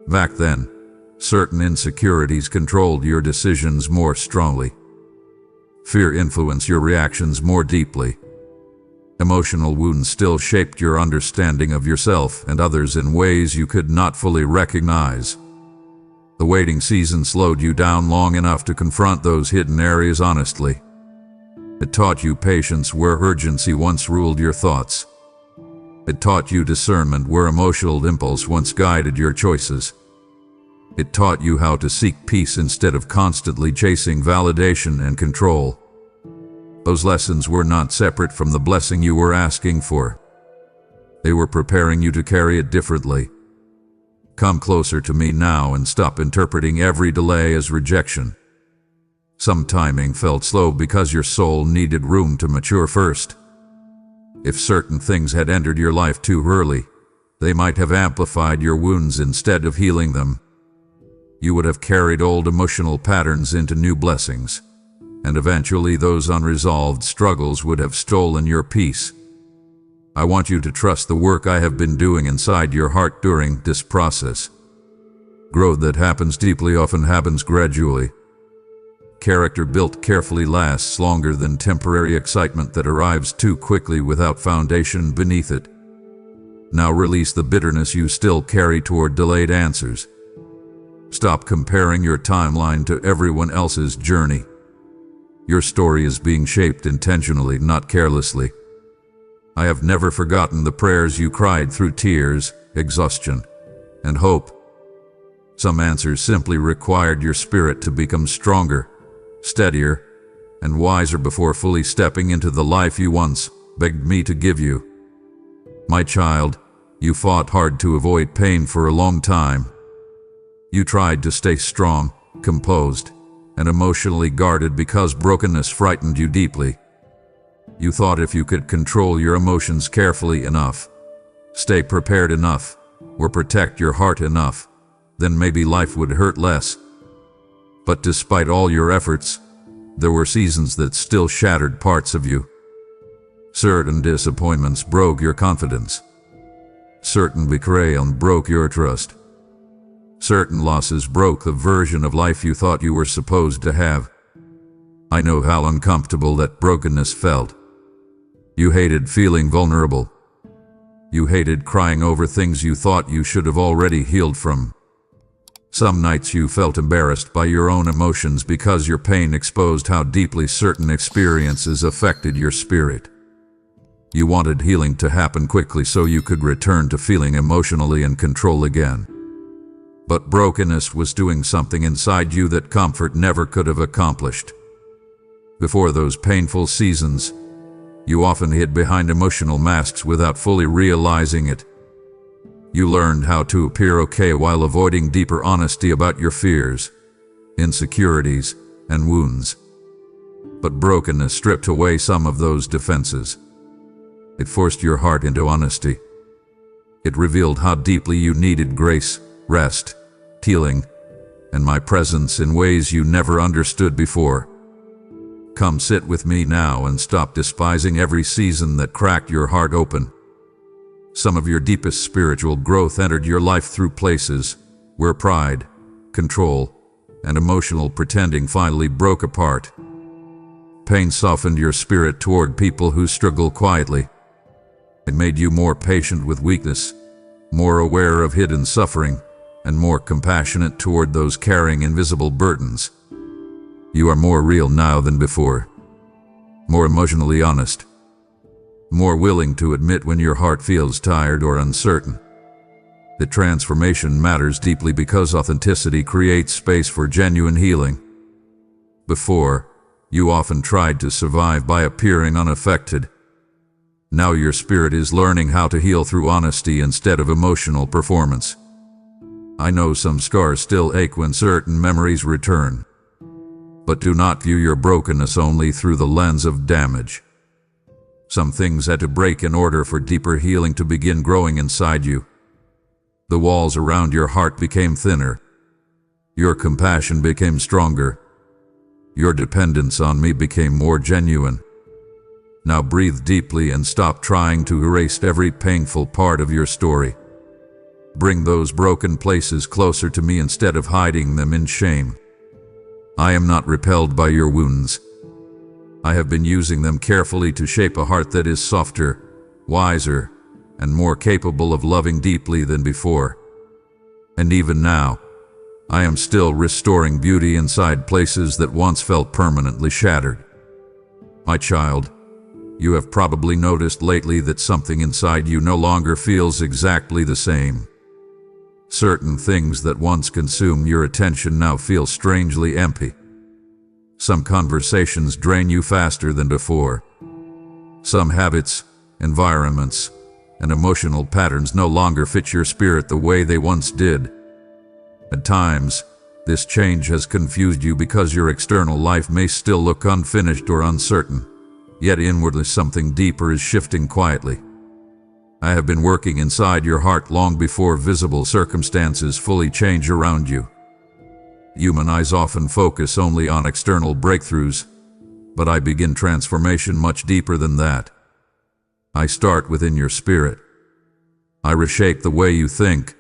Back then, certain insecurities controlled your decisions more strongly. Fear influenced your reactions more deeply. Emotional wounds still shaped your understanding of yourself and others in ways you could not fully recognize. The waiting season slowed you down long enough to confront those hidden areas honestly. It taught you patience where urgency once ruled your thoughts. It taught you discernment where emotional impulse once guided your choices. It taught you how to seek peace instead of constantly chasing validation and control. Those lessons were not separate from the blessing you were asking for. They were preparing you to carry it differently. Come closer to me now and stop interpreting every delay as rejection. Some timing felt slow because your soul needed room to mature first. If certain things had entered your life too early, they might have amplified your wounds instead of healing them. You would have carried old emotional patterns into new blessings, and eventually those unresolved struggles would have stolen your peace. I want you to trust the work I have been doing inside your heart during this process. Growth that happens deeply often happens gradually. Character built carefully lasts longer than temporary excitement that arrives too quickly without foundation beneath it. Now release the bitterness you still carry toward delayed answers. Stop comparing your timeline to everyone else's journey. Your story is being shaped intentionally, not carelessly. I have never forgotten the prayers you cried through tears, exhaustion, and hope. Some answers simply required your spirit to become stronger, steadier, and wiser before fully stepping into the life you once begged me to give you. My child, you fought hard to avoid pain for a long time. You tried to stay strong, composed, and emotionally guarded because brokenness frightened you deeply. You thought if you could control your emotions carefully enough, stay prepared enough, or protect your heart enough, then maybe life would hurt less, But despite all your efforts, there were seasons that still shattered parts of you. Certain disappointments broke your confidence. Certain betrayal broke your trust. Certain losses broke the version of life you thought you were supposed to have. I know how uncomfortable that brokenness felt. You hated feeling vulnerable. You hated crying over things you thought you should have already healed from. Some nights you felt embarrassed by your own emotions because your pain exposed how deeply certain experiences affected your spirit. You wanted healing to happen quickly so you could return to feeling emotionally in control again. But brokenness was doing something inside you that comfort never could have accomplished. Before those painful seasons, you often hid behind emotional masks without fully realizing it. You learned how to appear okay while avoiding deeper honesty about your fears, insecurities, and wounds. But brokenness stripped away some of those defenses. It forced your heart into honesty. It revealed how deeply you needed grace, rest, healing, and my presence in ways you never understood before. Come sit with me now and stop despising every season that cracked your heart open. Some of your deepest spiritual growth entered your life through places where pride, control, and emotional pretending finally broke apart. Pain softened your spirit toward people who struggle quietly. It made you more patient with weakness, more aware of hidden suffering, and more compassionate toward those carrying invisible burdens. You are more real now than before, more emotionally honest, more willing to admit when your heart feels tired or uncertain. The transformation matters deeply because authenticity creates space for genuine healing. Before, you often tried to survive by appearing unaffected. Now your spirit is learning how to heal through honesty instead of emotional performance. I know some scars still ache when certain memories return. But do not view your brokenness only through the lens of damage. Some things had to break in order for deeper healing to begin growing inside you. The walls around your heart became thinner. Your compassion became stronger. Your dependence on me became more genuine. Now breathe deeply and stop trying to erase every painful part of your story. Bring those broken places closer to me instead of hiding them in shame. I am not repelled by your wounds. I have been using them carefully to shape a heart that is softer, wiser, and more capable of loving deeply than before. And even now, I am still restoring beauty inside places that once felt permanently shattered. My child, you have probably noticed lately that something inside you no longer feels exactly the same. Certain things that once consumed your attention now feel strangely empty. Some conversations drain you faster than before. Some habits, environments, and emotional patterns no longer fit your spirit the way they once did. At times, this change has confused you because your external life may still look unfinished or uncertain, yet inwardly something deeper is shifting quietly. I have been working inside your heart long before visible circumstances fully change around you. Human eyes often focus only on external breakthroughs, but I begin transformation much deeper than that. I start within your spirit. I reshape the way you think,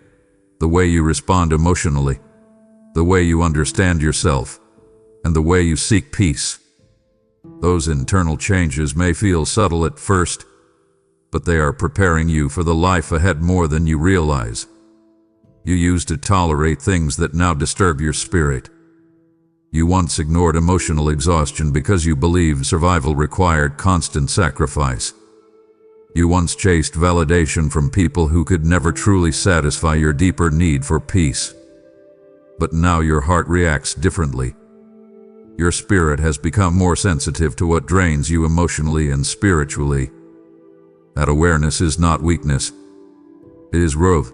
the way you respond emotionally, the way you understand yourself, and the way you seek peace. Those internal changes may feel subtle at first, but they are preparing you for the life ahead more than you realize. You used to tolerate things that now disturb your spirit. You once ignored emotional exhaustion because you believed survival required constant sacrifice. You once chased validation from people who could never truly satisfy your deeper need for peace. But now your heart reacts differently. Your spirit has become more sensitive to what drains you emotionally and spiritually. That awareness is not weakness. It is growth.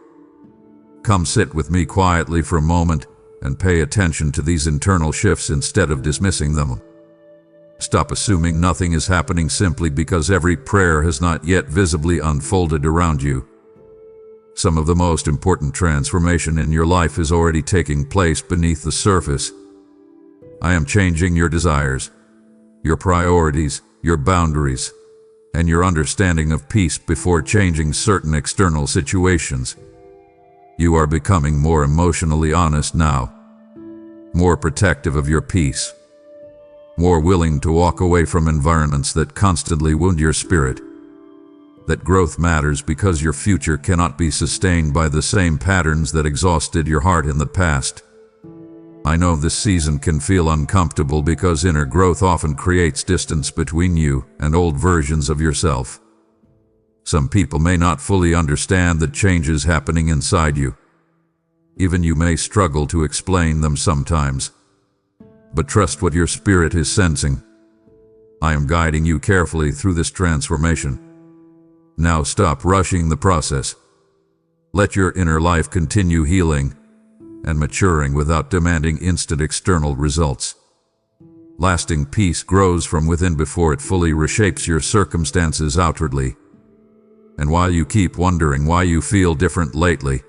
Come sit with me quietly for a moment and pay attention to these internal shifts instead of dismissing them. Stop assuming nothing is happening simply because every prayer has not yet visibly unfolded around you. Some of the most important transformation in your life is already taking place beneath the surface. I am changing your desires, your priorities, your boundaries, and your understanding of peace before changing certain external situations. You are becoming more emotionally honest now, more protective of your peace, more willing to walk away from environments that constantly wound your spirit. That growth matters because your future cannot be sustained by the same patterns that exhausted your heart in the past. I know this season can feel uncomfortable because inner growth often creates distance between you and old versions of yourself. Some people may not fully understand the changes happening inside you. Even you may struggle to explain them sometimes. But trust what your spirit is sensing. I am guiding you carefully through this transformation. Now stop rushing the process. Let your inner life continue healing and maturing without demanding instant external results. Lasting peace grows from within before it fully reshapes your circumstances outwardly. And while you keep wondering why you feel different lately,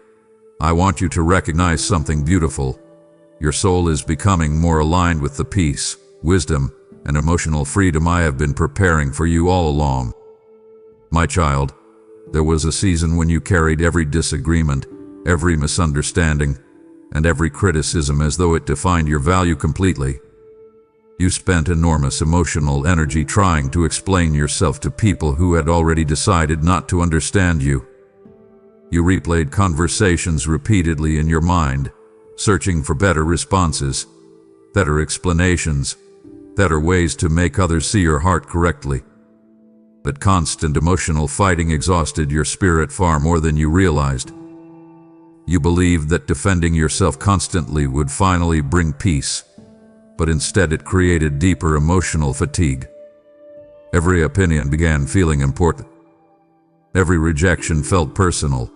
I want you to recognize something beautiful. Your soul is becoming more aligned with the peace, wisdom, and emotional freedom I have been preparing for you all along. My child, there was a season when you carried every disagreement, every misunderstanding, and every criticism as though it defined your value completely. You spent enormous emotional energy trying to explain yourself to people who had already decided not to understand you. You replayed conversations repeatedly in your mind, searching for better responses, better explanations, better ways to make others see your heart correctly. But constant emotional fighting exhausted your spirit far more than you realized. You believed that defending yourself constantly would finally bring peace, but instead it created deeper emotional fatigue. Every opinion began feeling important. Every rejection felt personal.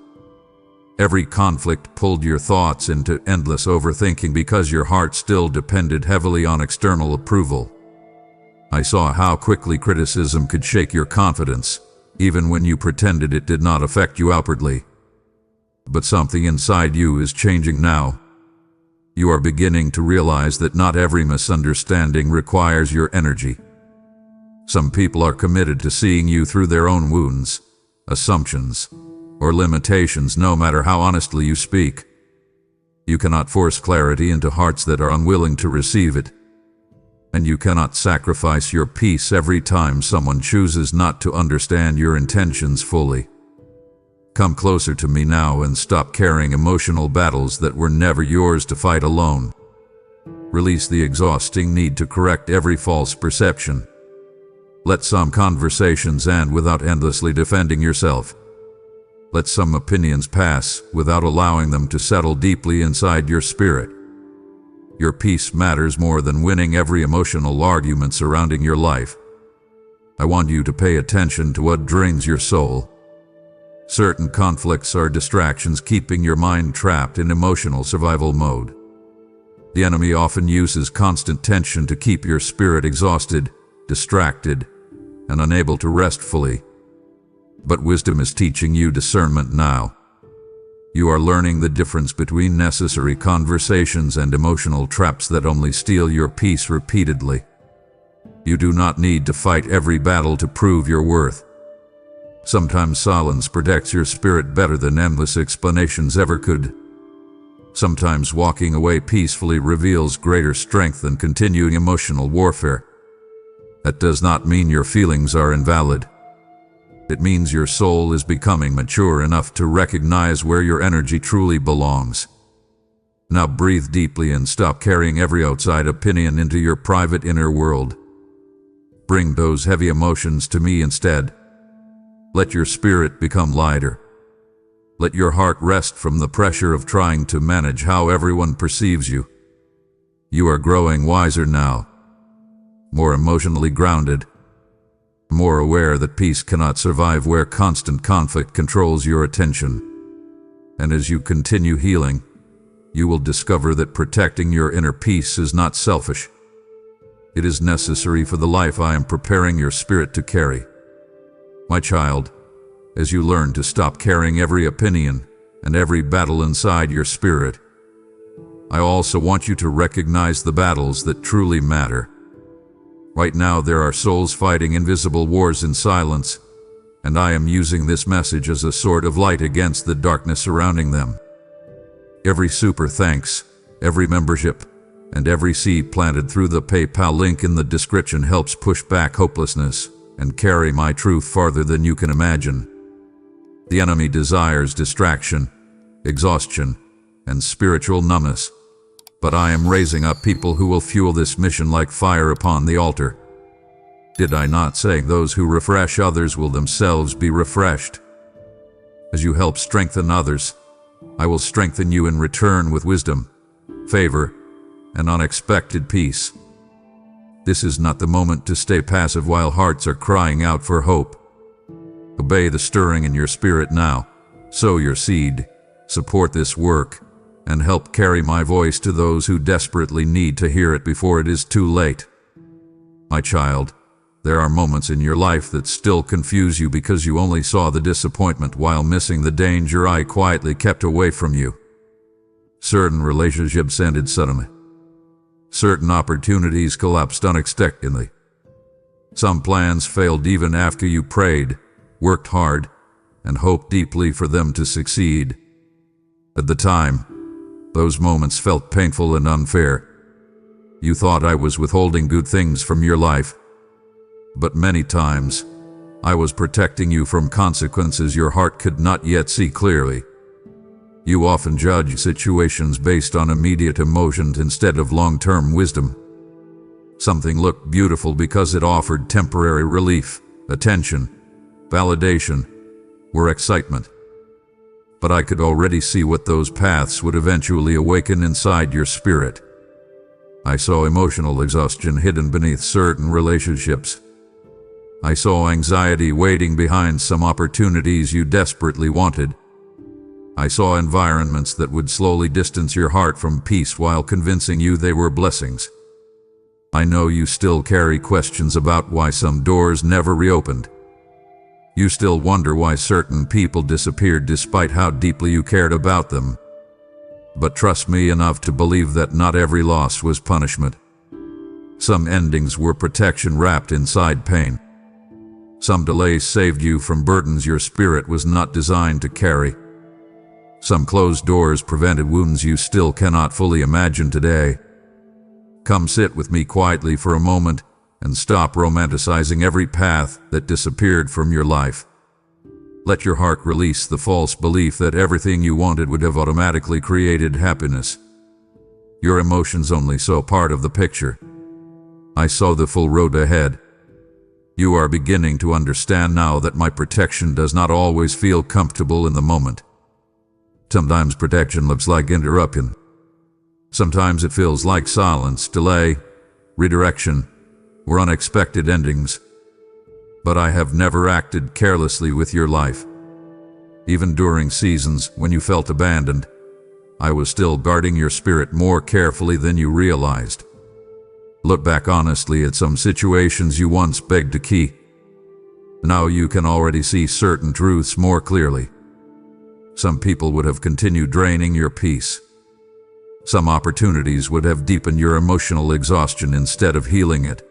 Every conflict pulled your thoughts into endless overthinking because your heart still depended heavily on external approval. I saw how quickly criticism could shake your confidence, even when you pretended it did not affect you outwardly. But something inside you is changing now. You are beginning to realize that not every misunderstanding requires your energy. Some people are committed to seeing you through their own wounds, assumptions, or limitations, no matter how honestly you speak. You cannot force clarity into hearts that are unwilling to receive it. And you cannot sacrifice your peace every time someone chooses not to understand your intentions fully. Come closer to me now and stop carrying emotional battles that were never yours to fight alone. Release the exhausting need to correct every false perception. Let some conversations end without endlessly defending yourself. Let some opinions pass without allowing them to settle deeply inside your spirit. Your peace matters more than winning every emotional argument surrounding your life. I want you to pay attention to what drains your soul. Certain conflicts are distractions keeping your mind trapped in emotional survival mode. The enemy often uses constant tension to keep your spirit exhausted, distracted, and unable to rest fully. But wisdom is teaching you discernment now. You are learning the difference between necessary conversations and emotional traps that only steal your peace repeatedly. You do not need to fight every battle to prove your worth. Sometimes silence protects your spirit better than endless explanations ever could. Sometimes walking away peacefully reveals greater strength than continuing emotional warfare. That does not mean your feelings are invalid. It means your soul is becoming mature enough to recognize where your energy truly belongs. Now breathe deeply and stop carrying every outside opinion into your private inner world. Bring those heavy emotions to me instead. Let your spirit become lighter. Let your heart rest from the pressure of trying to manage how everyone perceives you. You are growing wiser now, more emotionally grounded, more aware that peace cannot survive where constant conflict controls your attention. And as you continue healing, you will discover that protecting your inner peace is not selfish. It is necessary for the life I am preparing your spirit to carry. My child, as you learn to stop carrying every opinion and every battle inside your spirit, I also want you to recognize the battles that truly matter. Right now there are souls fighting invisible wars in silence, and I am using this message as a sword of light against the darkness surrounding them. Every super thanks, every membership, and every seed planted through the PayPal link in the description helps push back hopelessness and carry my truth farther than you can imagine. The enemy desires distraction, exhaustion, and spiritual numbness, but I am raising up people who will fuel this mission like fire upon the altar. Did I not say those who refresh others will themselves be refreshed? As you help strengthen others, I will strengthen you in return with wisdom, favor, and unexpected peace. This is not the moment to stay passive while hearts are crying out for hope. Obey the stirring in your spirit now, sow your seed, support this work, and help carry my voice to those who desperately need to hear it before it is too late. My child, there are moments in your life that still confuse you because you only saw the disappointment while missing the danger I quietly kept away from you. Certain relationships ended suddenly. Certain opportunities collapsed unexpectedly. Some plans failed even after you prayed, worked hard, and hoped deeply for them to succeed. At the time, those moments felt painful and unfair. You thought I was withholding good things from your life, but many times, I was protecting you from consequences your heart could not yet see clearly. You often judge situations based on immediate emotions instead of long-term wisdom. Something looked beautiful because it offered temporary relief, attention, validation, or excitement. But I could already see what those paths would eventually awaken inside your spirit. I saw emotional exhaustion hidden beneath certain relationships. I saw anxiety waiting behind some opportunities you desperately wanted. I saw environments that would slowly distance your heart from peace while convincing you they were blessings. I know you still carry questions about why some doors never reopened. You still wonder why certain people disappeared despite how deeply you cared about them. But trust me enough to believe that not every loss was punishment. Some endings were protection wrapped inside pain. Some delays saved you from burdens your spirit was not designed to carry. Some closed doors prevented wounds you still cannot fully imagine today. Come sit with me quietly for a moment and stop romanticizing every path that disappeared from your life. Let your heart release the false belief that everything you wanted would have automatically created happiness. Your emotions only saw part of the picture. I saw the full road ahead. You are beginning to understand now that my protection does not always feel comfortable in the moment. Sometimes protection looks like interruption. Sometimes it feels like silence, delay, redirection, or unexpected endings. But I have never acted carelessly with your life. Even during seasons when you felt abandoned, I was still guarding your spirit more carefully than you realized. Look back honestly at some situations you once begged to keep. Now you can already see certain truths more clearly. Some people would have continued draining your peace. Some opportunities would have deepened your emotional exhaustion instead of healing it.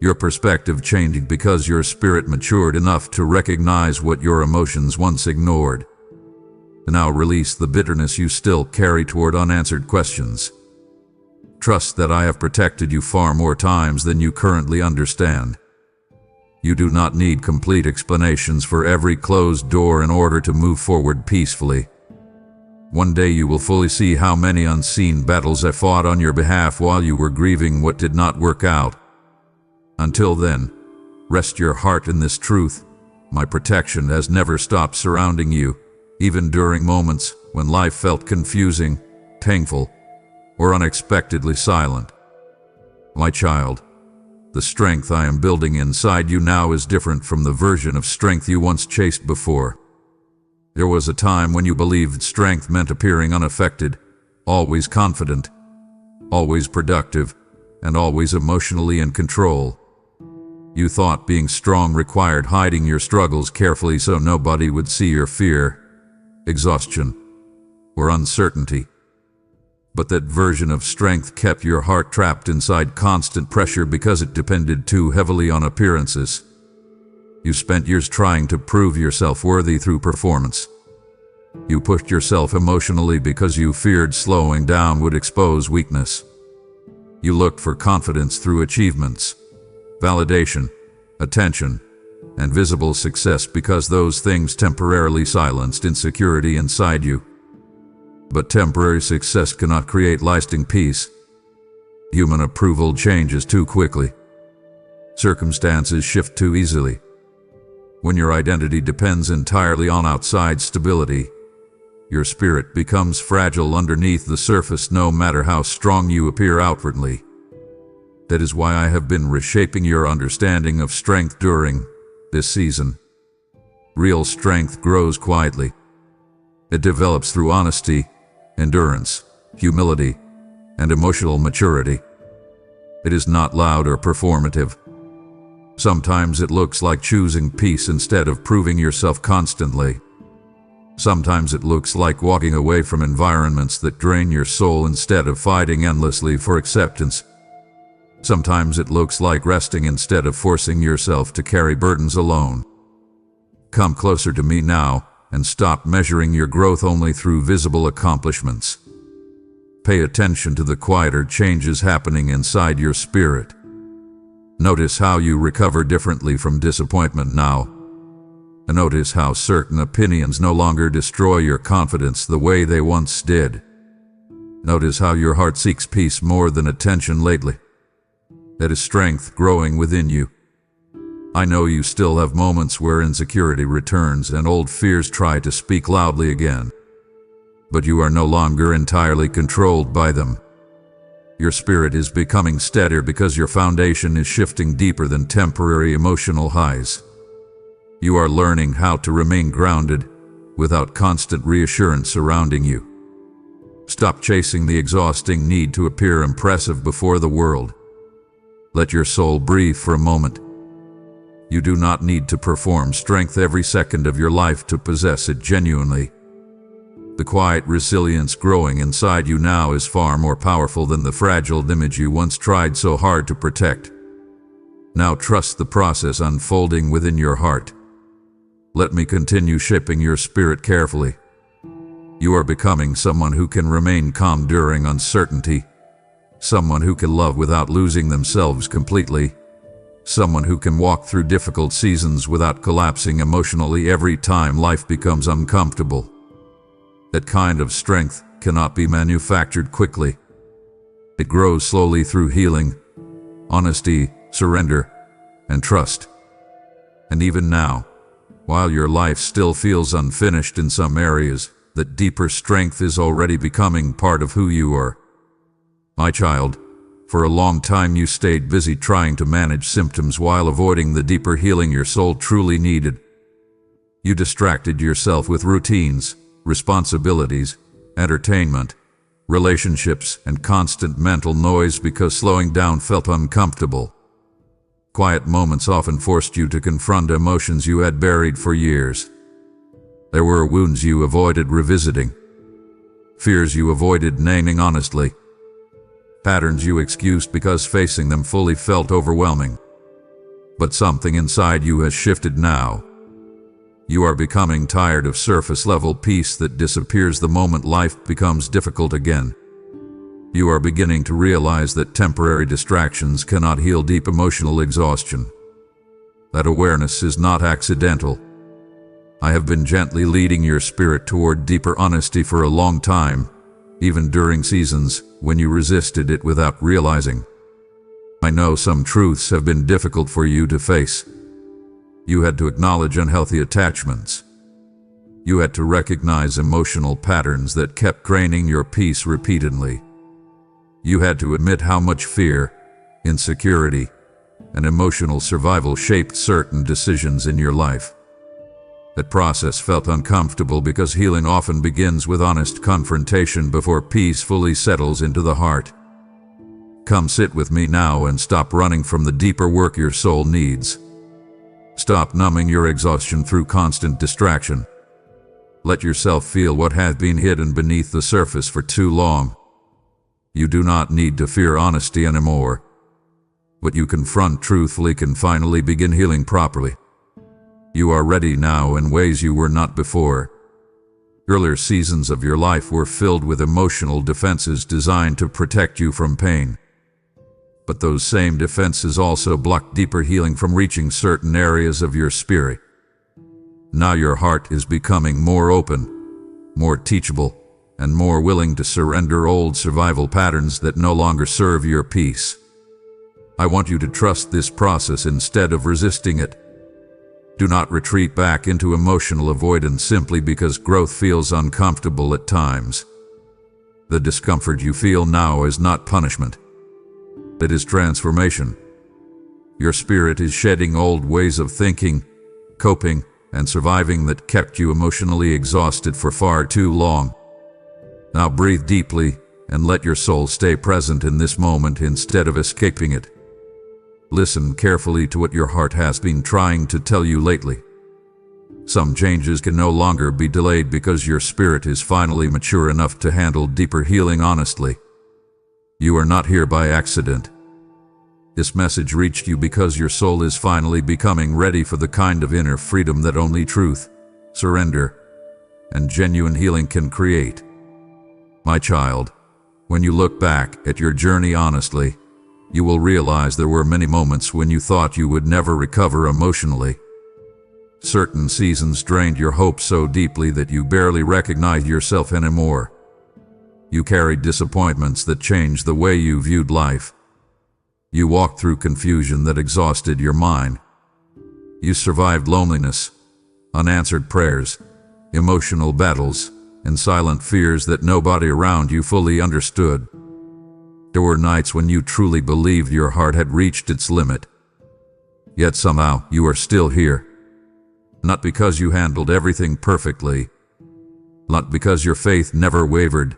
Your perspective changed because your spirit matured enough to recognize what your emotions once ignored. Now release the bitterness you still carry toward unanswered questions. Trust that I have protected you far more times than you currently understand. You do not need complete explanations for every closed door in order to move forward peacefully. One day you will fully see how many unseen battles I fought on your behalf while you were grieving what did not work out. Until then, rest your heart in this truth. My protection has never stopped surrounding you, even during moments when life felt confusing, painful, or unexpectedly silent. My child, the strength I am building inside you now is different from the version of strength you once chased before. There was a time when you believed strength meant appearing unaffected, always confident, always productive, and always emotionally in control. You thought being strong required hiding your struggles carefully so nobody would see your fear, exhaustion, or uncertainty. But that version of strength kept your heart trapped inside constant pressure because it depended too heavily on appearances. You spent years trying to prove yourself worthy through performance. You pushed yourself emotionally because you feared slowing down would expose weakness. You looked for confidence through achievements, validation, attention, and visible success because those things temporarily silenced insecurity inside you. But temporary success cannot create lasting peace. Human approval changes too quickly. Circumstances shift too easily. When your identity depends entirely on outside stability, your spirit becomes fragile underneath the surface no matter how strong you appear outwardly. That is why I have been reshaping your understanding of strength during this season. Real strength grows quietly. It develops through honesty, endurance, humility, and emotional maturity. It is not loud or performative. Sometimes it looks like choosing peace instead of proving yourself constantly. Sometimes it looks like walking away from environments that drain your soul instead of fighting endlessly for acceptance. Sometimes it looks like resting instead of forcing yourself to carry burdens alone. Come closer to me now and stop measuring your growth only through visible accomplishments. Pay attention to the quieter changes happening inside your spirit. Notice how you recover differently from disappointment now. And notice how certain opinions no longer destroy your confidence the way they once did. Notice how your heart seeks peace more than attention lately. That is strength growing within you. I know you still have moments where insecurity returns and old fears try to speak loudly again. But you are no longer entirely controlled by them. Your spirit is becoming steadier because your foundation is shifting deeper than temporary emotional highs. You are learning how to remain grounded without constant reassurance surrounding you. Stop chasing the exhausting need to appear impressive before the world. Let your soul breathe for a moment. You do not need to perform strength every second of your life to possess it genuinely. The quiet resilience growing inside you now is far more powerful than the fragile image you once tried so hard to protect. Now trust the process unfolding within your heart. Let me continue shaping your spirit carefully. You are becoming someone who can remain calm during uncertainty, someone who can love without losing themselves completely, someone who can walk through difficult seasons without collapsing emotionally every time life becomes uncomfortable. That kind of strength cannot be manufactured quickly. It grows slowly through healing, honesty, surrender, and trust. And even now, while your life still feels unfinished in some areas, that deeper strength is already becoming part of who you are. My child, for a long time you stayed busy trying to manage symptoms while avoiding the deeper healing your soul truly needed. You distracted yourself with routines, responsibilities, entertainment, relationships, and constant mental noise because slowing down felt uncomfortable. Quiet moments often forced you to confront emotions you had buried for years. There were wounds you avoided revisiting, fears you avoided naming honestly, patterns you excused because facing them fully felt overwhelming. But something inside you has shifted now. You are becoming tired of surface-level peace that disappears the moment life becomes difficult again. You are beginning to realize that temporary distractions cannot heal deep emotional exhaustion. That awareness is not accidental. I have been gently leading your spirit toward deeper honesty for a long time, even during seasons when you resisted it without realizing. I know some truths have been difficult for you to face. You had to acknowledge unhealthy attachments. You had to recognize emotional patterns that kept draining your peace repeatedly. You had to admit how much fear, insecurity, and emotional survival shaped certain decisions in your life. That process felt uncomfortable because healing often begins with honest confrontation before peace fully settles into the heart. Come sit with me now and stop running from the deeper work your soul needs. Stop numbing your exhaustion through constant distraction. Let yourself feel what has been hidden beneath the surface for too long. You do not need to fear honesty anymore. What you confront truthfully can finally begin healing properly. You are ready now in ways you were not before. Earlier seasons of your life were filled with emotional defenses designed to protect you from pain. But those same defenses also blocked deeper healing from reaching certain areas of your spirit. Now your heart is becoming more open, more teachable, and more willing to surrender old survival patterns that no longer serve your peace. I want you to trust this process instead of resisting it. Do not retreat back into emotional avoidance simply because growth feels uncomfortable at times. The discomfort you feel now is not punishment. It is transformation. Your spirit is shedding old ways of thinking, coping, and surviving that kept you emotionally exhausted for far too long. Now breathe deeply and let your soul stay present in this moment instead of escaping it. Listen carefully to what your heart has been trying to tell you lately. Some changes can no longer be delayed because your spirit is finally mature enough to handle deeper healing honestly. You are not here by accident. This message reached you because your soul is finally becoming ready for the kind of inner freedom that only truth, surrender, and genuine healing can create. My child, when you look back at your journey honestly, you will realize there were many moments when you thought you would never recover emotionally. Certain seasons drained your hope so deeply that you barely recognized yourself anymore. You carried disappointments that changed the way you viewed life. You walked through confusion that exhausted your mind. You survived loneliness, unanswered prayers, emotional battles, and silent fears that nobody around you fully understood. There were nights when you truly believed your heart had reached its limit. Yet somehow you are still here. Not because you handled everything perfectly. Not because your faith never wavered.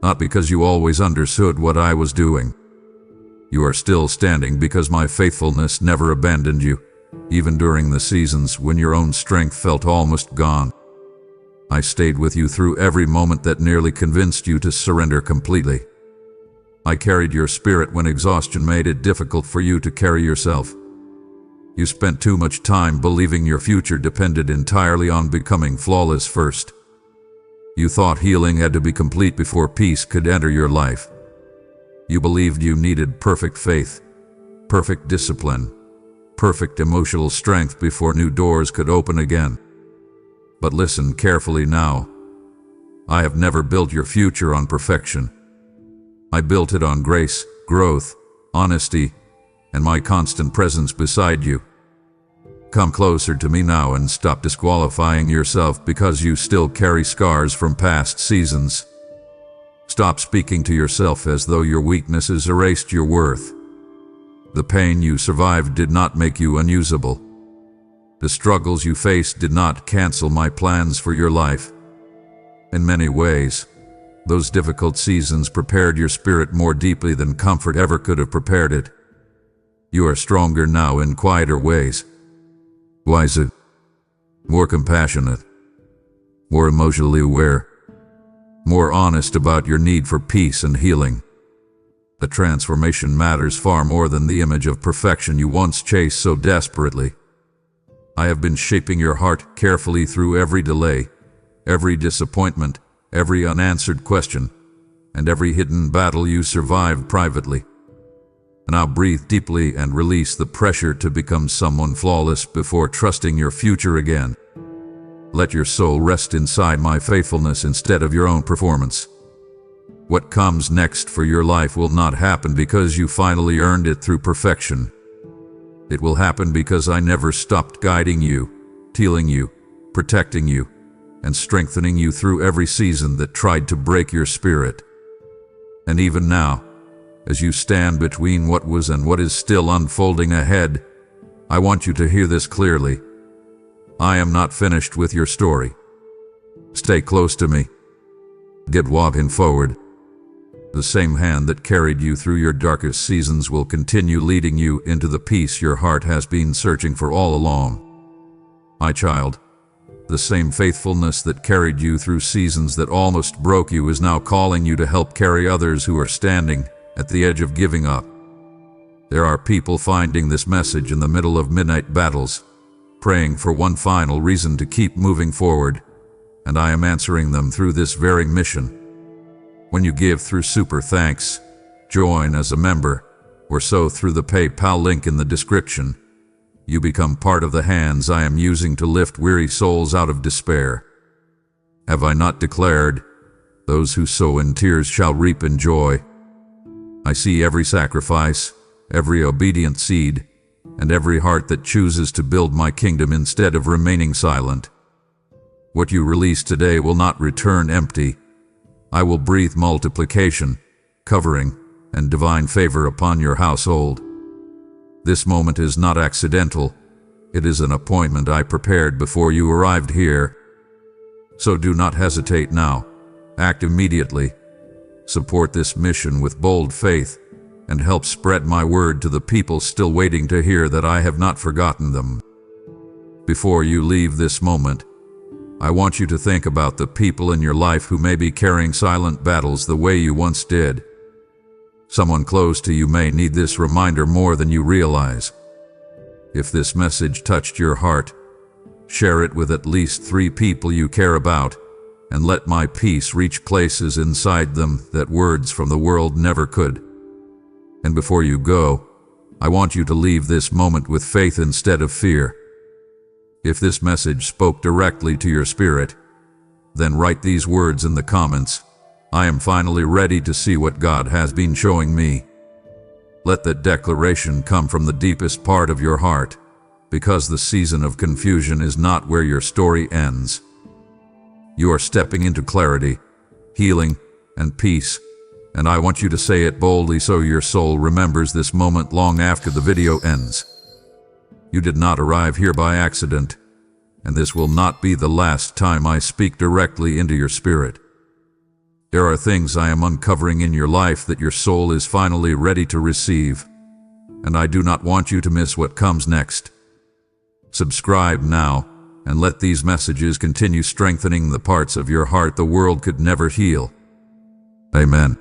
Not because you always understood what I was doing. You are still standing because my faithfulness never abandoned you, even during the seasons when your own strength felt almost gone. I stayed with you through every moment that nearly convinced you to surrender completely. I carried your spirit when exhaustion made it difficult for you to carry yourself. You spent too much time believing your future depended entirely on becoming flawless first. You thought healing had to be complete before peace could enter your life. You believed you needed perfect faith, perfect discipline, perfect emotional strength before new doors could open again. But listen carefully now. I have never built your future on perfection. I built it on grace, growth, honesty, and my constant presence beside you. Come closer to me now and stop disqualifying yourself because you still carry scars from past seasons. Stop speaking to yourself as though your weaknesses erased your worth. The pain you survived did not make you unusable. The struggles you faced did not cancel my plans for your life. In many ways, those difficult seasons prepared your spirit more deeply than comfort ever could have prepared it. You are stronger now in quieter ways. Wiser, more compassionate, more emotionally aware, more honest about your need for peace and healing. The transformation matters far more than the image of perfection you once chased so desperately. I have been shaping your heart carefully through every delay, every disappointment, every unanswered question, and every hidden battle you survived privately. Now breathe deeply and release the pressure to become someone flawless before trusting your future again. Let your soul rest inside my faithfulness instead of your own performance. What comes next for your life will not happen because you finally earned it through perfection. It will happen because I never stopped guiding you, healing you, protecting you, and strengthening you through every season that tried to break your spirit. And even now, as you stand between what was and what is still unfolding ahead, I want you to hear this clearly. I am not finished with your story. Stay close to me. Get walking forward. The same hand that carried you through your darkest seasons will continue leading you into the peace your heart has been searching for all along. My child, The same faithfulness that carried you through seasons that almost broke you is now calling you to help carry others who are standing at the edge of giving up. There are people finding this message in the middle of midnight battles, praying for one final reason to keep moving forward, and I am answering them through this very mission. When you give through Super Thanks, join as a member, or sow through the PayPal link in the description, you become part of the hands I am using to lift weary souls out of despair. Have I not declared, those who sow in tears shall reap in joy? I see every sacrifice, every obedient seed, and every heart that chooses to build my kingdom instead of remaining silent. What you release today will not return empty. I will breathe multiplication, covering, and divine favor upon your household. This moment is not accidental. It is an appointment I prepared before you arrived here. So do not hesitate now. Act immediately. Support this mission with bold faith, and help spread my word to the people still waiting to hear that I have not forgotten them. Before you leave this moment, I want you to think about the people in your life who may be carrying silent battles the way you once did. Someone close to you may need this reminder more than you realize. If this message touched your heart, share it with at least 3 people you care about, and let my peace reach places inside them that words from the world never could. And before you go, I want you to leave this moment with faith instead of fear. If this message spoke directly to your spirit, then write these words in the comments. I am finally ready to see what God has been showing me. Let that declaration come from the deepest part of your heart, because the season of confusion is not where your story ends. You are stepping into clarity, healing, and peace, and I want you to say it boldly so your soul remembers this moment long after the video ends. You did not arrive here by accident, and this will not be the last time I speak directly into your spirit. There are things I am uncovering in your life that your soul is finally ready to receive, and I do not want you to miss what comes next. Subscribe now, and let these messages continue strengthening the parts of your heart the world could never heal. Amen.